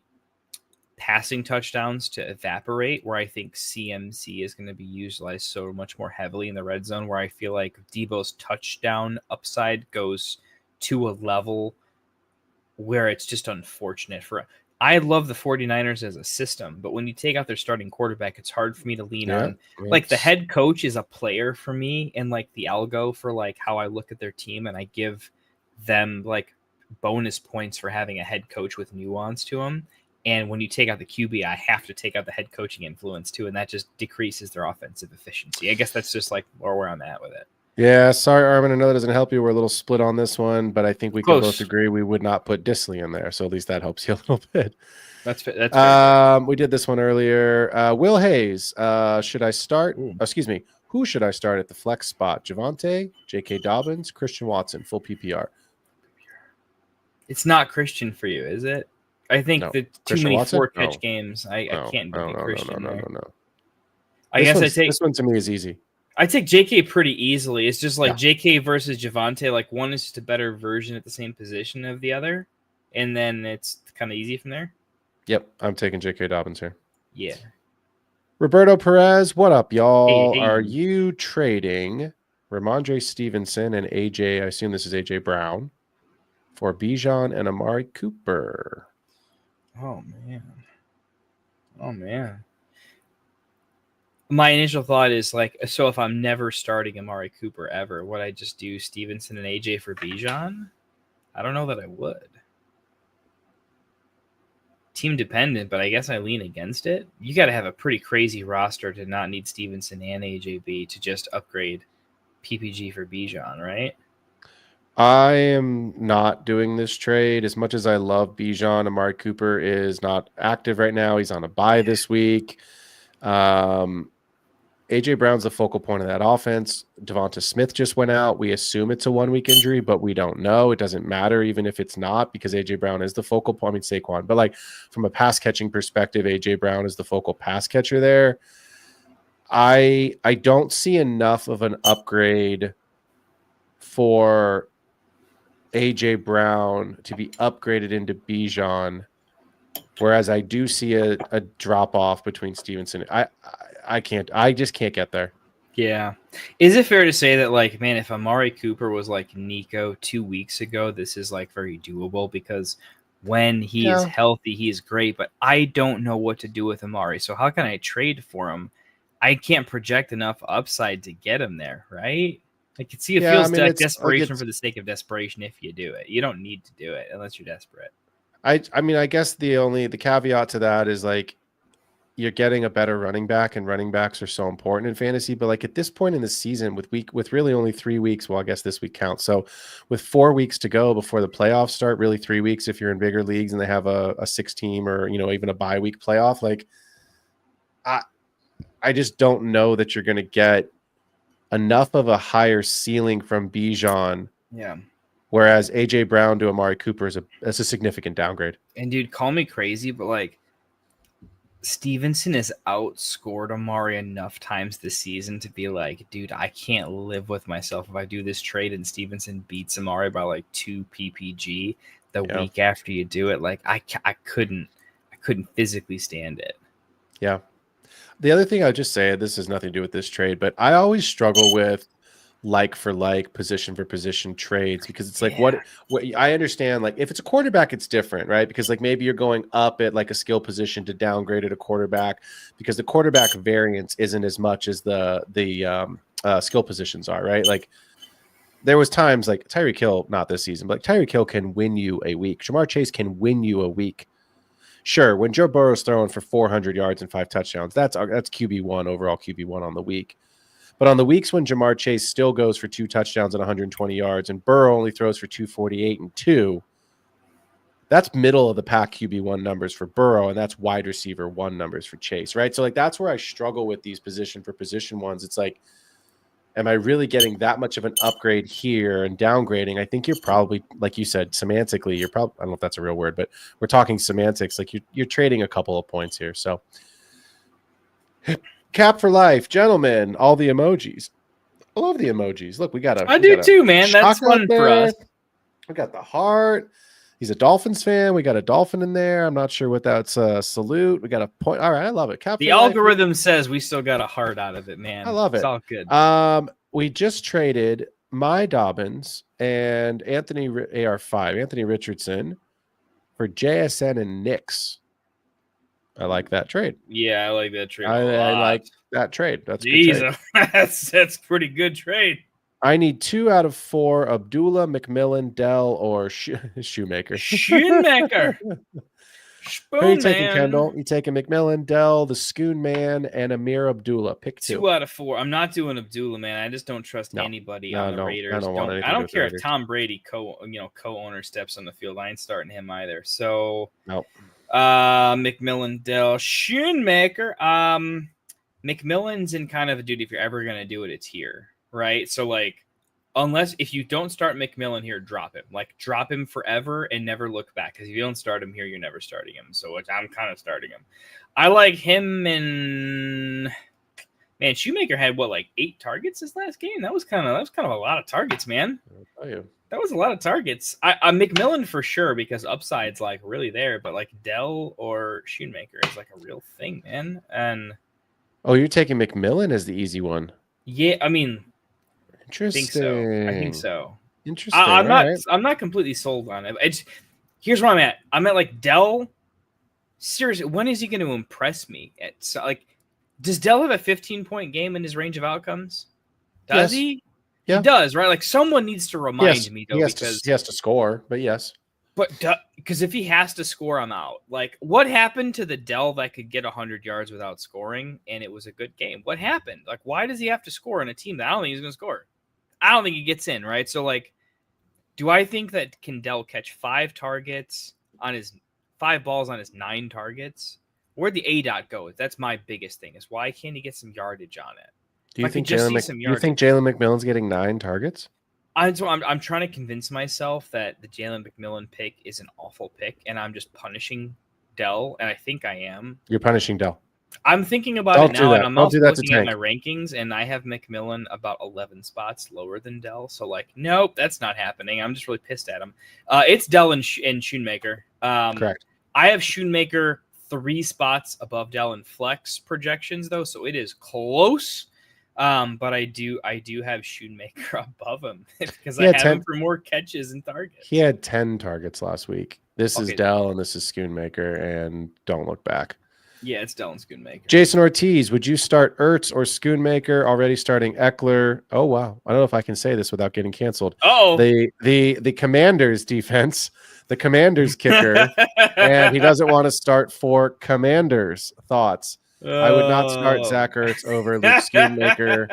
passing touchdowns to evaporate, where I think CMC is going to be utilized so much more heavily in the red zone, where I feel like Debo's touchdown upside goes to a level where it's just unfortunate for. I love the 49ers as a system, but when you take out their starting quarterback, it's hard for me to lean on. Like the head coach is a player for me, and like the algo for like how I look at their team, and I give them like bonus points for having a head coach with nuance to him. And when you take out the QB, I have to take out the head coaching influence too, and that just decreases their offensive efficiency. I guess that's just like where I'm at with it. Yeah, sorry, Armin. I know that doesn't help you. We're a little split on this one, but I think we can both agree we would not put Disley in there. So at least that helps you a little bit. That's fair. We did this one earlier. Will Hayes, should I start? Excuse me. Who should I start at the flex spot? Javonte, J.K. Dobbins, Christian Watson, full PPR. It's not Christian for you, is it? I think the too Christian many Watson? 4-catch games. I can't do Christian. No. I guess this one to me is easy. I take JK pretty easily. It's just like JK versus Javonte. Like one is just a better version at the same position of the other, and then it's kind of easy from there. Yep, I'm taking J.K. Dobbins here. Yeah. Roberto Perez, what up, y'all? Hey. Are you trading Ramondre Stevenson and AJ? I assume this is AJ Brown for Bijan and Amari Cooper. Oh man. My initial thought is like, so if I'm never starting Amari Cooper ever, would I just do Stevenson and AJ for Bijan? I don't know that I would. Team dependent, but I guess I lean against it. You got to have a pretty crazy roster to not need Stevenson and AJB to just upgrade PPG for Bijan, right? I am not doing this trade. As much as I love Bijan, Amari Cooper is not active right now. He's on a bye this week. AJ Brown's the focal point of that offense. Devonta Smith just went out. We assume it's a 1-week injury, but we don't know. It doesn't matter even if it's not, because AJ Brown is the focal point. I mean, Saquon, but like from a pass catching perspective, AJ Brown is the focal pass catcher there. I don't see enough of an upgrade for AJ Brown to be upgraded into Bijan, whereas I do see a drop off between Stevenson. I just can't get there. Yeah. Is it fair to say that, like, man, if Amari Cooper was like Nico 2 weeks ago, this is like very doable, because when he is healthy, he is great, but I don't know what to do with Amari. So how can I trade for him? I can't project enough upside to get him there, right? I can see it feels like desperation for the sake of desperation if you do it. You don't need to do it unless you're desperate. I mean, I guess the caveat to that is like you're getting a better running back, and running backs are so important in fantasy. But like at this point in the season, with really only 3 weeks, well, I guess this week counts. So with 4 weeks to go before the playoffs start, really 3 weeks if you're in bigger leagues and they have a 6-team or even a bye week playoff, like I just don't know that you're going to get enough of a higher ceiling from Bijan. Yeah. Whereas AJ Brown to Amari Cooper is a significant downgrade. And dude, call me crazy, but like Stevenson has outscored Amari enough times this season to be like, dude, I can't live with myself if I do this trade and Stevenson beats Amari by like 2 PPG the week after you do it. Like I couldn't physically stand it. Yeah. The other thing I would just say, this has nothing to do with this trade, but I always struggle with like for like, position for position trades, because it's like what I understand, like if it's a quarterback, it's different, right? Because like maybe you're going up at like a skill position to downgrade at a quarterback, because the quarterback variance isn't as much as the skill positions are, right? Like there was times like Tyreek Hill, not this season, but like Tyreek Hill can win you a week. Jamar Chase can win you a week. Sure, when Joe Burrow's throwing for 400 yards and 5 touchdowns, that's QB1, overall QB1 on the week. But on the weeks when Jamar Chase still goes for 2 touchdowns and 120 yards and Burrow only throws for 248 and 2, that's middle of the pack QB1 numbers for Burrow, and that's wide receiver 1 numbers for Chase, right? So like that's where I struggle with these position for position ones. It's like, am I really getting that much of an upgrade here and downgrading? I think you're probably, like you said, semantically, you're probably, I don't know if that's a real word, but we're talking semantics. Like you're trading a couple of points here. So cap for life, gentlemen, all the emojis. I love the emojis. Look, I do too, man. That's fun for us. We got the heart. He's a Dolphins fan. We got a dolphin in there. I'm not sure what that's a salute. We got a point. All right, I love it. The algorithm says we still got a heart out of it, man. I love it. It's all good. We just traded my Dobbins and Anthony AR5, Anthony Richardson, for JSN and Knicks. I like that trade. Yeah, I like that trade. I like that trade. That's a good trade. That's pretty good trade. I need 2 out of 4 Abdullah, McMillan, Dell, or Shoemaker. Shoemaker. Who are you taking, Kendall? You taking McMillan, Dell, the Schoon Man, and Amir Abdullah. Pick 2. 2 out of 4. I'm not doing Abdullah, man. I just don't trust anybody on the Raiders. I don't care if Tom Brady co-owner steps on the field. I ain't starting him either. So nope. McMillan, Dell, Shoemaker. McMillan's in kind of a dude. If you're ever gonna do it, it's here. Right, so like, if you don't start McMillan here, drop him. Like, drop him forever and never look back. Because if you don't start him here, you're never starting him. So I'm kind of starting him. I like him, and man, Shoemaker had 8 targets this last game. That was kind of a lot of targets, man. I'll tell you. That was a lot of targets. I McMillan for sure, because upside's like really there, but like Dell or Shoemaker is like a real thing, man. And you're taking McMillan as the easy one. Yeah, I mean. Interesting. I think so. Interesting. I'm not completely sold on it. Here's where I'm at. I'm at like Dell. Seriously, when is he going to impress me? Does Dell have a 15-point game in his range of outcomes? Does he? Yeah. He does, right? Like someone needs to remind me though, because he has to score. But yes. But because if he has to score, I'm out. Like, what happened to the Dell that could get 100 yards without scoring, and it was a good game? What happened? Like, why does he have to score in a team that I don't think he's going to score? I don't think he gets in, right? So, like, do I think that can Dell catch 5 targets on his 5 balls on his 9 targets? Where'd the A-dot go? That's my biggest thing, is why can't he get some yardage on it? Do you think Jalen McMillan's getting 9 targets? I'm trying to convince myself that the Jalen McMillan pick is an awful pick, and I'm just punishing Dell, and I think I am. You're punishing Dell. I'm thinking about it now, and I'm also looking at my rankings, and I have McMillan about 11 spots lower than Dell. So, like, nope, that's not happening. I'm just really pissed at him. It's Dell and Shoemaker. Correct. I have Shoemaker 3 spots above Dell in flex projections, though, so it is close. But I do have Shoemaker above him because I have him for more catches and targets. He had 10 targets last week. This is Dell and this is Schoonmaker, and don't look back. Yeah, it's Dell and Schoonmaker. Jason Ortiz, would you start Ertz or Schoonmaker? Already starting Eckler. Oh wow, I don't know if I can say this without getting canceled. Oh, the Commanders defense, the Commanders kicker, and he doesn't want to start for Commanders. Thoughts? I would not start Zach Ertz over Luke Schoonmaker.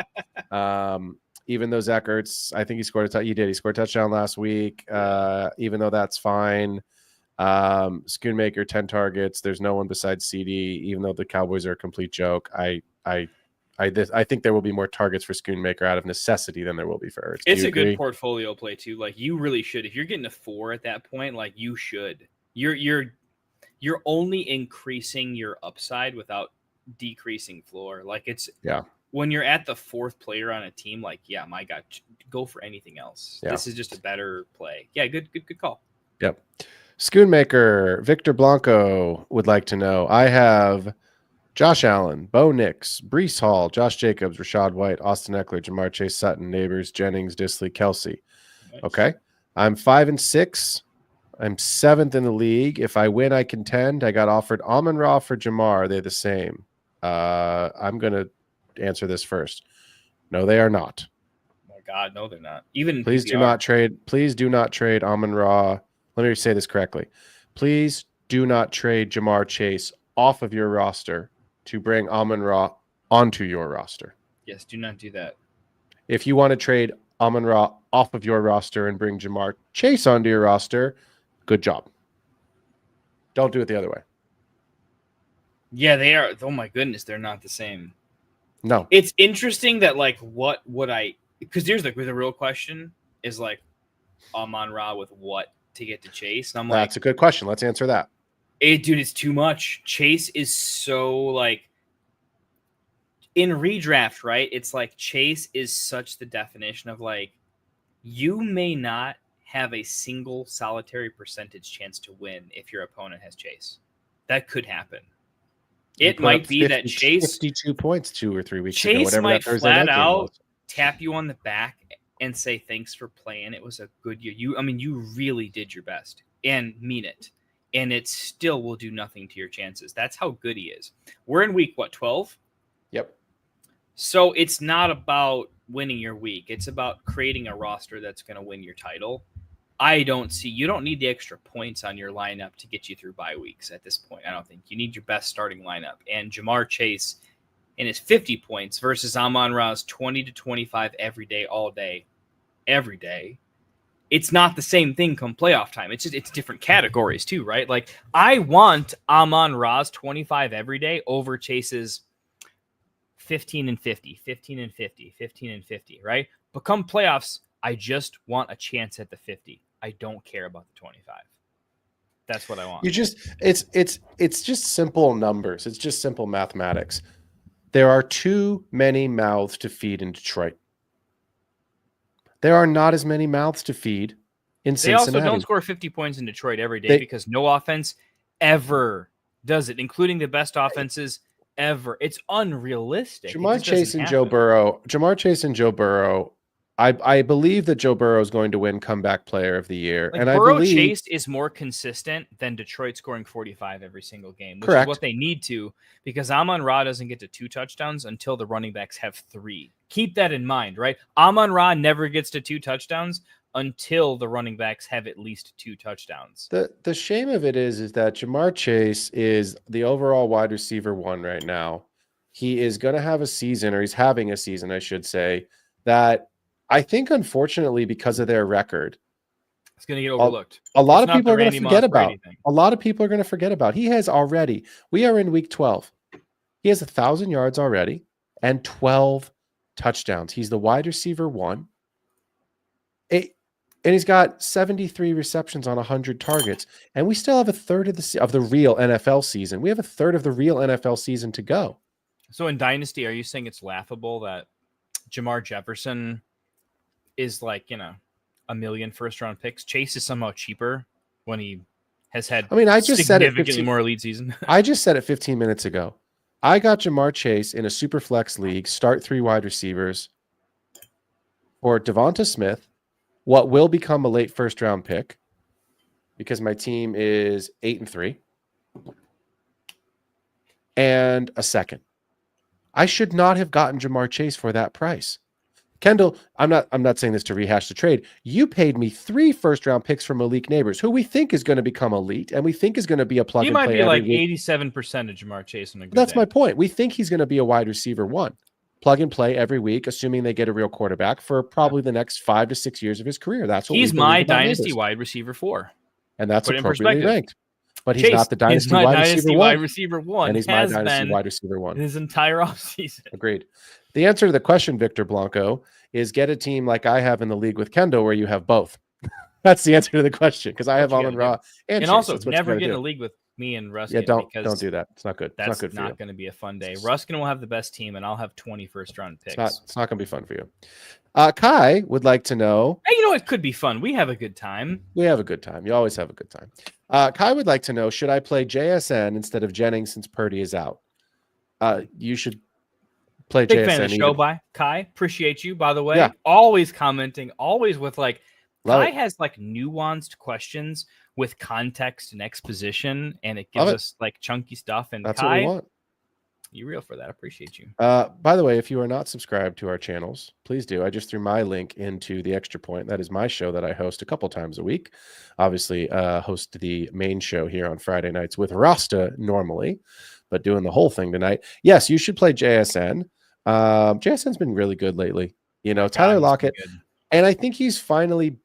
Even though Zach Ertz, I think he scored He scored a touchdown last week. Even though that's fine. Schoonmaker 10 targets. There's no one besides CD. Even though the Cowboys are a complete joke, I I think there will be more targets for Schoonmaker out of necessity than there will be for Ertz. It's a good portfolio play too. Like you really should. If you're getting a 4 at that point, like you should. You're only increasing your upside without decreasing floor. Like it's when you're at the 4th player on a team, like, yeah, my God, go for anything else. Yeah. This is just a better play. Yeah, good call. Yep. Schoonmaker, Victor Blanco would like to know. I have Josh Allen, Bo Nix, Breece Hall, Josh Jacobs, Rashad White, Austin Eckler, Jamar Chase, Sutton, Neighbors, Jennings, Disley, Kelsey. Nice. Okay. I'm 5-6. I'm 7th in the league. If I win, I contend. I got offered Amon-Ra for Jamar. Are they the same? I'm going to answer this first. No, they are not. Oh my God, no, they're not. Even please do not trade. Please do not trade Amon-Ra. Let me say this correctly. Please do not trade Jamar Chase off of your roster to bring Amon-Ra onto your roster. Yes, do not do that. If you want to trade Amon-Ra off of your roster and bring Jamar Chase onto your roster, good job. Don't do it the other way. Yeah, they are. Oh my goodness, they're not the same. No. It's interesting that like what would I, because here's the real question is like Amon-Ra with what to get to Chase. And I'm like, that's a good question. Let's answer that. Dude, it's too much. Chase is so like in redraft, right? It's like Chase is such the definition of like you may not have a single solitary percentage chance to win if your opponent has Chase. That could happen. It might be 50, that Chase 52 points 2 or 3 weeks Chase ago. Whatever might that flat out tap you on the back and say thanks for playing. It was a good year. You really did your best and mean it. And it still will do nothing to your chances. That's how good he is. We're in week 12? Yep. So it's not about winning your week. It's about creating a roster that's going to win your title. You don't need the extra points on your lineup to get you through bye weeks at this point. I don't think you need your best starting lineup. And Jamar Chase in his 50 points versus Amon-Ra's 20 to 25 every day, all day, every day. It's not the same thing come playoff time. It's different categories too, right? Like I want Amon-Ra's 25 every day over Chase's 15 and 50, 15 and 50, 15 and 50, right? But come playoffs, I just want a chance at the 50. I don't care about the 25. That's what I want. It's just simple numbers. It's just simple mathematics. There are too many mouths to feed in Detroit. There are not as many mouths to feed in Cincinnati. They also don't score 50 points in Detroit every day because no offense ever does it, including the best offenses ever. It's unrealistic. Jamar Chase and Joe Burrow. I believe that Joe Burrow is going to win comeback player of the year. Like and Burrow I believe Chase is more consistent than Detroit scoring 45 every single game, which correct. Is what they need to, because Amon-Ra doesn't get to 2 touchdowns until the running backs have 3. Keep that in mind, right? Amon-Ra never gets to 2 touchdowns until the running backs have at least 2 touchdowns. The shame of it is that Jamar Chase is the overall wide receiver 1 right now. He is going to have a season, or he's having a season, I should say, that I think, unfortunately, because of their record, it's going to get overlooked. A lot of people are going to forget about. A lot of people are going to forget about. He has already. We are in week 12. He has 1,000 yards already and 12 touchdowns. He's the wide receiver 1. And he's got 73 receptions on 100 targets. And we still have a third of the real NFL season. We have a third of the real NFL season to go. So in Dynasty, are you saying it's laughable that Jamar Jefferson is like, a million first-round picks? Chase is somehow cheaper when he has had I just said it significantly more elite season. I just said it 15 minutes ago. I got Jamar Chase in a super flex league, start 3 wide receivers for Devonta Smith, what will become a late first-round pick because my team is 8-3, and a second. I should not have gotten Jamar Chase for that price. Kendall, I'm not saying this to rehash the trade. You paid me 3 first-round picks from Malik Neighbors, who we think is going to become elite, and we think is going to be a plug and play. He might be like 87% of Jamar Chase on a good That's day. my point. We think he's going to be a wide receiver 1, plug and play every week, assuming they get a real quarterback for probably the next 5 to 6 years of his career. That's what he's my dynasty wide receiver 4, and that's appropriately ranked. but he's Chase not the is dynasty my wide dynasty receiver wide one. receiver one. And he's my has dynasty been wide receiver one. his entire offseason. Agreed. The answer to the question, Victor Blanco, is get a team like I have in the league with Kendo where you have both. That's the answer to the question, because I have Amon Ra and Chase. Also That's what never you get in do. a league with me and Ruskin. Yeah, don't because do that. It's not good. That's it's not good for you. going to be a fun day. Ruskin will have the best team, and I'll have 20 first-round picks. It's not going to be fun for you. Kai would like to know. Hey, you know, it could be fun. We have a good time. We have a good time. You always have a good time. Kai would like to know, should I play JSN instead of Jennings since Purdy is out? You should play Big JSN. fan of the show by Kai. Appreciate you, by the way. Yeah. Always commenting, always with like, Love Kai it. has like nuanced questions with context and exposition, and it gives Love it. us like chunky stuff. And That's Kai, what we want. you're real for that. Appreciate you. By the way, if you are not subscribed to our channels, please do. I just threw my link into the Extra Point. That is my show that I host a couple times a week. Obviously, host the main show here on Friday nights with Rasta normally, but doing the whole thing tonight. Yes, you should play JSN. JSN's been really good lately. You know, Tyler Lockett, and I think he's finally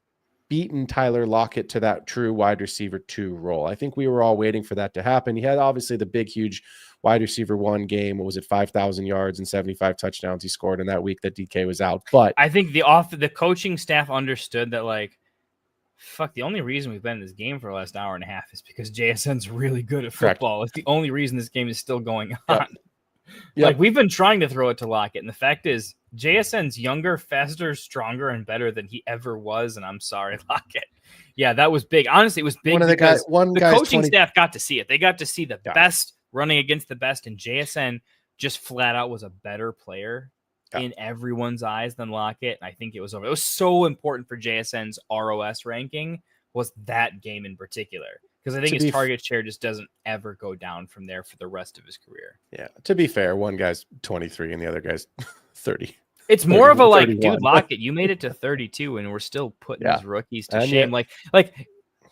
beaten Tyler Lockett to that true wide receiver 2 role. I think we were all waiting for that to happen. He had obviously the big, huge wide receiver 1 game. What was it? 5,000 yards and 75 touchdowns he scored in that week that DK was out. But I think the coaching staff understood that, like, fuck, the only reason we've been in this game for the last hour and a half is because JSN's really good at football. Correct. It's the only reason this game is still going on. Yep. Like, we've been trying to throw it to Lockett, and the fact is JSN's younger, faster, stronger, and better than he ever was, and I'm sorry, Lockett. Yeah, that was big. Honestly, it was big because the coaching staff got to see it. They got to see the best running against the best, and JSN just flat out was a better player in everyone's eyes than Lockett, and I think it was over. It was so important for JSN's ROS ranking was that game in particular. Because I think his target share just doesn't ever go down from there for the rest of his career. Yeah, to be fair, one guy's 23 and the other guy's 30. It's more of a like, 31. dude, Lockett, you made it to 32 and we're still putting these rookies to And shame. Like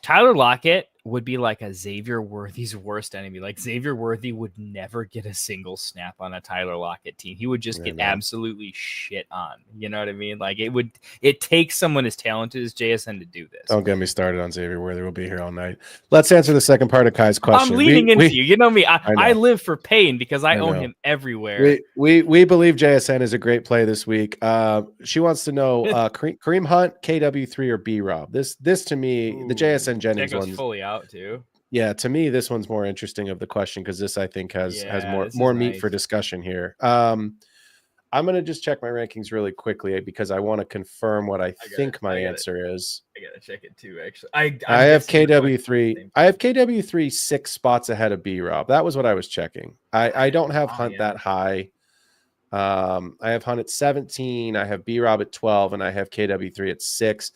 Tyler Lockett would be like a Xavier Worthy's worst enemy. Like Xavier Worthy would never get a single snap on a Tyler Lockett team. He would just get absolutely shit on. You know what I mean? Like it takes someone as talented as JSN to do this. Don't get me started on Xavier Worthy. We'll be here all night. Let's answer the second part of Kai's question. I'm leaning into you. You know me. I live for pain because I own him everywhere. We believe JSN is a great play this week. She wants to know Kareem Hunt, KW3, or B-Rob. This to me, the JSN Jennings one's fully out too. Yeah, to me, this one's more interesting of the question because this I think has more meat for discussion here. I'm gonna just check my rankings really quickly because I want to confirm what I think my answer is. I gotta check it too. Actually, I have KW3. I have KW3 6 spots ahead of B-Rob. That was what I was checking. I don't have Hunt that high. I have Hunt at 17. I have B-Rob at 12, and I have KW3 at 6.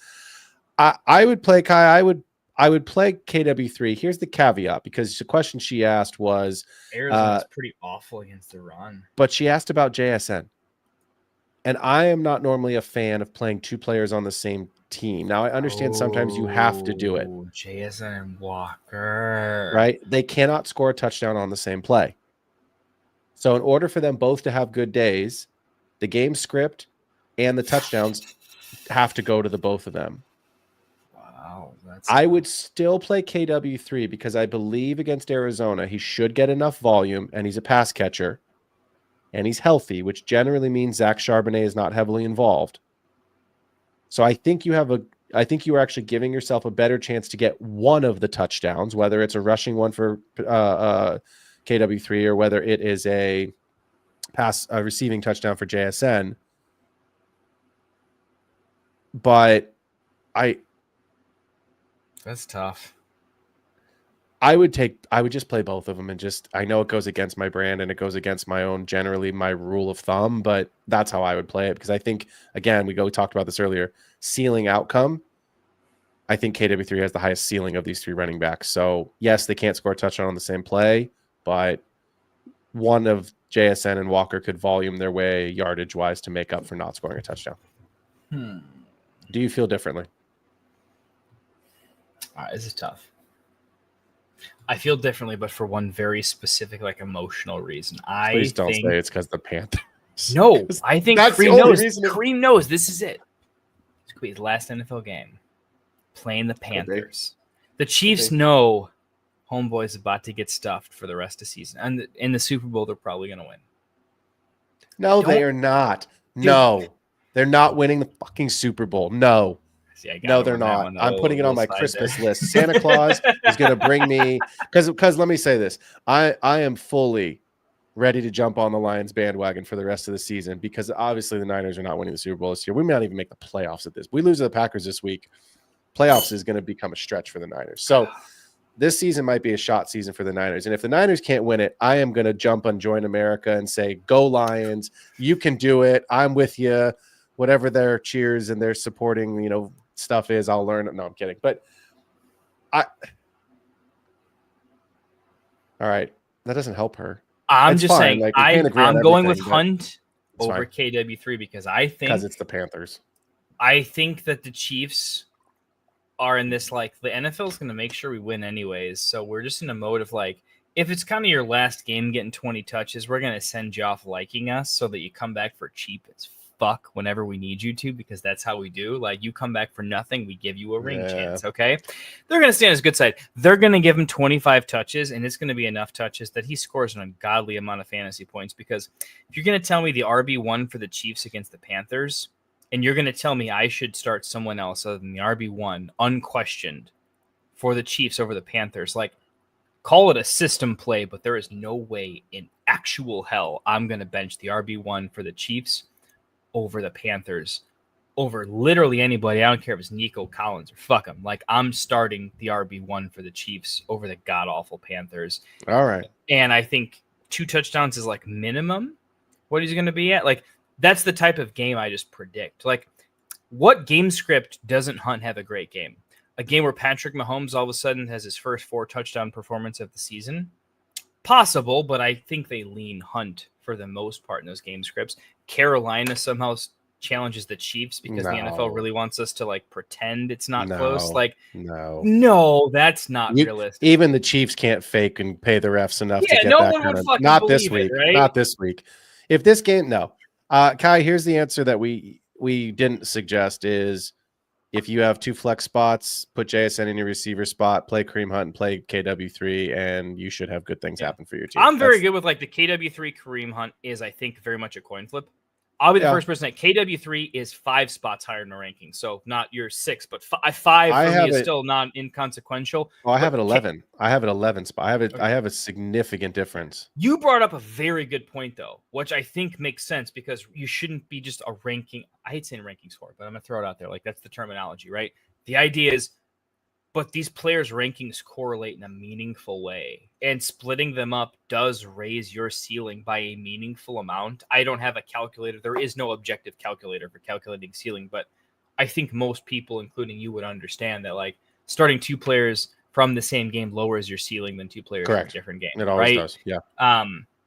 I would play Kai. I would play KW3. Here's the caveat, because the question she asked was Arizona's pretty awful against the run. But she asked about JSN. And I am not normally a fan of playing 2 players on the same team. Now, I understand sometimes you have to do it. JSN and Walker. Right? They cannot score a touchdown on the same play. So in order for them both to have good days, the game script and the touchdowns have to go to the both of them. I would still play KW3 because I believe against Arizona, he should get enough volume, and he's a pass catcher, and he's healthy, which generally means Zach Charbonnet is not heavily involved. So I think you are actually giving yourself a better chance to get one of the touchdowns, whether it's a rushing one for KW3 or whether it is a receiving touchdown for JSN. But that's tough. I would just play both of them and I know it goes against my brand and it goes against my own, generally my rule of thumb, but that's how I would play it because I think, again, we talked about this earlier, ceiling outcome. I think KW3 has the highest ceiling of these 3 running backs. So yes, they can't score a touchdown on the same play, but one of JSN and Walker could volume their way yardage wise to make up for not scoring a touchdown. Do you feel differently? This is tough. I feel differently, but for one very specific, emotional reason. Please don't say it's because the Panthers. No, I think Kareem knows this is it. His last NFL game, playing the Panthers. The Chiefs know Homeboy's about to get stuffed for the rest of the season. And in the Super Bowl, they're probably going to win. No, they are not. No, they're not winning the fucking Super Bowl. No. See, I got No, him they're on that not. one. I'm putting it on my slide Christmas there. list. Santa Claus is going to bring me because let me say this. I am fully ready to jump on the Lions bandwagon for the rest of the season because obviously the Niners are not winning the Super Bowl this year. We may not even make the playoffs at this. We lose to the Packers this week. Playoffs is going to become a stretch for the Niners. So this season might be a shot season for the Niners. And if the Niners can't win it, I am going to jump on Join America and say, go Lions. You can do it. I'm with you. Whatever their cheers and their supporting, stuff is, I'll learn. No, I'm kidding. But all right. That doesn't help her. I'm It's just fine. saying, Like, we can't agree on I'm going with everything, but Hunt it's over fine. KW3 because I think Because it's the Panthers. I think that the Chiefs are in this, like, the NFL is going to make sure we win anyways. So we're just in a mode of, like, if it's kind of your last game getting 20 touches, we're going to send you off liking us so that you come back for cheap as fuck whenever we need you to, because that's how we do. Like, you come back for nothing, we give you a ring chance, okay? They're going to stay on his good side. They're going to give him 25 touches, and it's going to be enough touches that he scores an ungodly amount of fantasy points, because if you're going to tell me the RB1 for the Chiefs against the Panthers, and you're going to tell me I should start someone else other than the RB1 unquestioned for the Chiefs over the Panthers, like, call it a system play, but there is no way in actual hell I'm going to bench the RB1 for the Chiefs over the Panthers, over literally anybody. I don't care if it's Nico Collins or fuck him. Like, I'm starting the RB1 for the Chiefs over the god-awful Panthers. All right. And I think 2 touchdowns is like minimum what he's going to be at. Like, that's the type of game I just predict. Like, what game script doesn't Hunt have a great game? A game where Patrick Mahomes all of a sudden has his first 4 touchdown performance of the season? Possible, but I think they lean Hunt for the most part in those game scripts. Carolina somehow challenges the Chiefs because the NFL really wants us to, like, pretend it's not close. Like, no, that's not realistic. Even the Chiefs can't fake and pay the refs enough to get no that one kind would of. fucking Not this believe week. it, right? Not this week. If this game, no. Kai, here's the answer that we didn't suggest is if you have 2 flex spots, put JSN in your receiver spot, play Kareem Hunt and play KW3, and you should have good things happen for your team. I'm very good with, like, the KW3 Kareem Hunt is, I think, very much a coin flip. I'll be the first person at KW3 is 5 spots higher in the ranking. So not your 6, but 5 for me is still not inconsequential. Oh, I have it 11. I have it 11 spot. I have a significant difference. You brought up a very good point, though, which I think makes sense because you shouldn't be just a ranking. I hate saying ranking score, but I'm going to throw it out there. Like, that's the terminology, right? The idea is, but these players' rankings correlate in a meaningful way, and splitting them up does raise your ceiling by a meaningful amount. I don't have a calculator. There is no objective calculator for calculating ceiling, but I think most people, including you, would understand that, like, starting 2 players from the same game lowers your ceiling than 2 players from a different game. It always does. Yeah.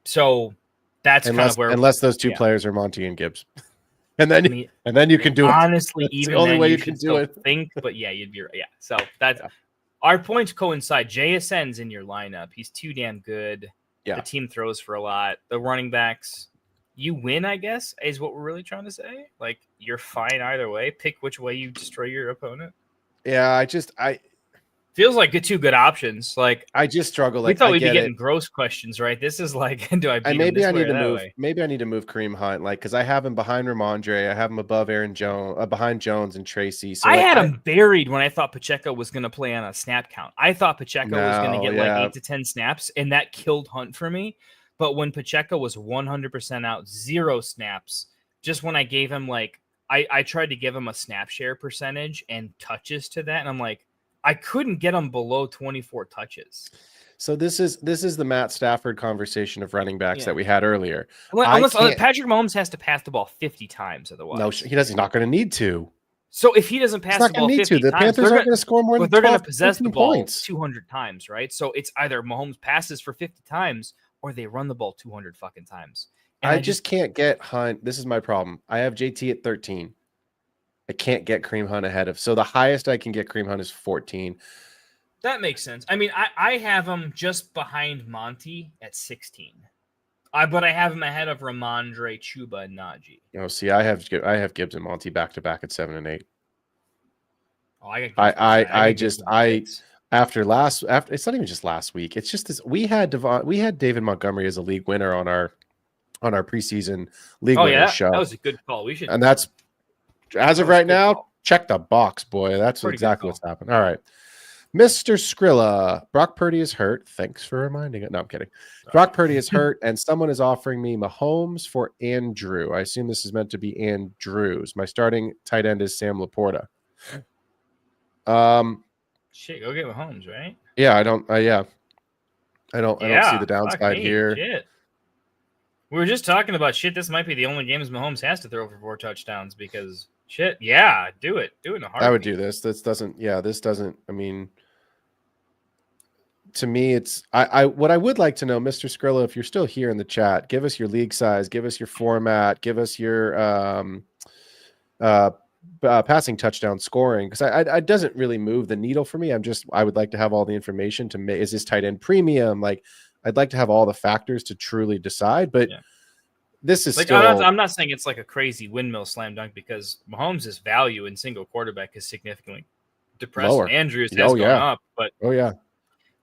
So that's kind of where, unless those 2 players are Monty and Gibbs. And then you can do it. Honestly, That's even the only then, way you can do it. Think, but yeah, you'd be right. Yeah. So that's our points coincide. JSN's in your lineup. He's too damn good. Yeah. The team throws for a lot. The running backs, you win, I guess, is what we're really trying to say. Like, you're fine either way. Pick which way you destroy your opponent. Yeah, Feels like 2 good options. Like, I just struggle. We Like, thought we'd be getting gross questions, right? This is like, do I beat maybe him I this need to way or that move. way? Maybe I need to move Kareem Hunt, like, because I have him behind Ramondre. I have him above Aaron Jones, behind Jones and Tracy. So I like, had him buried when I thought Pacheco was going to play on a snap count. I thought Pacheco was going to get like 8 to 10 snaps, and that killed Hunt for me. But when Pacheco was 100% out, 0 snaps, just when I gave him, like, I tried to give him a snap share percentage and touches to that, and I'm like, I couldn't get him below 24 touches. So this is the Matt Stafford conversation of running backs that we had earlier. Unless Patrick Mahomes has to pass the ball 50 times, otherwise. No, he doesn't. He's not going to need to. So if he doesn't pass the ball 50 times, the Panthers aren't going to score more than 12, they're going to possess the ball points. 200 times, right? So it's either Mahomes passes for 50 times or they run the ball 200 fucking times. And I just can't get Hunt. This is my problem. I have JT at 13. I can't get Kareem Hunt ahead of. So the highest I can get Kareem Hunt is 14. That makes sense. I mean, I have him just behind Monty at 16. But I have him ahead of Ramondre, Chuba, and Najee. Oh, see, I have Gibbs and Monty back to back at 7 and 8. Oh, after it's not even just last week. It's just this. We had David Montgomery as a league winner on our preseason league winner show. That was a good call. We should. And that's as of right now. Check the box, boy. That's exactly what's happened. All right. Mr. Skrilla, Brock Purdy is hurt. Thanks for reminding it. No, I'm kidding. Brock Purdy is hurt, and someone is offering me Mahomes for Andrew. I assume this is meant to be Andrews. My starting tight end is Sam Laporta. Shit, go get Mahomes, right? Yeah, I don't see the downside here. Shit. We were just talking about shit. This might be the only games Mahomes has to throw for 4 touchdowns because shit. Yeah, do it. Do it in a heartbeat. I would do this. This doesn't. I mean, to me, it's what I would like to know, Mr. Skrilla, if you're still here in the chat, give us your league size, give us your format, give us your passing touchdown scoring, because it doesn't really move the needle for me. I would like to have all the information to make. Is this tight end premium? Like, I'd like to have all the factors to truly decide, but this is still. I'm not saying it's like a crazy windmill slam dunk because Mahomes' value in single quarterback is significantly depressed. Lower. Andrews has gone up, but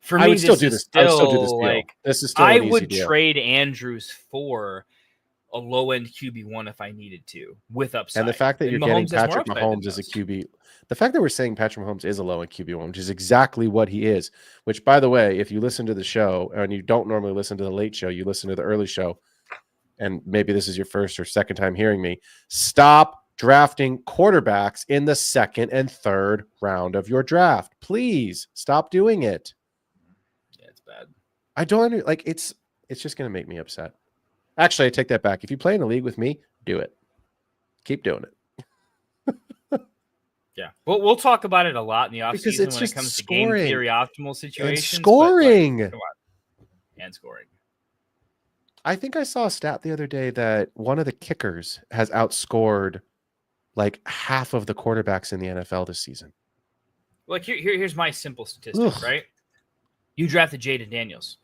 for me, I would still do this. I would still do this deal. Like, this is still I an easy would deal. trade Andrews for a low end QB1 if I needed to with upside. And the fact that you're getting Patrick Mahomes as a QB, the fact that we're saying Patrick Mahomes is a low end QB1, which is exactly what he is. Which, by the way, if you listen to the show and you don't normally listen to the late show, you listen to the early show, and maybe this is your first or second time hearing me, stop drafting quarterbacks in the second and third round of your draft. Please stop doing it. Yeah, it's bad. I don't like it's just going to make me upset. Actually, I take that back. If you play in a league with me, do it. Keep doing it. Yeah. Well, we'll talk about it a lot in the offseason when it comes to game theory optimal situations. And scoring. Come on. And scoring. I think I saw a stat the other day that one of the kickers has outscored like half of the quarterbacks in the NFL this season. Like here's my simple statistic, right? You drafted Jaden Daniels.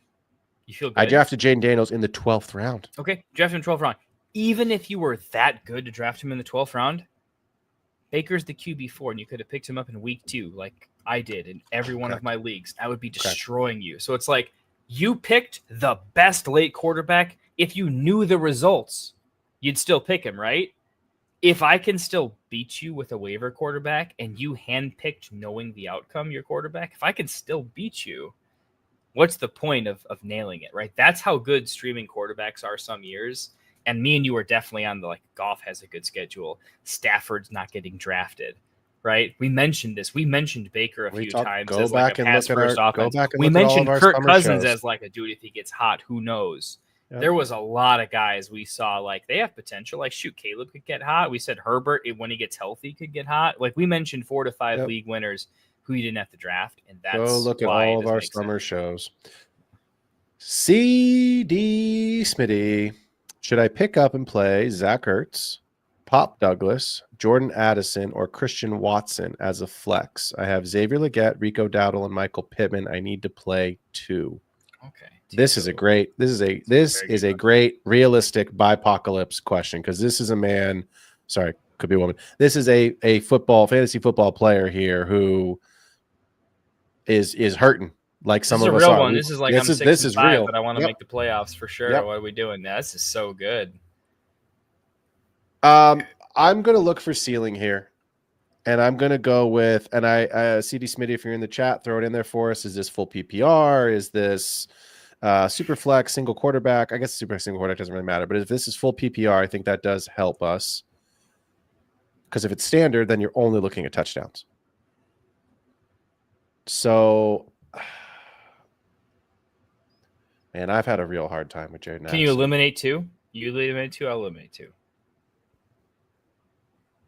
You feel good? I drafted Jaden Daniels in the 12th round. Okay, drafted him 12th round. Even if you were that good to draft him in the 12th round, Baker's the QB4, and you could have picked him up in week 2, like I did in every one of my leagues. I would be destroying you. So it's like you picked the best late quarterback. If you knew the results, you'd still pick him, right? If I can still beat you with a waiver quarterback and you handpicked knowing the outcome, your quarterback, if I can still beat you, what's the point of nailing it, right? That's how good streaming quarterbacks are some years. And me and you are definitely on the, like, Goff has a good schedule. Stafford's not getting drafted, right? We mentioned this. We mentioned Baker a few times as like a pass-first offense. We mentioned Kirk Cousins as like a dude, if he gets hot, who knows? Yep. There was a lot of guys we saw, like, they have potential. Like, shoot, Caleb could get hot. We said Herbert, when he gets healthy, could get hot. Like, we mentioned 4 to 5 league winners who you didn't have to draft, and that's go look at all of our summer shows. CD Smitty, should I pick up and play Zach Ertz, Pop Douglas, Jordan Addison, or Christian Watson as a flex? I have Xavier Legette, Rico Dowdle, and Michael Pittman. I need to play 2. Okay. This is a great realistic bipocalypse question, because this is a man. Sorry, could be a woman. This is a fantasy football player here who is hurting. Like some of us are. This is like this is real, but I want to make the playoffs for sure. What are we doing? This is so good. I'm going to look for ceiling here, and I'm going to go with, and CD Smitty, if you're in the chat, throw it in there for us. Is this full PPR? Is this super flex, single quarterback? I guess super single quarterback doesn't really matter, but if this is full PPR, I think that does help us. Because if it's standard, then you're only looking at touchdowns. So, man, I've had a real hard time with Jaden. Can you eliminate 2? You eliminate 2, I'll eliminate 2.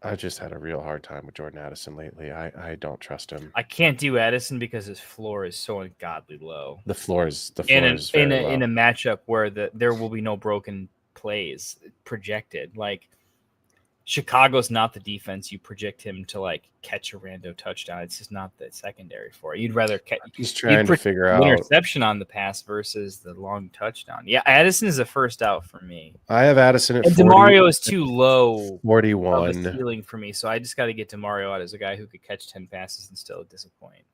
I just had a real hard time with Jordan Addison lately. I don't trust him. I can't do Addison because his floor is so ungodly low. The floor is in very low. In a matchup where there will be no broken plays projected. Like, Chicago's not the defense you project him to, like, catch a rando touchdown. It's just not the secondary for it. You'd rather catch. He's trying to figure out interception on the pass versus the long touchdown. Yeah, Addison is a first out for me. I have Addison at 40. DeMario is too low. 41 of a ceiling for me, so I just got to get DeMario out as a guy who could catch 10 passes and still disappoint.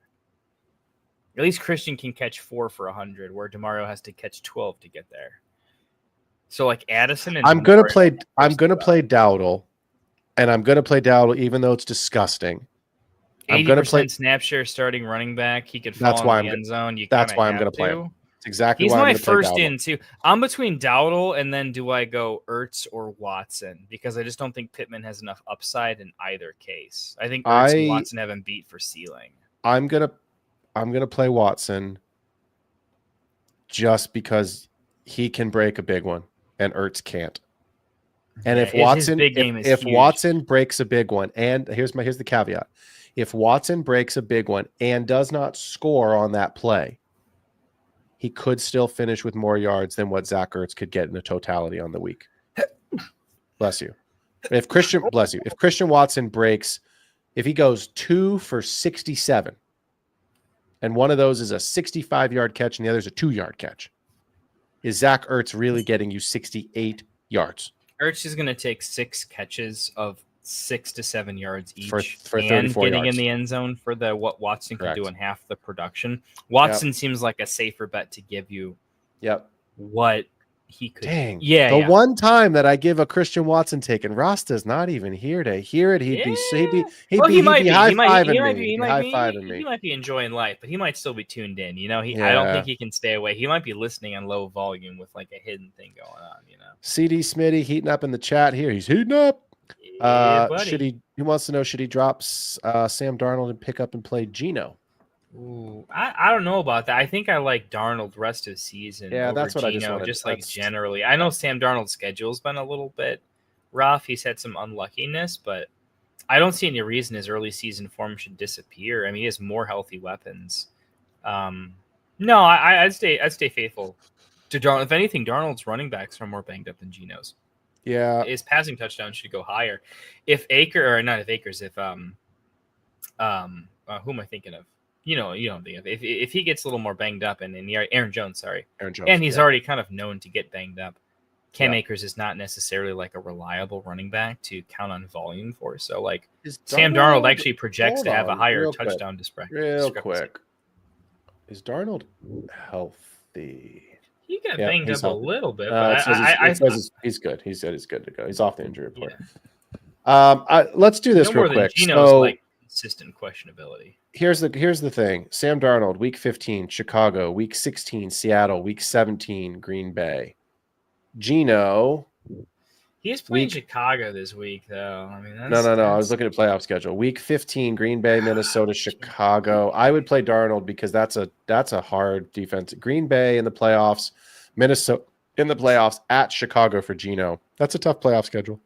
At least Christian can catch 4 for 100, where DeMario has to catch 12 to get there. So like Addison and I'm gonna play Dowdle, and I'm gonna play Dowdle even though it's disgusting. 80% snap share starting running back. He could fall in the end zone. That's why I'm gonna play him. It's exactly He's why my I'm first play in too. I'm between Dowdle and then do I go Ertz or Watson? Because I just don't think Pittman has enough upside in either case. I think Ertz and Watson have him beat for ceiling. I'm gonna play Watson just because he can break a big one and Ertz can't. And if Watson breaks a big one, and here's the caveat: if Watson breaks a big one and does not score on that play, he could still finish with more yards than what Zach Ertz could get in a totality on the week. Bless you. If Christian Watson breaks, if he goes 2 for 67, and one of those is a 65-yard catch and the other is a 2-yard catch, is Zach Ertz really getting you 68 yards? Ertz is going to take 6 catches of 6 to 7 yards each for and getting yards in the end zone for what Watson Correct. Can do in half the production. Watson seems like a safer bet to give you what he could. Dang. Yeah. One time that I give a Christian Watson take, and Rasta's not even here to hear it. He'd be high-fiving me. He might be enjoying life, but he might still be tuned in. You know, I don't think he can stay away. He might be listening on low volume with like a hidden thing going on. You know, CD Smitty heating up in the chat here. He's heating up. He wants to know, should he drop Sam Darnold and pick up and play Geno? Ooh, I don't know about that. I think I like Darnold rest of the season. Yeah, that's what Geno, generally. I know Sam Darnold's schedule's been a little bit rough. He's had some unluckiness, but I don't see any reason his early season form should disappear. I mean, he has more healthy weapons. No, I'd stay faithful to Darnold. If anything, Darnold's running backs are more banged up than Geno's. Yeah, his passing touchdown should go higher. If who am I thinking of? You don't think of if he gets a little more banged up and Aaron Jones, and he's already kind of known to get banged up. Cam Akers is not necessarily like a reliable running back to count on volume for. So like Sam Darnold actually projects to have a higher touchdown discrepancy. Real quick, is Darnold healthy? He got banged up a little bit, he's good. He said he's good to go. He's off the injury report. Yeah. Let's do this real quick. Geno's consistent questionability. Here's the thing. Sam Darnold, week 15, Chicago, week 16, Seattle, week 17, Green Bay. Geno. He's playing Chicago this week, though. I mean, no. I was looking at playoff schedule. Week 15, Green Bay, Minnesota, Chicago. I would play Darnold because that's a hard defense. Green Bay in the playoffs, Minnesota in the playoffs, at Chicago for Geno. That's a tough playoff schedule.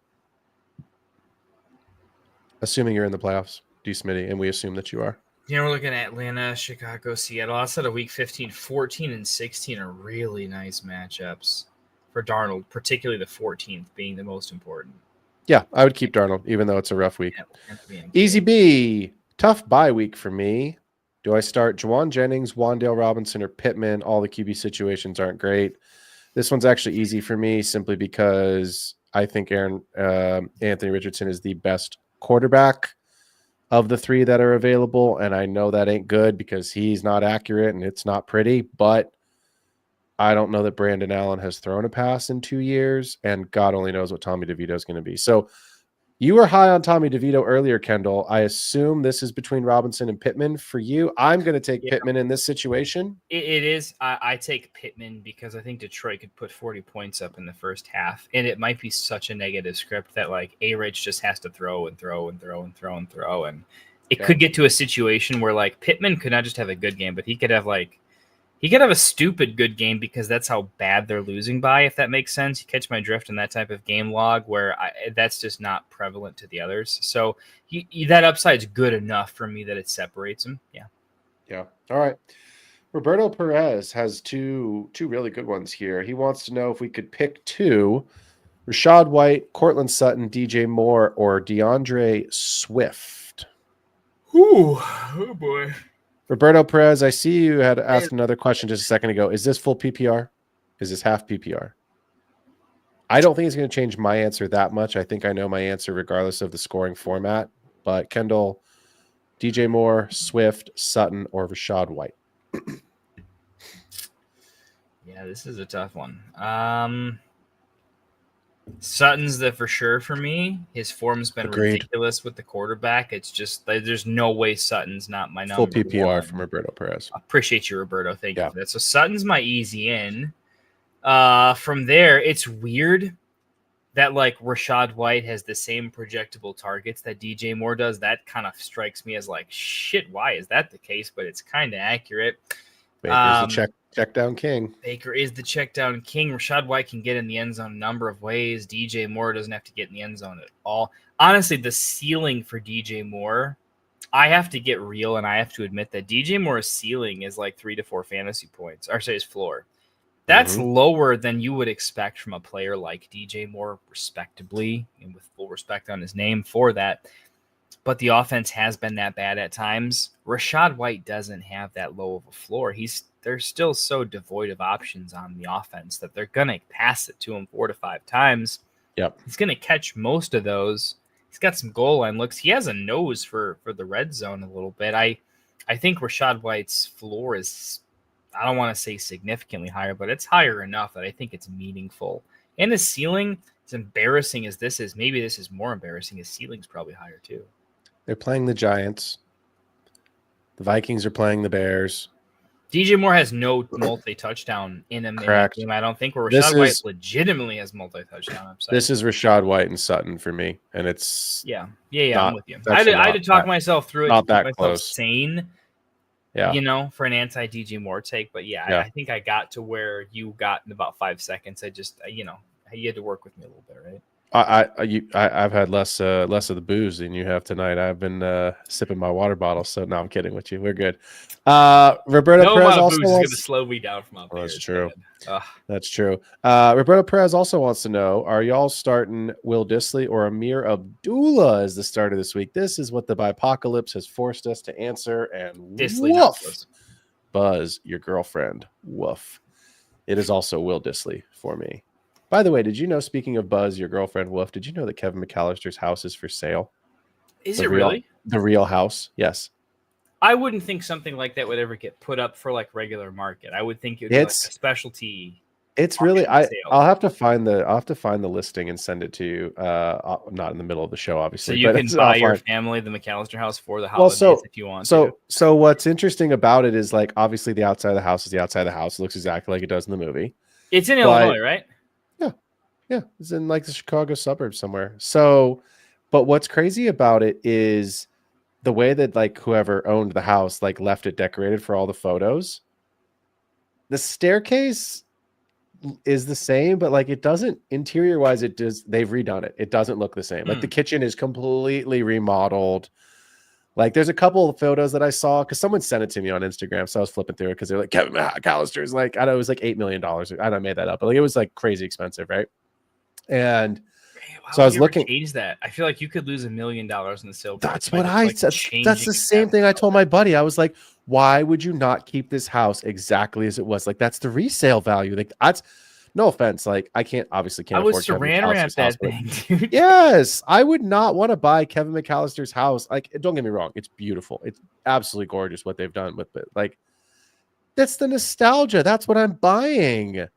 Assuming you're in the playoffs, D. Smitty, and we assume that you are. Yeah, we're looking at Atlanta, Chicago, Seattle. Outside of week 15, 14 and 16 are really nice matchups for Darnold, particularly the 14th being the most important. Yeah, I would keep Darnold, even though it's a rough week. Easy B, tough bye week for me. Do I start Juwan Jennings, Wan'Dale Robinson, or Pittman? All the QB situations aren't great. This one's actually easy for me simply because I think Anthony Richardson is the best quarterback of the 3 that are available, and I know that ain't good because he's not accurate and it's not pretty, but I don't know that Brandon Allen has thrown a pass in 2 years, and God only knows what Tommy DeVito is going to be. So you were high on Tommy DeVito earlier, Kendall. I assume this is between Robinson and Pittman for you. I'm going to take Pittman in this situation. It is. I take Pittman because I think Detroit could put 40 points up in the first half, and it might be such a negative script that like A-Rich just has to throw, and it could get to a situation where like Pittman could not just have a good game, but he could have a stupid good game because that's how bad they're losing by, if that makes sense. You catch my drift in that type of game log where that's just not prevalent to the others. So that upside's good enough for me that it separates them. Yeah. Yeah. All right. Roberto Perez has two really good ones here. He wants to know if we could pick 2, Rachaad White, Cortland Sutton, DJ Moore, or DeAndre Swift. Ooh, oh boy. Roberto Perez, I see you had asked another question just a second ago. Is this full PPR? Is this half PPR? I don't think it's going to change my answer that much. I think I know my answer regardless of the scoring format. But Kendall, DJ Moore, Swift, Sutton, or Rachaad White? Yeah, this is a tough one. Sutton's the for sure for me. His form's been Agreed. ridiculous with the quarterback. It's just there's no way Sutton's not my Full number PPR one. from Roberto Perez. Appreciate you, Roberto. Thank Yeah. you for that. So Sutton's my easy in. From there, it's weird that like Rashad White has the same projectable targets that DJ Moore does. That kind of strikes me as like, shit, why is that the case? But it's kind of accurate. Baker's the check down king. Baker is the check down king. Rashad White can get in the end zone a number of ways. DJ Moore doesn't have to get in the end zone at all. Honestly, the ceiling for DJ Moore, I have to get real and I have to admit that DJ Moore's ceiling is like 3 to 4 fantasy points, or say his floor. That's lower than you would expect from a player like DJ Moore, respectably, and with full respect on his name for that. But the offense has been that bad at times. Rashad White doesn't have that low of a floor. They're still so devoid of options on the offense that they're going to pass it to him 4 to 5 times. Yep. He's going to catch most of those. He's got some goal line looks. He has a nose for the red zone a little bit. I think Rashad White's floor is, I don't want to say significantly higher, but it's higher enough that I think it's meaningful. And his ceiling, as embarrassing as this is, maybe this is more embarrassing. His ceiling's probably higher too. They're playing the Giants. The Vikings are playing the Bears. DJ Moore has no multi-touchdown in him. Correct. In that game. I don't think where Rashad White legitimately has multi-touchdown upside. This is Rashad White and Sutton for me, and it's yeah. not, I'm with you. I had to talk myself through it. Not to keep that myself close. Sane. Yeah. For an anti-DJ Moore take. But yeah. I think I got to where you got in about 5 seconds. I just, you had to work with me a little bit, right? I've had less of the booze than you have tonight. I've been sipping my water bottle, so no, I'm kidding with you. We're good. Roberto Perez also is going to slow me down from up there. That's true. That's true. Roberto Perez also wants to know: are y'all starting Will Dissly or Amir Abdullah as the starter this week? This is what the Bipocalypse has forced us to answer. And Dissly, woof, Buzz, your girlfriend. Woof. It is also Will Dissly for me. By the way, did you know, speaking of Buzz, your girlfriend, Wolf, did you know that Kevin McAllister's house is for sale? Is it really? The real house, yes. I wouldn't think something like that would ever get put up for like regular market. I would think it would be like a specialty. It's really I'll have to find the listing and send it to you. Not in the middle of the show, obviously. So you can buy your family the McAllister house for the holidays if you want. So what's interesting about it is like obviously the outside of the house is the outside of the house. It looks exactly like it does in the movie. It's in Illinois, right? Yeah, it's in like the Chicago suburbs somewhere. So, but what's crazy about it is the way that like whoever owned the house like left it decorated for all the photos. The staircase is the same, but like it doesn't interior wise. They've redone it. It doesn't look the same. Like the kitchen is completely remodeled. Like there's a couple of photos that I saw because someone sent it to me on Instagram. So I was flipping through it because they're like Kevin McAllister's like, I know it was like $8 million. I made that up, but like it was like crazy expensive, right? And so I was looking. Change that. I feel like you could lose $1 million in the sale. That's what I said. That's the same thing I told my buddy. I was like, why would you not keep this house exactly as it was? Like that's the resale value. Like that's no offense. Like I obviously can't. I would saran wrap that thing, dude. Yes, I would not want to buy Kevin McAllister's house. Like don't get me wrong, it's beautiful. It's absolutely gorgeous what they've done with it. Like that's the nostalgia. That's what I'm buying.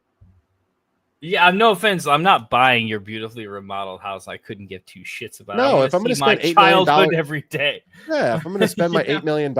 Yeah, no offense. I'm not buying your beautifully remodeled house. I couldn't give two shits about. No, if I'm going to spend $8 million every day. Yeah, if I'm going to spend my $8 million,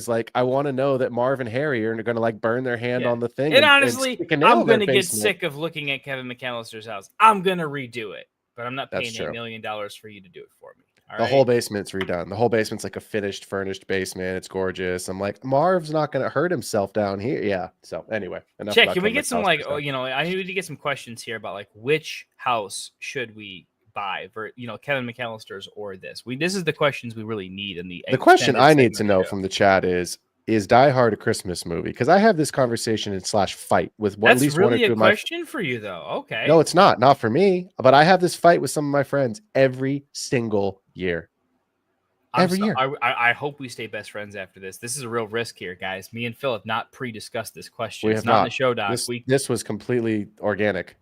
like I want to know that Marv and Harry are going to like burn their hand on the thing. And honestly, I'm going to get sick of looking at Kevin McAllister's house. I'm going to redo it, but I'm not paying $8 million for you to do it for me. The whole basement's redone. The whole basement's like a finished, furnished basement. It's gorgeous. I'm like, Marv's not going to hurt himself down here. Yeah. So anyway, Check. Can we get some like, I need to get some questions here about like which house should we buy for, Kevin McAllister's or this? This is the questions we really need in the question I need to know from the chat is Die Hard a Christmas movie? Because I have this conversation / fight with at least one or two of my. That's really a question for you, though. Okay. No, it's not for me. But I have this fight with some of my friends every single year. Every year. I hope we stay best friends after this. This is a real risk here, guys. Me and Phil have not pre-discussed this question. We have it's not in the show doc. This was completely organic.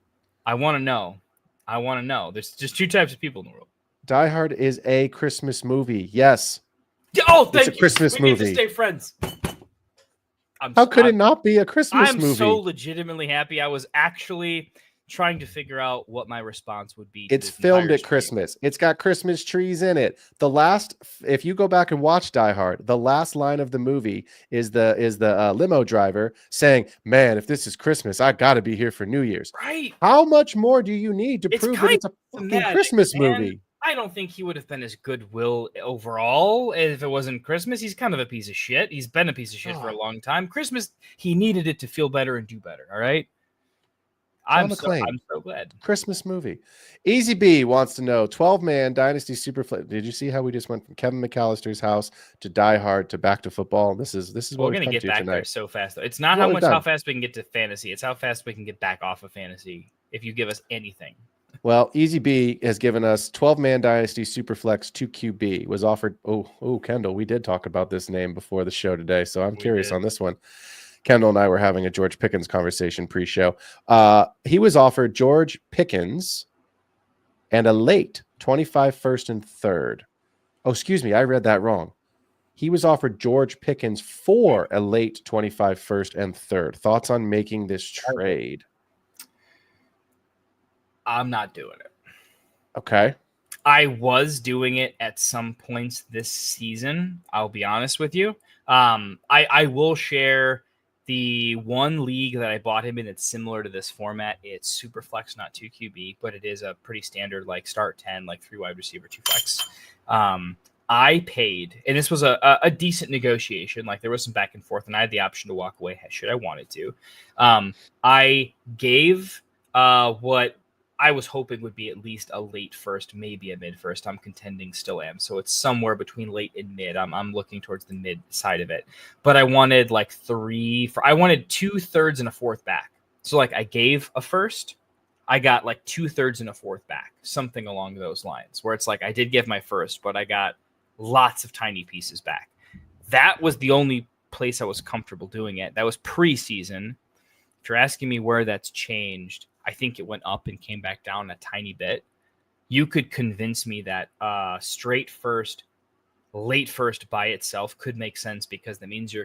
I want to know. There's just two types of people in the world. Die Hard is a Christmas movie. Yes. Oh, thank you. It's a Christmas movie. We need to stay friends. How could it not be a Christmas movie? I'm so legitimately happy. I was actually trying to figure out what my response would be. It's filmed at Christmas. It's got Christmas trees in it. If you go back and watch Die Hard, the last line of the movie is the limo driver saying, "Man, if this is Christmas, I got to be here for New Year's." Right. How much more do you need to prove that it's a fucking Christmas movie? I don't think he would have been as goodwill overall if it wasn't Christmas. He's kind of a piece of shit. He's been a piece of shit for a long time. Christmas, he needed it to feel better and do better. All right. I'm so glad. Christmas movie. Easy B wants to know 12-man Dynasty Superflex. Did you see how we just went from Kevin McAllister's house to Die Hard to back to football? This is what we're gonna get back there so fast. Though. It's not how fast we can get to fantasy. It's how fast we can get back off of fantasy if you give us anything. Well, Easy B has given us 12-man Dynasty Superflex 2QB. Was offered. Oh, Kendall, we did talk about this name before the show today, so I'm curious on this one. Kendall and I were having a George Pickens conversation pre-show. He was offered George Pickens and a late 25 first and third. Oh, excuse me, I read that wrong. He was offered George Pickens for a late 25 first and third. Thoughts on making this trade? I'm not doing it. Okay. I was doing it at some points this season. I'll be honest with you. I will share the one league that I bought him in that's similar to this format. It's Superflex, not 2QB, but it is a pretty standard like start 10, like 3 wide receiver, 2 flex. I paid, and this was a decent negotiation. Like there was some back and forth, and I had the option to walk away should I wanted to. I gave what I was hoping would be at least a late first, maybe a mid first. I'm contending, still am. So it's somewhere between late and mid. I'm looking towards the mid side of it. But I wanted like I wanted 2/3 and a fourth back. So like I gave a first, I got like 2/3 and a fourth back, something along those lines, where it's like I did give my first, but I got lots of tiny pieces back. That was the only place I was comfortable doing it. That was preseason. If you're asking me where that's changed, I think it went up and came back down a tiny bit. You could convince me that straight first, late first by itself could make sense because that means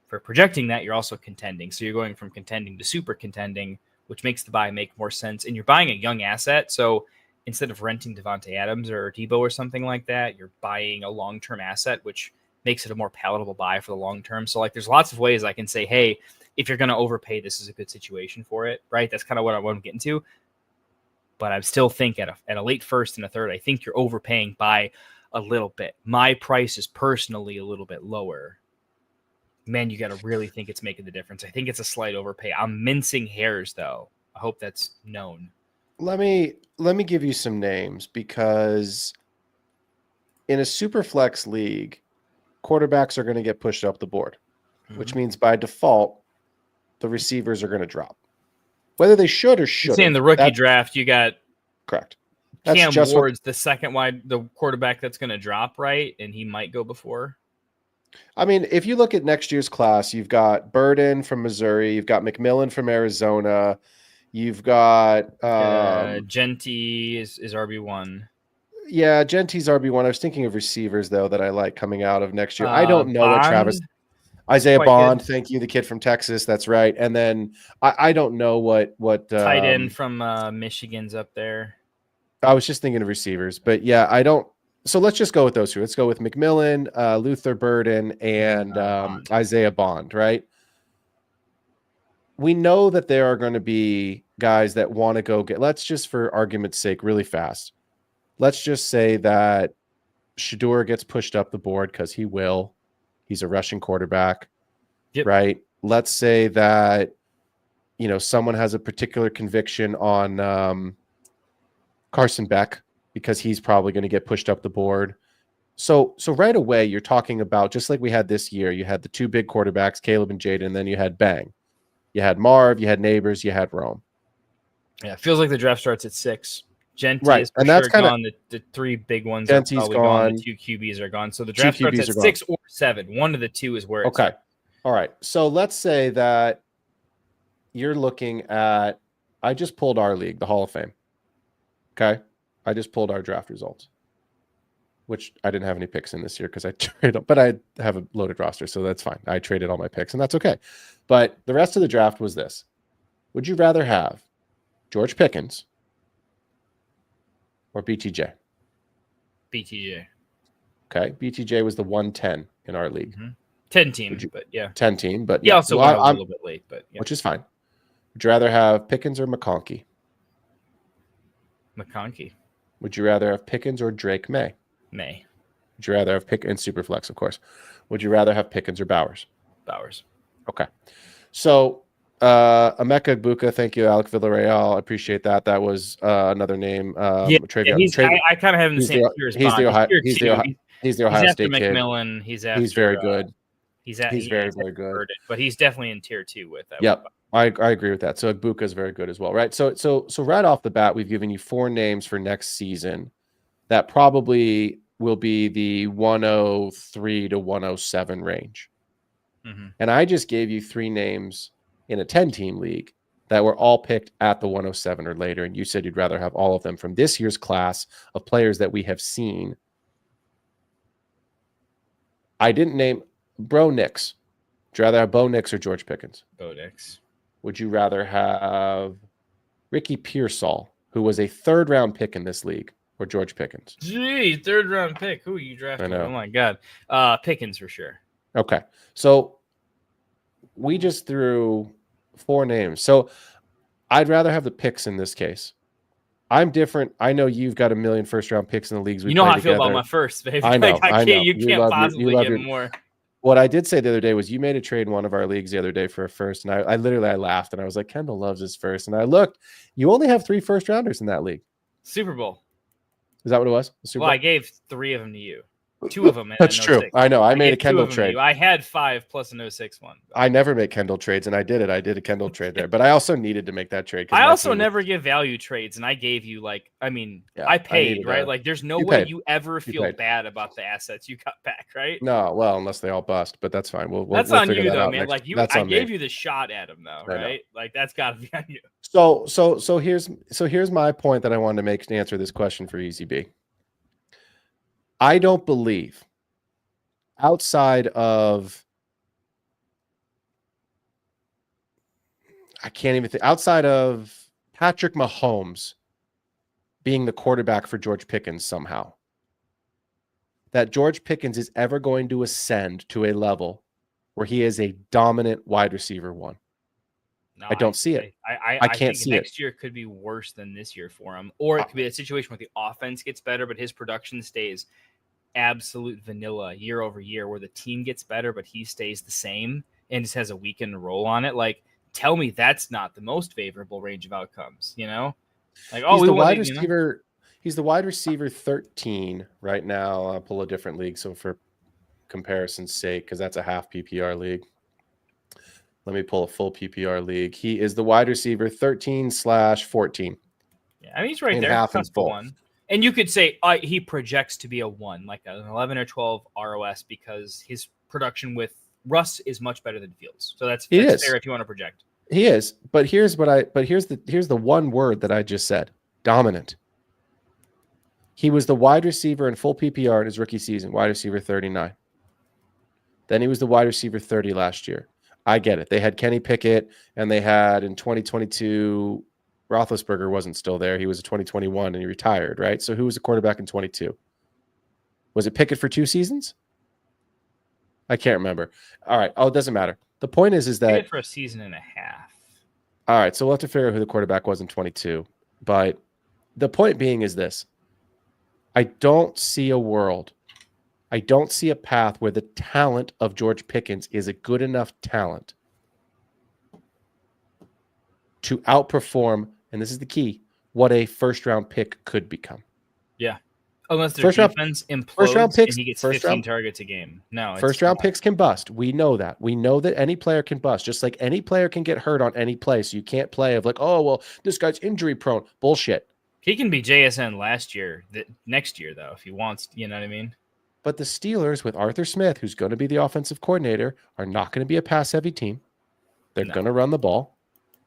for projecting that, you're also contending. So you're going from contending to super contending, which makes the buy make more sense. And you're buying a young asset. So instead of renting Devontae Adams or Debo or something like that, you're buying a long-term asset, which makes it a more palatable buy for the long term. So like there's lots of ways I can say, hey, if you're going to overpay, this is a good situation for it, right? That's kind of what I'm getting to. But I still think at a late first and a third, I think you're overpaying by a little bit. My price is personally a little bit lower. Man, you got to really think it's making the difference. I think it's a slight overpay. I'm mincing hairs, though. I hope that's known. Let me give you some names because in a super flex league, quarterbacks are going to get pushed up the board, which means by default, the receivers are going to drop. Whether they should or shouldn't. In the rookie draft, you got correct. Cam Ward's the second the quarterback that's going to drop, right? And he might go before. I mean, if you look at next year's class, you've got Burden from Missouri, you've got McMillan from Arizona, you've got Genty is RB1. Yeah, Genty's RB1. I was thinking of receivers though that I like coming out of next year. I don't know what Travis. Isaiah Bond, thank you, the kid from Texas. That's right. And then I don't know what tight end from Michigan's up there. I was just thinking of receivers, but yeah, I don't. So let's just go with those two. Let's go with McMillan, Luther Burden, and Isaiah Bond. Right. We know that there are going to be guys that want to go get. Let's just, for argument's sake, really fast. Let's just say that Shador gets pushed up the board because he will. He's a rushing quarterback, right? Let's say that, someone has a particular conviction on Carson Beck because he's probably going to get pushed up the board. So right away, you're talking about, just like we had this year, you had the two big quarterbacks, Caleb and Jaden, and then you had Bang. You had Marv, you had Neighbors, you had Rome. Yeah, it feels like the draft starts at 6. Genty is for and that's sure gone. The three big ones are probably gone. The 2 QBs are gone. So the draft starts at 6 or 7. One of the two is where it's okay. All right. So let's say that you're looking at, I just pulled our league, the Hall of Fame. Okay. I just pulled our draft results. which I didn't have any picks in this year because I traded, but I have a loaded roster, so that's fine. I traded all my picks, and that's okay. But the rest of the draft was this. Would you rather have George Pickens or BTJ? BTJ. Okay. BTJ was the 110 in our league. 10 team, but yeah. 10 team, but He also went a little bit late, but yeah. Which is fine. Would you rather have Pickens or McConkey? McConkey. Would you rather have Pickens or Drake May? May. Would you rather have Pickens, Superflex, of course. Would you rather have Pickens or Bowers? Bowers. Okay. So, Emeka Buka, thank you, Alec Villarreal. I appreciate that. That was another name. I kind of have him the same tier as he's the Ohio State kid. McMillan. He's very good. He's very good. But he's definitely in tier 2 with that. Yep. I agree with that. So Buka is very good as well, right? So right off the bat, we've given you 4 names for next season that probably will be the 103 to 107 range. And I just gave you 3 names in a 10-team league that were all picked at the 107 or later, and you said you'd rather have all of them from this year's class of players that we have seen. I didn't name Bo Nix. Would you rather have Bo Nix or George Pickens? Bo Nix. Would you rather have Ricky Pearsall, who was a 3rd-round pick in this league, or George Pickens? Gee, 3rd-round pick. Who you drafted? Oh, my God. Pickens for sure. Okay. So we just threw 4 names. So I'd rather have the picks in this case. I'm different. I know you've got a million first-round picks in the leagues. You know how I feel about my first, baby. I know. You can't possibly get more. What I did say the other day was you made a trade in one of our leagues the other day for a first, and I literally laughed, and I was like, Kendall loves his first. And I looked, you only have 3 first-rounders in that league. Super Bowl. Is that what it was? Well, I gave 3 of them to you. 2 of them. That's true. I know. I made a Kendall trade. I had 5 plus an 06 one. I never make Kendall trades, and I did it. I did a Kendall trade there, but I also needed to make that trade. I also never give value trades, and I gave you I paid, right? Like, there's no way you ever feel bad about the assets you got back, right? No, well, unless they all bust, but that's fine. That's on you, though, man. Like, I gave you the shot at him, though, right? Like, that's got to be on you. So here's my point that I wanted to make to answer this question for Easy B. I don't believe outside of outside of Patrick Mahomes being the quarterback for George Pickens somehow, that George Pickens is ever going to ascend to a level where he is a dominant wide receiver 1. No, I don't see it. I can't see it. Next year could be worse than this year for him, or it could be a situation where the offense gets better, but his production stays absolute vanilla year over year, where the team gets better, but he stays the same and just has a weekend roll on it. Like, tell me that's not the most favorable range of outcomes, you know? Like, he's the wide receiver. He's the wide receiver 13 right now. I'll pull a different league, so for comparison's sake, because that's a half PPR league. Let me pull a full PPR league. He is the wide receiver 13/14. Yeah, I mean, he's right there. Half and full. 1. And you could say he projects to be a 1, like an 11 or 12 ROS, because his production with Russ is much better than Fields. So that's fair if you want to project. He is, but here's the one word that I just said: dominant. He was the wide receiver in full PPR in his rookie season, wide receiver 39. Then he was the wide receiver 30 last year. I get it. They had Kenny Pickett, and they had in 2022, Roethlisberger wasn't still there. He was a 2021, and he retired, right? So who was the quarterback in 22? Was it Pickett for 2 seasons? I can't remember. All right. Oh, it doesn't matter. The point is that Pickett for a season and a half. All right. So we'll have to figure out who the quarterback was in 22. But the point being is this. I don't see a world. I don't see a path where the talent of George Pickens is a good enough talent to outperform, and this is the key, what a first-round pick could become. Yeah. Unless their defense implodes and he gets 15 targets a game. No, first-round picks can bust. We know that. We know that any player can bust, just like any player can get hurt on any play. So you can't play of like, oh, well, this guy's injury-prone. Bullshit. He can be JSN next year, though, if he wants. You know what I mean? But the Steelers, with Arthur Smith, who's going to be the offensive coordinator, are not going to be a pass-heavy team. They're going to run the ball.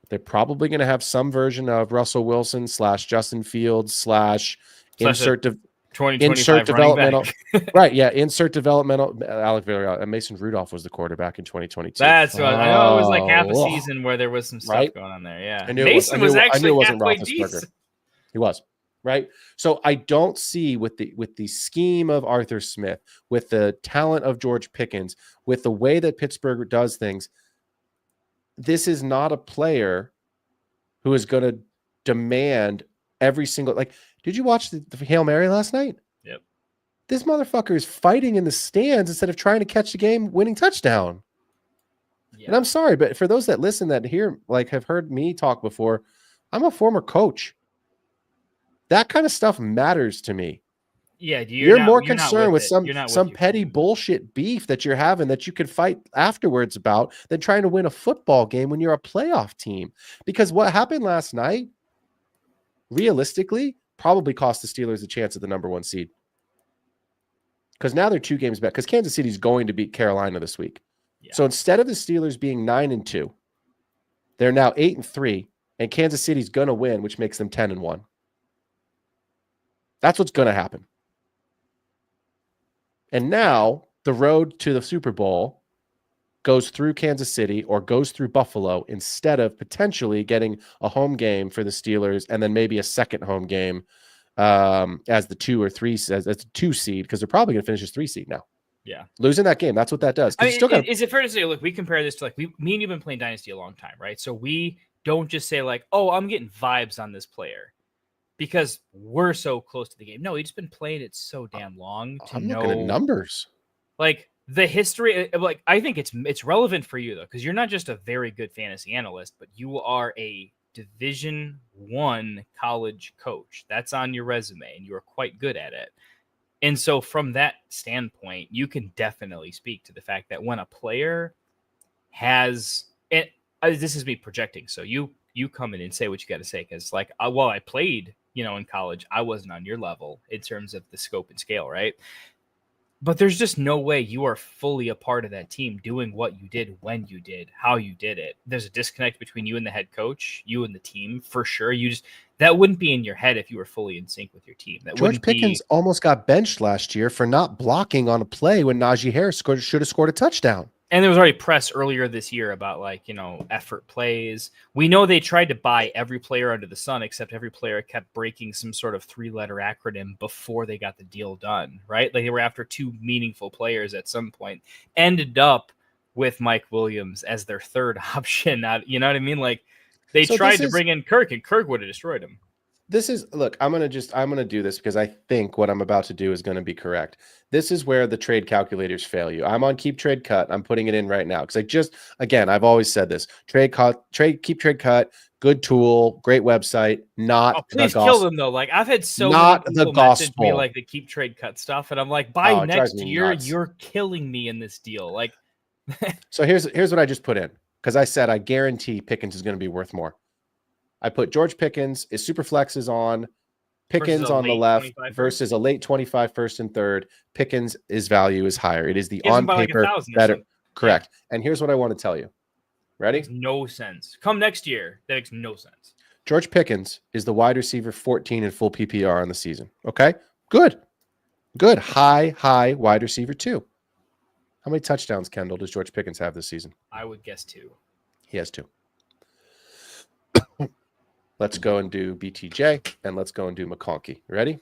They're probably going to have some version of Russell Wilson / Justin Fields / insert 2025 developmental, right? Yeah, insert developmental. Alec Villarreal and Mason Rudolph was the quarterback in 2022. That's what I know. It was like half a season where there was some stuff going on there. Yeah, Mason was actually halfway decent. He was. Right. So I don't see with the scheme of Arthur Smith, with the talent of George Pickens, with the way that Pittsburgh does things, this is not a player who is going to demand every single, like, did you watch the Hail Mary last night? Yep. This motherfucker is fighting in the stands instead of trying to catch the game winning touchdown. Yep. And I'm sorry, but for those that listen that hear, like, have heard me talk before, I'm a former coach. That kind of stuff matters to me. Yeah, you're more concerned with some petty bullshit beef that you're having that you could fight afterwards about than trying to win a football game when you're a playoff team. Because what happened last night, realistically, probably cost the Steelers a chance at the number 1 seed. Because now they're 2 games back. Because Kansas City's going to beat Carolina this week. Yeah. So instead of the Steelers being 9-2, they're now 8-3, and Kansas City's going to win, which makes them 10-1. That's what's going to happen. And now the road to the Super Bowl goes through Kansas City or goes through Buffalo instead of potentially getting a home game for the Steelers and then maybe a second home game as the 2 or 3 as the 2 seed, because they're probably going to finish as 3 seed now. Yeah, losing that game, that's what that does. I mean, is it fair to say, look, we compare this to, like, me and you've been playing Dynasty a long time, right? So we don't just say, like, oh, I'm getting vibes on this player because we're so close to the game. No, he's just been playing it so damn long to know. Looking at numbers. Like, the history, like, I think it's relevant for you, though, because you're not just a very good fantasy analyst, but you are a Division I college coach. That's on your resume, and you are quite good at it. And so from that standpoint, you can definitely speak to the fact that when a player has it, this is me projecting. So you come in and say what you got to say, because, like, while I played, in college, I wasn't on your level in terms of the scope and scale, right? But there's just no way you are fully a part of that team doing what you did, when you did, how you did it. There's a disconnect between you and the head coach, you and the team, for sure. That wouldn't be in your head if you were fully in sync with your team. George Pickens almost got benched last year for not blocking on a play when Najee Harris should have scored a touchdown. And there was already press earlier this year about, like, effort plays. We know they tried to buy every player under the sun, except every player kept breaking some sort of 3-letter acronym before they got the deal done, right? Like, they were after 2 meaningful players at some point. Ended up with Mike Williams as their third option. You know what I mean? Like, they tried to bring in Kirk, and Kirk would have destroyed him. Look, I'm going to do this because I think what I'm about to do is going to be correct. This is where the trade calculators fail you. I'm on Keep Trade Cut. I'm putting it in right now because I've always said this: Keep Trade Cut, good tool, great website. Not please the kill them though. Like, I've had so not many people the message gospel. me like the Keep Trade Cut stuff, and I'm like, by next year, you're killing me in this deal. Like, so here's what I just put in, because I said I guarantee Pickens is going to be worth more. I put George Pickens, his super flex is on, Pickens on the left versus a late 25 first and third. Pickens' value is higher. It is the on paper better. Correct. Yeah. And here's what I want to tell you. Ready? Makes no sense. Come next year, that makes no sense. George Pickens is the wide receiver 14 in full PPR on the season. Okay? Good. High wide receiver 2. How many touchdowns, Kendall, does George Pickens have this season? I would guess 2. He has 2. Let's go and do BTJ, and let's go and do McConkey. Ready?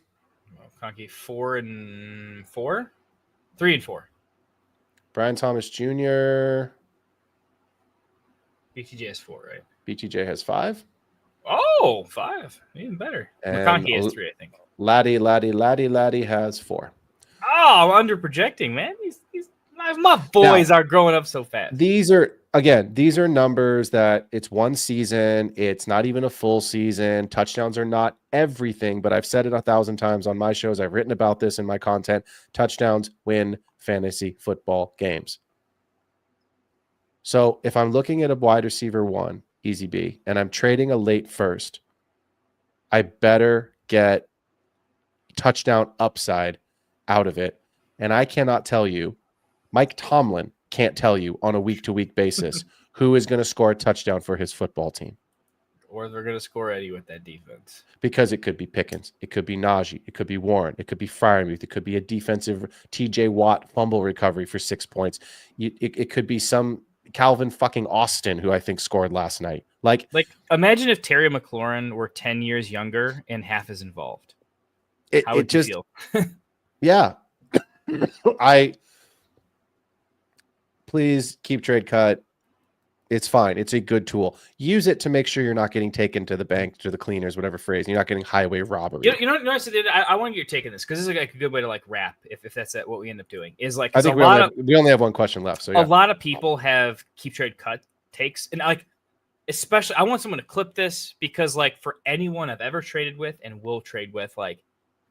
McConkey 4 and 4? 3 and 4. Brian Thomas Jr. BTJ has 4, right? BTJ has 5. Oh, 5. Even better. And McConkey has 3, I think. Laddie has 4. Oh, I'm under projecting, man. My boys are growing up so fast. These are numbers that it's one season. It's not even a full season. Touchdowns are not everything, but I've said it 1,000 times on my shows. I've written about this in my content. Touchdowns win fantasy football games. So if I'm looking at a wide receiver 1, easy B, and I'm trading a late first, I better get touchdown upside out of it. And I cannot tell you, Mike Tomlin can't tell you on a week-to-week basis who is going to score a touchdown for his football team. or they're going to score Eddie with that defense. Because it could be Pickens, it could be Najee, it could be Warren, it could be Freiermuth, it could be a defensive TJ Watt fumble recovery for 6 points. It could be some Calvin fucking Austin, who I think scored last night. Like imagine if Terry McLaurin were 10 years younger and half as involved. How would you feel? Yeah. Please keep trade cut. It's fine. It's a good tool. Use it to make sure you're not getting taken to the bank, to the cleaners, whatever phrase. You're not getting highway robbery. You know I want your take on this because this is like a good way to like wrap if that's what we end up doing. Is like I think we only have one question left. So a lot of people have keep trade cut takes, and like especially I want someone to clip this because like for anyone I've ever traded with and will trade with, like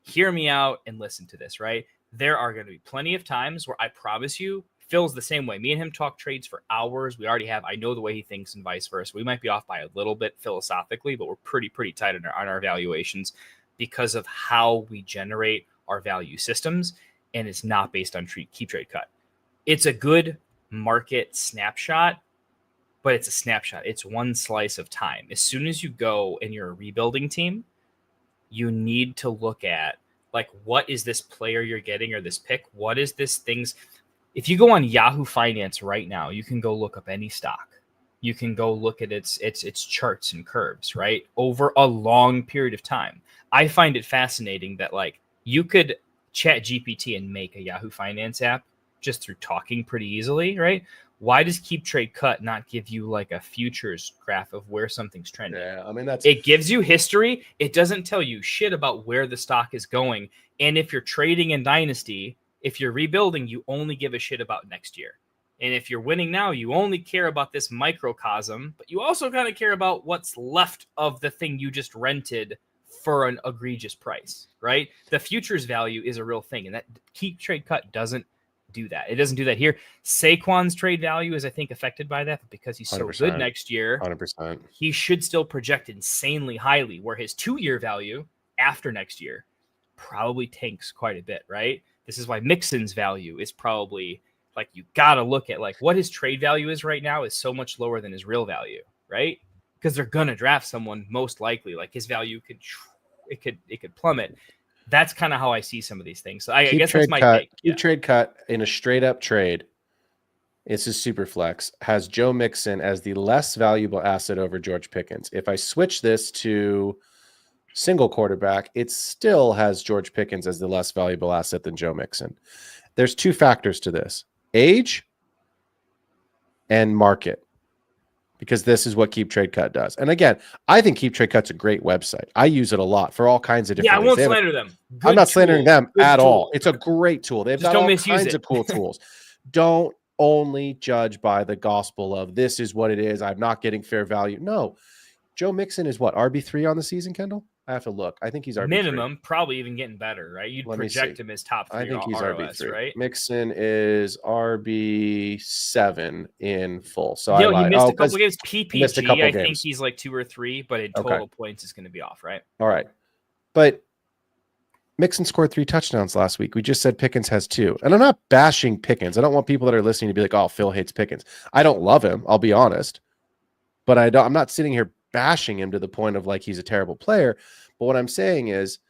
hear me out and listen to this, right? There are going to be plenty of times where I promise you Phil's the same way. Me and him talk trades for hours. We already have. I know the way he thinks and vice versa. We might be off by a little bit philosophically, but we're pretty tight on our valuations because of how we generate our value systems, and it's not based on keep trade cut. It's a good market snapshot, but it's a snapshot. It's one slice of time. As soon as you go and you're a rebuilding team, you need to look at like what is this player you're getting or this pick? What is this things? If you go on Yahoo Finance right now, you can go look up any stock. You can go look at its charts and curves, right? Over a long period of time. I find it fascinating that like you could chat GPT and make a Yahoo Finance app just through talking pretty easily, right? Why does keep trade cut not give you like a futures graph of where something's trending? Yeah, I mean it gives you history. It doesn't tell you shit about where the stock is going. And if you're trading in Dynasty, if you're rebuilding, you only give a shit about next year. And if you're winning now, you only care about this microcosm, but you also kind of care about what's left of the thing you just rented for an egregious price, right? The futures value is a real thing, and that keep trade cut doesn't do that. It doesn't do that here. Saquon's trade value is, I think, affected by that, but because he's so good next year, 100%, he should still project insanely highly, where his 2-year value after next year probably tanks quite a bit, right? This is why Mixon's value is probably like you got to look at like what his trade value is right now is so much lower than his real value, right? Because they're gonna draft someone most likely. Like his value could plummet. That's kind of how I see some of these things. So I guess that's my take. Keep trade cut in a straight up trade. It's a super flex. Has Joe Mixon as the less valuable asset over George Pickens. If I switch this to single quarterback, it still has George Pickens as the less valuable asset than Joe Mixon. There's 2 factors to this: age and market, because this is what Keep Trade Cut does. And again, I think Keep Trade Cut's a great website. I use it a lot for all kinds of different I won't slander them. I'm not slandering them at all. It's a great tool. They've got all kinds of cool tools. Don't only judge by the gospel of this is what it is. I'm not getting fair value. No. Joe Mixon is what, RB3 on the season, Kendall? I have to look. I think he's RB3. Minimum, probably even getting better, right? You'd project him as top 3. I think he's ROS, RB3, right? Mixon is RB7 in full. So he missed a couple games. PPG, I think games. He's like 2 or 3, but in total points is going to be off, right? All right. But Mixon scored 3 touchdowns last week. We just said Pickens has 2. And I'm not bashing Pickens. I don't want people that are listening to be like, oh, Phil hates Pickens. I don't love him, I'll be honest. But I'm not sitting here bashing him to the point of like he's a terrible player. But what I'm saying is,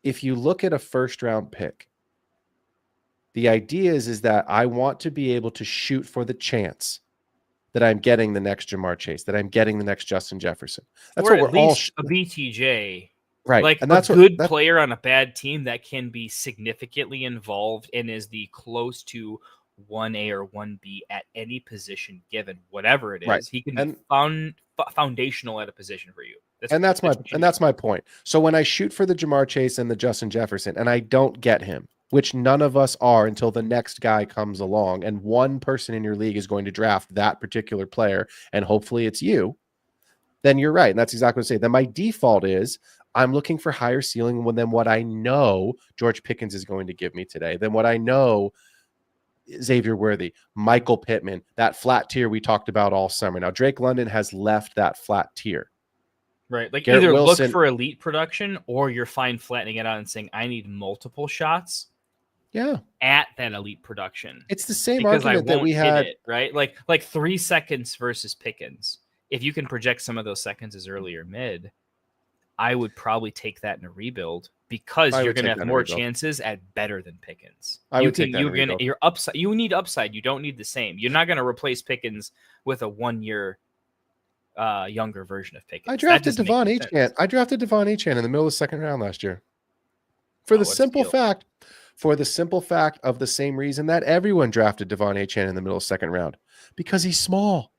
if you look at a first round pick, the idea is that I want to be able to shoot for the chance that I'm getting the next Jamar Chase, that I'm getting the next Justin Jefferson. That's or what at we're all least a BTJ, right? Like and that's a good player on a bad team that can be significantly involved and is the close to 1A or 1B at any position given, whatever it is. Right. He can be foundational at a position for you. That's my point. So when I shoot for the Jamar Chase and the Justin Jefferson and I don't get him, which none of us are until the next guy comes along, and one person in your league is going to draft that particular player, and hopefully it's you, then you're right. And that's exactly what I say. Then my default is I'm looking for higher ceiling than what I know George Pickens is going to give me today, than what I know Xavier Worthy, Michael Pittman, that flat tier we talked about all summer. Now, Drake London has left that flat tier. Right. Like Garrett either Wilson, look for elite production or you're fine flattening it out and saying, I need multiple shots at that elite production. It's the same because argument that we had. right? Like 3 seconds versus Pickens if you can project some of those seconds as early or mid, I would probably take that in a rebuild because you're going to have more chances at better than Pickens. You're upside. You need upside. You don't need the same. You're not going to replace Pickens with a 1 year younger version of Pickens. I drafted Devon Achane in the middle of the second round last year. For the simple fact of the same reason that everyone drafted Devon Achane in the middle of the second round, because he's small.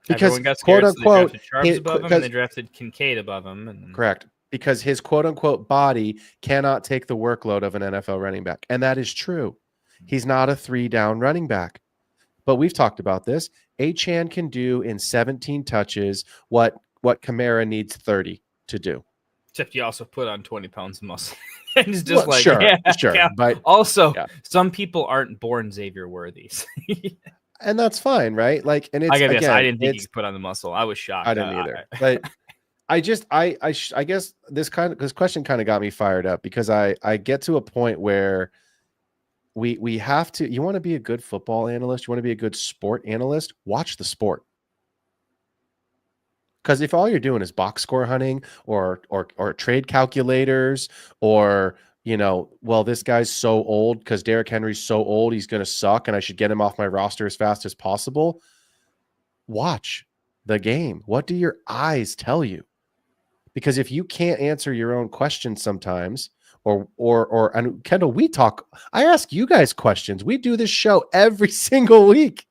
Because everyone got scared, quote unquote, so they drafted Charles above him, and they drafted Kincaid above him. Correct. Because his quote unquote body cannot take the workload of an NFL running back. And that is true. He's not a 3-down running back. But we've talked about this. Achane can do in 17 touches what Kamara needs 30 to do. Except you also put on 20 pounds of muscle. It's just sure. Yeah. But also, some people aren't born Xavier worthies. And that's fine, right? Like, and it's I didn't think he could put on the muscle. I was shocked. I didn't either. But I guess this question kind of got me fired up, because I get to a point where we have to. You want to be a good football analyst, you want to be a good sport analyst, watch the sport. Because if all you're doing is box score hunting or trade calculators, or well, this guy's so old because Derrick Henry's so old, he's going to suck and I should get him off my roster as fast as possible. Watch the game. What do your eyes tell you? Because if you can't answer your own questions sometimes, and Kendall, I ask you guys questions. We do this show every single week.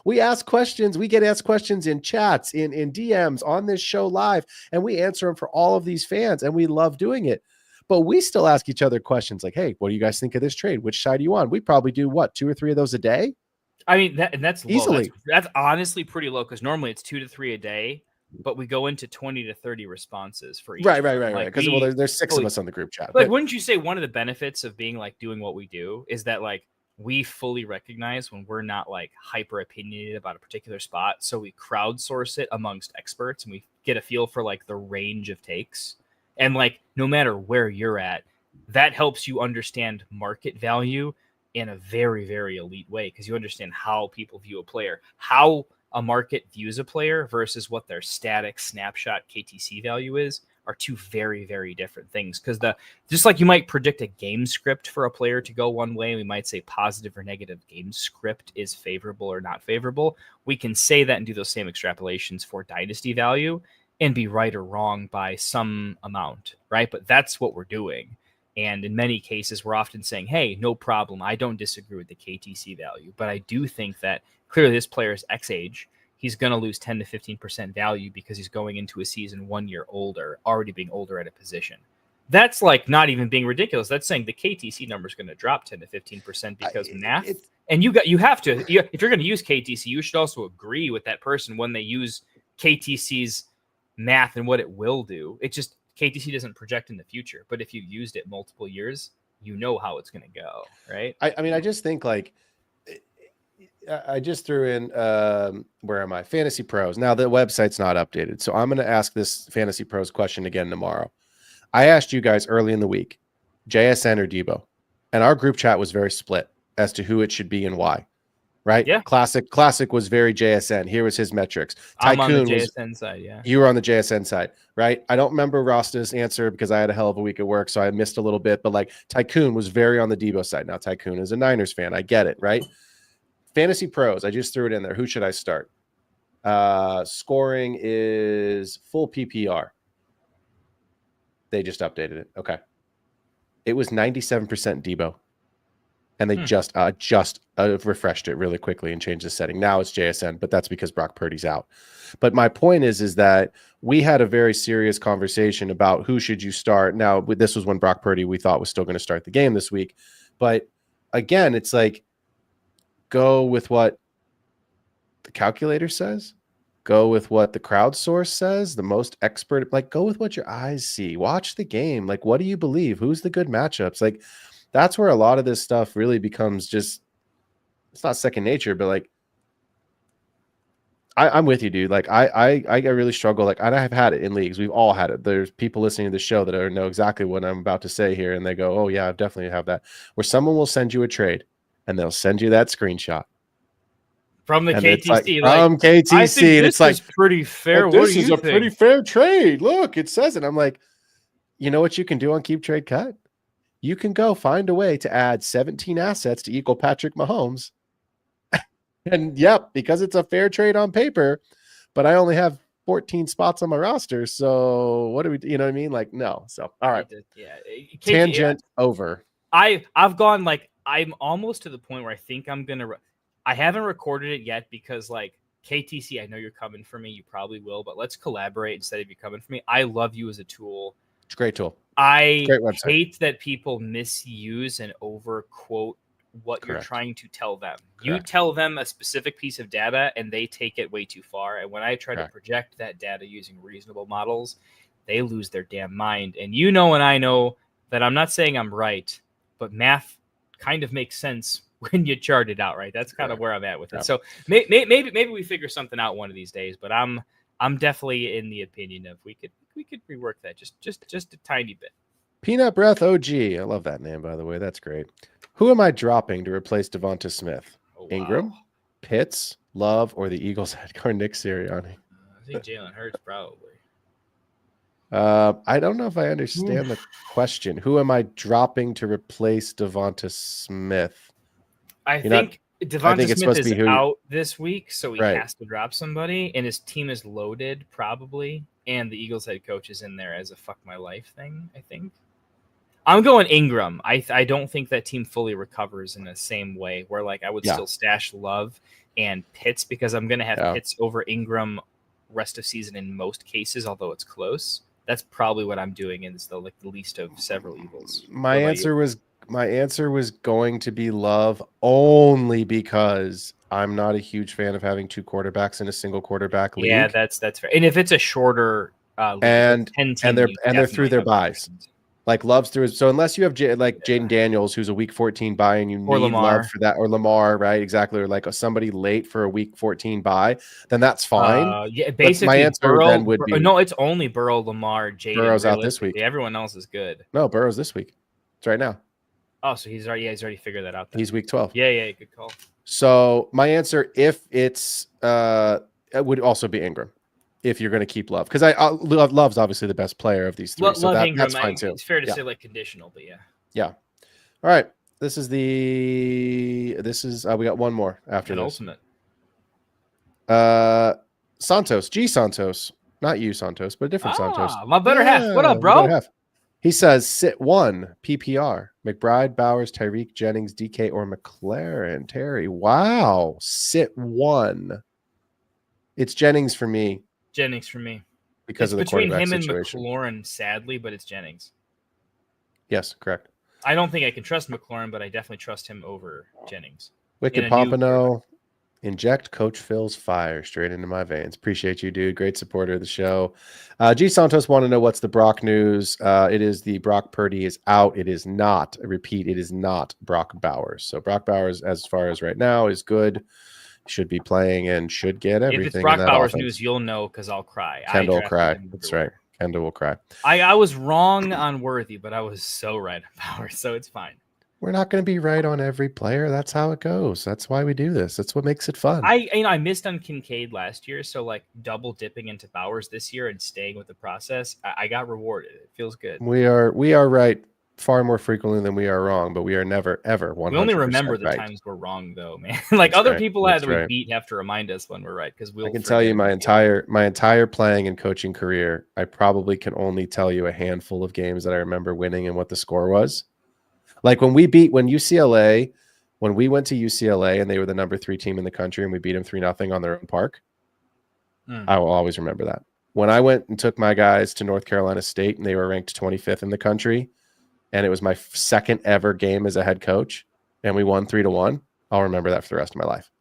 We ask questions. We get asked questions in chats, in DMs, on this show live, and we answer them for all of these fans, and we love doing it. But we still ask each other questions like, hey, what do you guys think of this trade? Which side are you on? We probably do, 2 or 3 of those a day? I mean, that's low. Easily. That's honestly pretty low, because normally it's 2 to 3 a day, but we go into 20 to 30 responses for each. Right. Because there's 6 of us on the group chat. Like, wouldn't you say one of the benefits of being doing what we do is that we fully recognize when we're not hyper opinionated about a particular spot, so we crowdsource it amongst experts and we get a feel for the range of takes. And no matter where you're at, that helps you understand market value in a very, very elite way, because you understand how people view a player, how a market views a player versus what their static snapshot KTC value is, are 2 very, very different things. Because just like you might predict a game script for a player to go one way, we might say positive or negative game script is favorable or not favorable. We can say that and do those same extrapolations for dynasty value and be right or wrong by some amount, right? But that's what we're doing. And in many cases, we're often saying, hey, no problem. I don't disagree with the KTC value, but I do think that clearly this player is X age. He's going to lose 10 to 15% value because he's going into a season 1 year older, already being older at a position. That's not even being ridiculous. That's saying the KTC number is going to drop 10 to 15% because math. And you have to, if you're going to use KTC, you should also agree with that person when they use KTC's math and what it will do. It just, KTC doesn't project in the future, but if you used it multiple years, you know how it's going to go, right? I mean, I just think I just threw in, where am I? Fantasy Pros. Now the website's not updated, so I'm going to ask this Fantasy Pros question again tomorrow. I asked you guys early in the week, JSN or Debo, and our group chat was very split as to who it should be and why. Right? Yeah. Classic was very JSN. Here was his metrics. I'm on the JSN side, yeah. You were on the JSN side, right? I don't remember Rosta's answer because I had a hell of a week at work, so I missed a little bit. But Tycoon was very on the Debo side. Now Tycoon is a Niners fan. I get it, right? Fantasy Pros. I just threw it in there. Who should I start? Scoring is full PPR. They just updated it. Okay. It was 97% Debo. And they just refreshed it really quickly and changed the setting. Now it's JSN, but that's because Brock Purdy's out. But my point is that we had a very serious conversation about who should you start. Now, this was when Brock Purdy we thought was still going to start the game this week. But again, it's go with what the calculator says. Go with what the crowdsource says, the most expert. Go with what your eyes see. Watch the game. What do you believe? Who's the good matchups? That's where a lot of this stuff really becomes just, it's not second nature, but I'm with you, dude. I really struggle. I have had it in leagues. We've all had it. There's people listening to the show that know exactly what I'm about to say here. And they go, oh yeah, I definitely have that. Where someone will send you a trade and they'll send you that screenshot. from the And KTC. it's like, like, from KTC, I think and this it's like is pretty fair. "But What this do is you a think? pretty fair trade. Look, it says it. I'm like, you know what you can do on Keep Trade Cut? You can go find a way to add 17 assets to equal Patrick Mahomes. And yep, because it's a fair trade on paper, but I only have 14 spots on my roster. So what do we, you know what I mean? Like, no. So, all right. Yeah. Tangent over. I've gone like, I'm almost to the point where I think I'm going to, I haven't recorded it yet because like KTC, I know you're coming for me. You probably will, but let's collaborate instead of you coming for me. I love you as a tool. It's a great tool. I Great website. hate that people misuse and overquote what you're trying to tell them. You tell them a specific piece of data and they take it way too far. And when I try to project that data using reasonable models, they lose their damn mind. And you know, and I know that I'm not saying I'm right, but math kind of makes sense when you chart it out, right? That's kind of where I'm at with it. So maybe we figure something out one of these days, but I'm definitely in the opinion of we could rework that just a tiny bit. Peanut Breath OG. I love that name, by the way. That's great. Who am I dropping to replace Devonta Smith? Ingram, Pitts, Love, or the Eagles head coach Nick Sirianni? I think Jalen Hurts probably. I don't know if I understand the question. Who am I dropping to replace Devonta Smith? I think Devonta Smith is out this week, so he has to drop somebody, and his team is loaded probably, and the Eagles head coach is in there as a fuck my life thing, I think. I'm going Ingram. I don't think that team fully recovers in the same way where like I would still stash Love and Pitts because I'm going to have Pitts over Ingram rest of season in most cases, although it's close. That's probably what I'm doing, and it's the least of several evils. My answer was going to be Love only because I'm not a huge fan of having two quarterbacks in a single quarterback league. Yeah, that's fair. And if it's a shorter league, and they're through their buys. Like Love's through. So unless you have Jaden Daniels, who's a week 14 buy, and you need Love for that, or Lamar, right? Exactly. Or like somebody late for a week 14 buy, then that's fine. Yeah, basically, my answer then would be no. It's only Burrow, Lamar, Jaden. Burrow's out this week. Everyone else is good. No, Burrow's this week. It's right now. Oh, so he's already figured that out. Then. He's week 12. Yeah, good call. So my answer, if it's it would also be Ingram. If you're going to keep Love, because Love's obviously the best player of these three, so that's fine too. It's fair to say like conditional, but yeah. All right, this is we got one more after this. Ultimate. Santos, not you, Santos, but a different Santos. My better half. What up, bro? He says sit one PPR: McBride, Bowers, Tyreek, Jennings, DK, or McLaren. Terry, wow, sit one. It's Jennings for me. it's Because of the between quarterback him situation. and McLaurin, sadly, but it's Jennings. Yes, correct. I don't think I can trust McLaurin, but I definitely trust him over Jennings. Wicked Pompano, inject Coach Phil's fire straight into my veins. Appreciate you, dude. Great supporter of the show. G Santos want to know what's the Brock news. It is the Brock Purdy is out. It is not, I repeat, it is not Brock Bowers. So Brock Bowers, as far as right now, is good. Should be playing and should get everything. If it's Brock Bowers news, you'll know because I'll cry. Kendall will cry. That's right. Kendall will cry. I was wrong on Worthy, but I was so right on Bowers, so it's fine. We're not going to be right on every player. That's how it goes. That's why we do this. That's what makes it fun. I missed on Kincaid last year, so like double dipping into Bowers this year and staying with the process, I got rewarded. It feels good. We are right far more frequently than we are wrong, but we are never ever 100%. We only remember the times we're wrong, though, man. Like That's other right. people That's that we right. beat have to remind us when we're right because I can tell you my entire playing and coaching career, I probably can only tell you a handful of games that I remember winning and what the score was. Like when we went to UCLA and they were the number 3 team in the country and we beat them 3-0 on their own park. I will always remember that. When I went and took my guys to North Carolina State and they were ranked 25th in the country, and it was my second ever game as a head coach, and we won 3-1. I'll remember that for the rest of my life.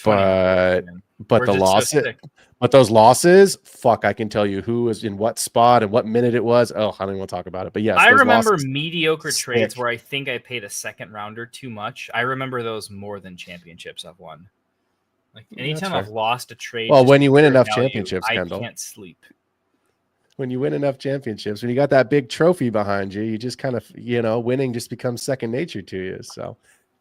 But those losses, fuck, I can tell you who was in what spot and what minute it was. Oh, I don't even want to talk about it. But yes, I remember mediocre trades where I think I paid a second rounder too much. I remember those more than championships I've won. Like anytime I've lost a trade. Well, when you win enough championships, Kendall, I can't sleep. When you win enough championships, when you got that big trophy behind you, you just kind of, winning just becomes second nature to you. So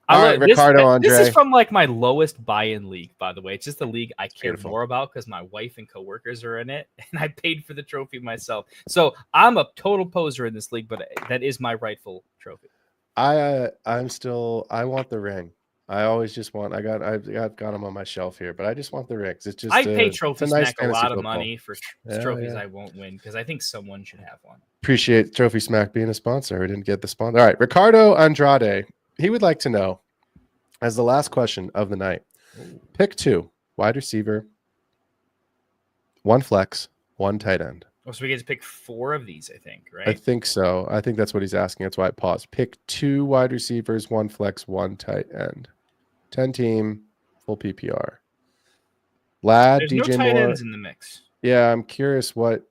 All right, Ricardo Andre. This is from like my lowest buy-in league, by the way. It's just the league I care beautiful. more about because my wife and coworkers are in it, and I paid for the trophy myself. So I'm a total poser in this league, but that is my rightful trophy. I want the ring. I always just want. I've got them on my shelf here, but I just want the rings. It's just I pay Trophy nice Smack a lot of football. money for trophies I won't win because I think someone should have one. Appreciate Trophy Smack being a sponsor. We didn't get the sponsor. All right, Ricardo Andrade. He would like to know, as the last question of the night, pick 2 wide receiver, 1 flex, 1 tight end. Oh, so we get to pick 4 of these, I think, right? I think so. I think that's what he's asking. That's why I paused. Pick 2 wide receivers, 1 flex, 1 tight end. 10 team, full PPR. Lad, There's DJ no tight Moore. ends in the mix. Yeah, I'm curious what.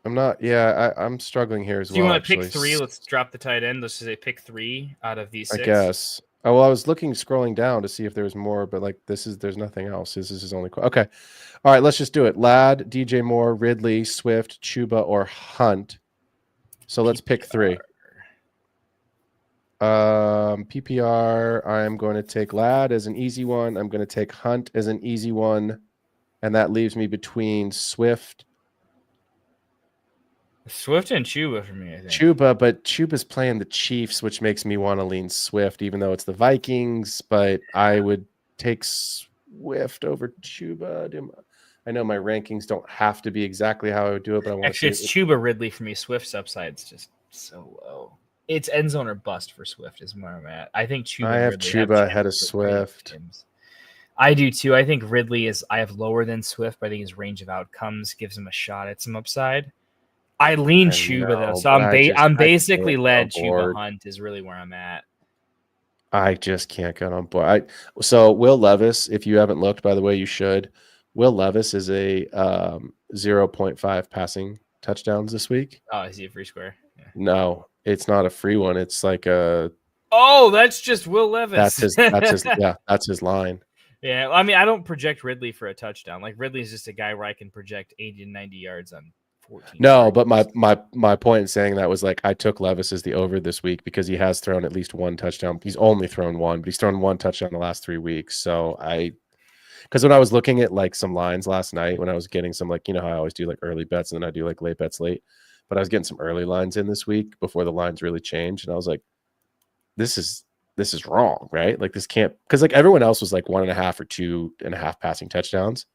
I'm not. Yeah, I'm struggling here as well. Do you want to actually. pick 3? Let's drop the tight end. Let's say pick 3 out of these 6. I guess. Oh, well, I was scrolling down to see if there was more, but like there's nothing else. This is his only. Okay. All right, let's just do it. Lad, DJ Moore, Ridley, Swift, Chuba, or Hunt. So let's pick 3. PPR, I'm going to take Lad as an easy one. I'm going to take Hunt as an easy one. And that leaves me between Swift and Chuba for me, I think. Chuba, but Chuba's playing the Chiefs, which makes me want to lean Swift, even though it's the Vikings. But I would take Swift over Chuba. I know my rankings don't have to be exactly how I would do it, but I want Actually, to. it's Chuba Ridley for me. Swift's upside's just so low. It's end zone or bust for Swift is where I'm at. I think Chuba. I have Ridley Chuba ahead of Swift. I do too. I think Ridley I have lower than Swift, but I think his range of outcomes gives him a shot at some upside. I lean Chuba though, so I'm basically led Chuba Hunt is really where I'm at. I just can't get on board. So Will Levis, if you haven't looked, by the way, you should. Will Levis is a 0.5 passing touchdowns this week. Oh, is he a free square? Yeah. No, it's not a free one. It's like a. Oh, that's just Will Levis. That's his. That's his line. Yeah, I mean, I don't project Ridley for a touchdown. Like Ridley is just a guy where I can project 80 to 90 yards on 14. No, but my point in saying that was like I took Levis as the over this week because he has thrown at least 1 touchdown. He's only thrown 1, but he's thrown 1 touchdown the last 3 weeks. So because when I was looking at like some lines last night, when I was getting some like, you know how I always do like early bets and then I do like late bets late, but I was getting some early lines in this week before the lines really changed, and I was like, this is wrong, right? Like this can't, because like everyone else was like 1.5 or 2.5 passing touchdowns.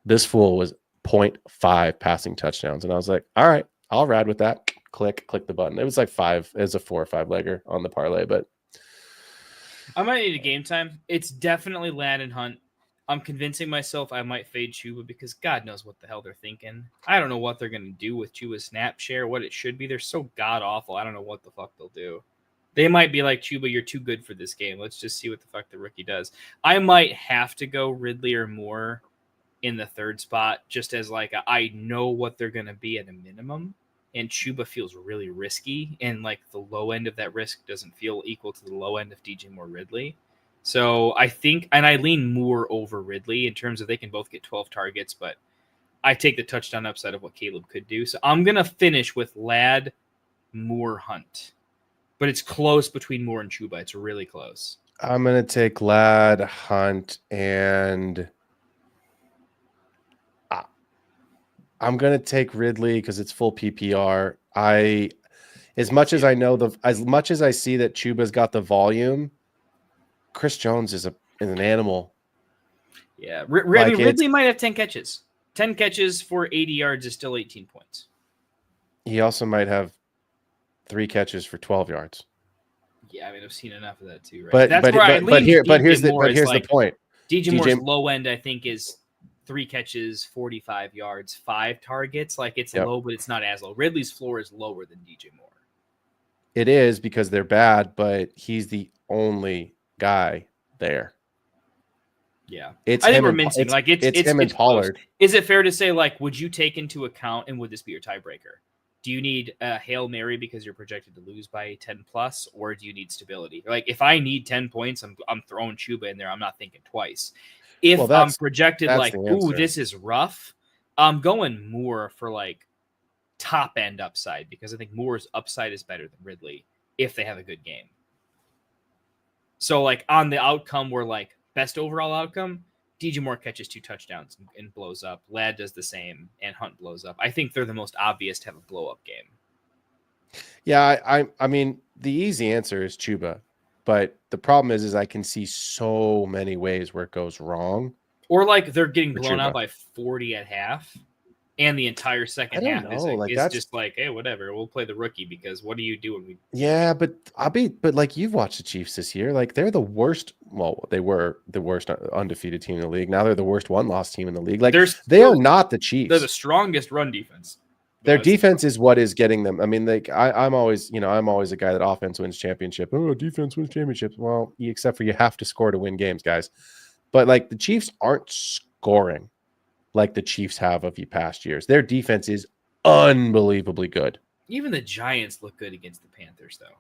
This fool was 0.5 passing touchdowns, and I was like, all right, I'll ride with that. Click the button. It was like 5 as a 4 or 5 legger on the parlay, but I might need a game time. It's definitely Lad and Hunt. I'm convincing myself I might fade Chuba because God knows what the hell they're thinking. I don't know what they're going to do with Chuba's snap share, what it should be. They're so god awful. I don't know what the fuck they'll do. They might be like, Chuba, you're too good for this game. Let's just see what the fuck the rookie does. I might have to go Ridley or Moore in the 3rd spot, just as like I know what they're going to be at a minimum. And Chuba feels really risky. And like the low end of that risk doesn't feel equal to the low end of DJ Moore Ridley. So I think, and I lean Moore over Ridley in terms of they can both get 12 targets, but I take the touchdown upside of what Caleb could do. So I'm going to finish with Lad, Moore, Hunt. But it's close between Moore and Chuba. It's really close. I'm going to take Lad, Hunt, and I'm going to take Ridley because it's full PPR. As much as I see that Chuba's got the volume, Chris Jones is an animal. Yeah. Ridley might have 10 catches. 10 catches for 80 yards is still 18 points. He also might have 3 catches for 12 yards. Yeah, I mean, I've seen enough of that too, right? But here's the point. DJ Moore's low end, I think, is 3 catches, 45 yards, 5 targets. Like it's low, but it's not as low. Ridley's floor is lower than DJ Moore. It is because they're bad, but he's the only guy there. Yeah, I think we're mincing. It's him and Pollard. Is it fair to say, like, would you take into account, and would this be your tiebreaker? Do you need a Hail Mary because you're projected to lose by 10 plus, or do you need stability? Like, if I need 10 points, I'm throwing Chuba in there. I'm not thinking twice. If I'm projected like, ooh, this is rough, I'm going Moore for like top end upside because I think Moore's upside is better than Ridley if they have a good game. So like on the outcome, we're like best overall outcome. DJ Moore catches 2 touchdowns and blows up. Ladd does the same, and Hunt blows up. I think they're the most obvious to have a blow up game. Yeah, I mean, the easy answer is Chuba, but the problem is I can see so many ways where it goes wrong. Or like they're getting For blown out Chuba. by 40 at half, and the entire second half is just like, hey, whatever, we'll play the rookie because what do you do when we? Yeah, but like you've watched the Chiefs this year, like they're the worst. Well, they were the worst undefeated team in the league. Now they're the worst one-loss team in the league. Like they are not the Chiefs. They're the strongest run defense. Their defense is what is getting them. I mean, like I'm always a guy that offense wins championship. Oh, defense wins championships. Well, except for you have to score to win games, guys. But like the Chiefs aren't scoring like the Chiefs have of the past years. Their defense is unbelievably good. Even the Giants look good against the Panthers, though.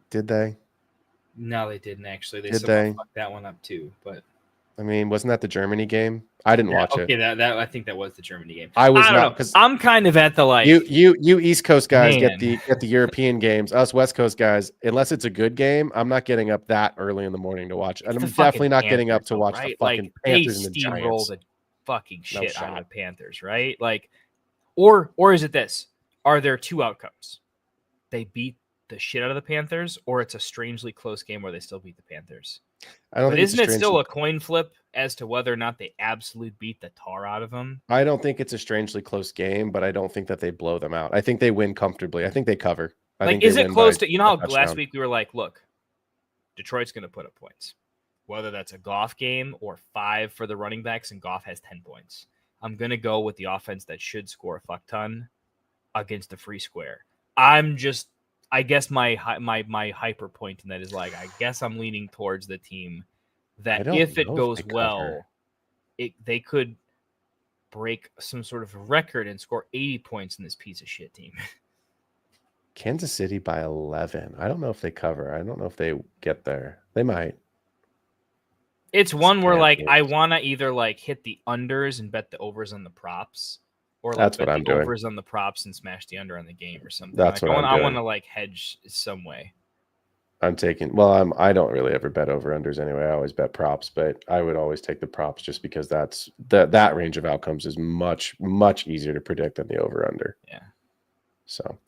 Did they? No, they didn't actually. They fucked that one up too. But I mean, wasn't that the Germany game? I didn't watch it. Okay, that I think that was the Germany game. I was not because I'm kind of at the like you East Coast guys get the European games. Us West Coast guys, unless it's a good game, I'm not getting up that early in the morning to watch. And I'm definitely not getting up to watch the fucking Panthers and the Giants. Roll the fucking shit out of the Panthers, right? Like, or is it this? Are there 2 outcomes? They beat the shit out of the Panthers, or it's a strangely close game where they still beat the Panthers. But isn't it still a coin flip as to whether or not they absolutely beat the tar out of them? I don't think it's a strangely close game, but I don't think that they blow them out. I think they win comfortably. I think they cover. Is it close to, how last week we were like, look, Detroit's going to put up points. Whether that's a Goff game or 5 for the running backs and Goff has 10 points. I'm going to go with the offense that should score a fuck ton against the free square. I guess my hyper point in that is like, I guess I'm leaning towards the team that if it goes well, they could break some sort of record and score 80 points in this piece of shit team. Kansas City by 11. I don't know if they cover. I don't know if they get there. They might. It's one where like I want to either like hit the unders and bet the overs on the props. Or like that's what I'm doing. Overs on the props and smash the under on the game or something. That's what I'm doing. I want to like hedge some way. I'm taking. Well, I don't really ever bet over unders anyway. I always bet props, but I would always take the props just because that range of outcomes is much easier to predict than the over under. Yeah. So,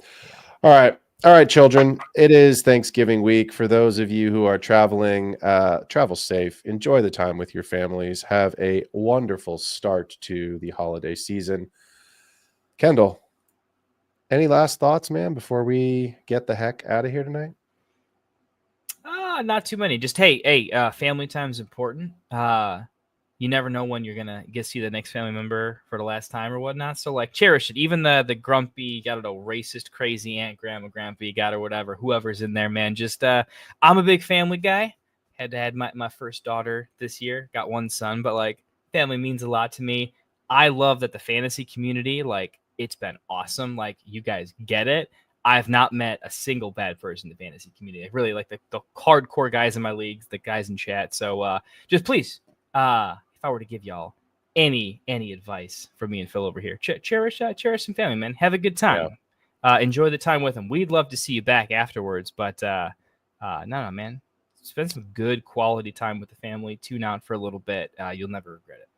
all right, children. It is Thanksgiving week. For those of you who are traveling, travel safe. Enjoy the time with your families. Have a wonderful start to the holiday season. Kendall, any last thoughts, man, before we get the heck out of here tonight? Not too many. Just hey, family time is important. You never know when you're gonna get to see the next family member for the last time or whatnot. So like cherish it. Even the grumpy, got it, racist, crazy aunt, grandpa, you got or whatever, whoever's in there, man. Just I'm a big family guy. Had to have my first daughter this year. Got 1 son, but like family means a lot to me. I love that the fantasy community, like, it's been awesome. Like, you guys get it. I've not met a single bad person in the fantasy community. I really like the hardcore guys in my leagues, the guys in chat. So just please, if I were to give y'all any advice from me and Phil over here, cherish some family, man. Have a good time. Yeah. Enjoy the time with them. We'd love to see you back afterwards, but no, man. Spend some good quality time with the family. Tune out for a little bit. You'll never regret it.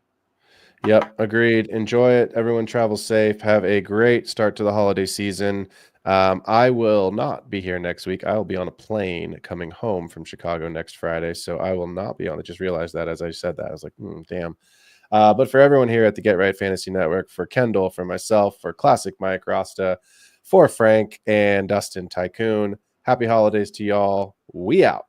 Yep, agreed. Enjoy it. Everyone travel safe. Have a great start to the holiday season. I will not be here next week. I will be on a plane coming home from Chicago next Friday, so I will not be on it. Just realized that as I said that. I was like, damn. But for everyone here at the Get Right Fantasy Network, for Kendall, for myself, for Classic Mike Rasta, for Frank and Dustin Tycoon, happy holidays to y'all. We out.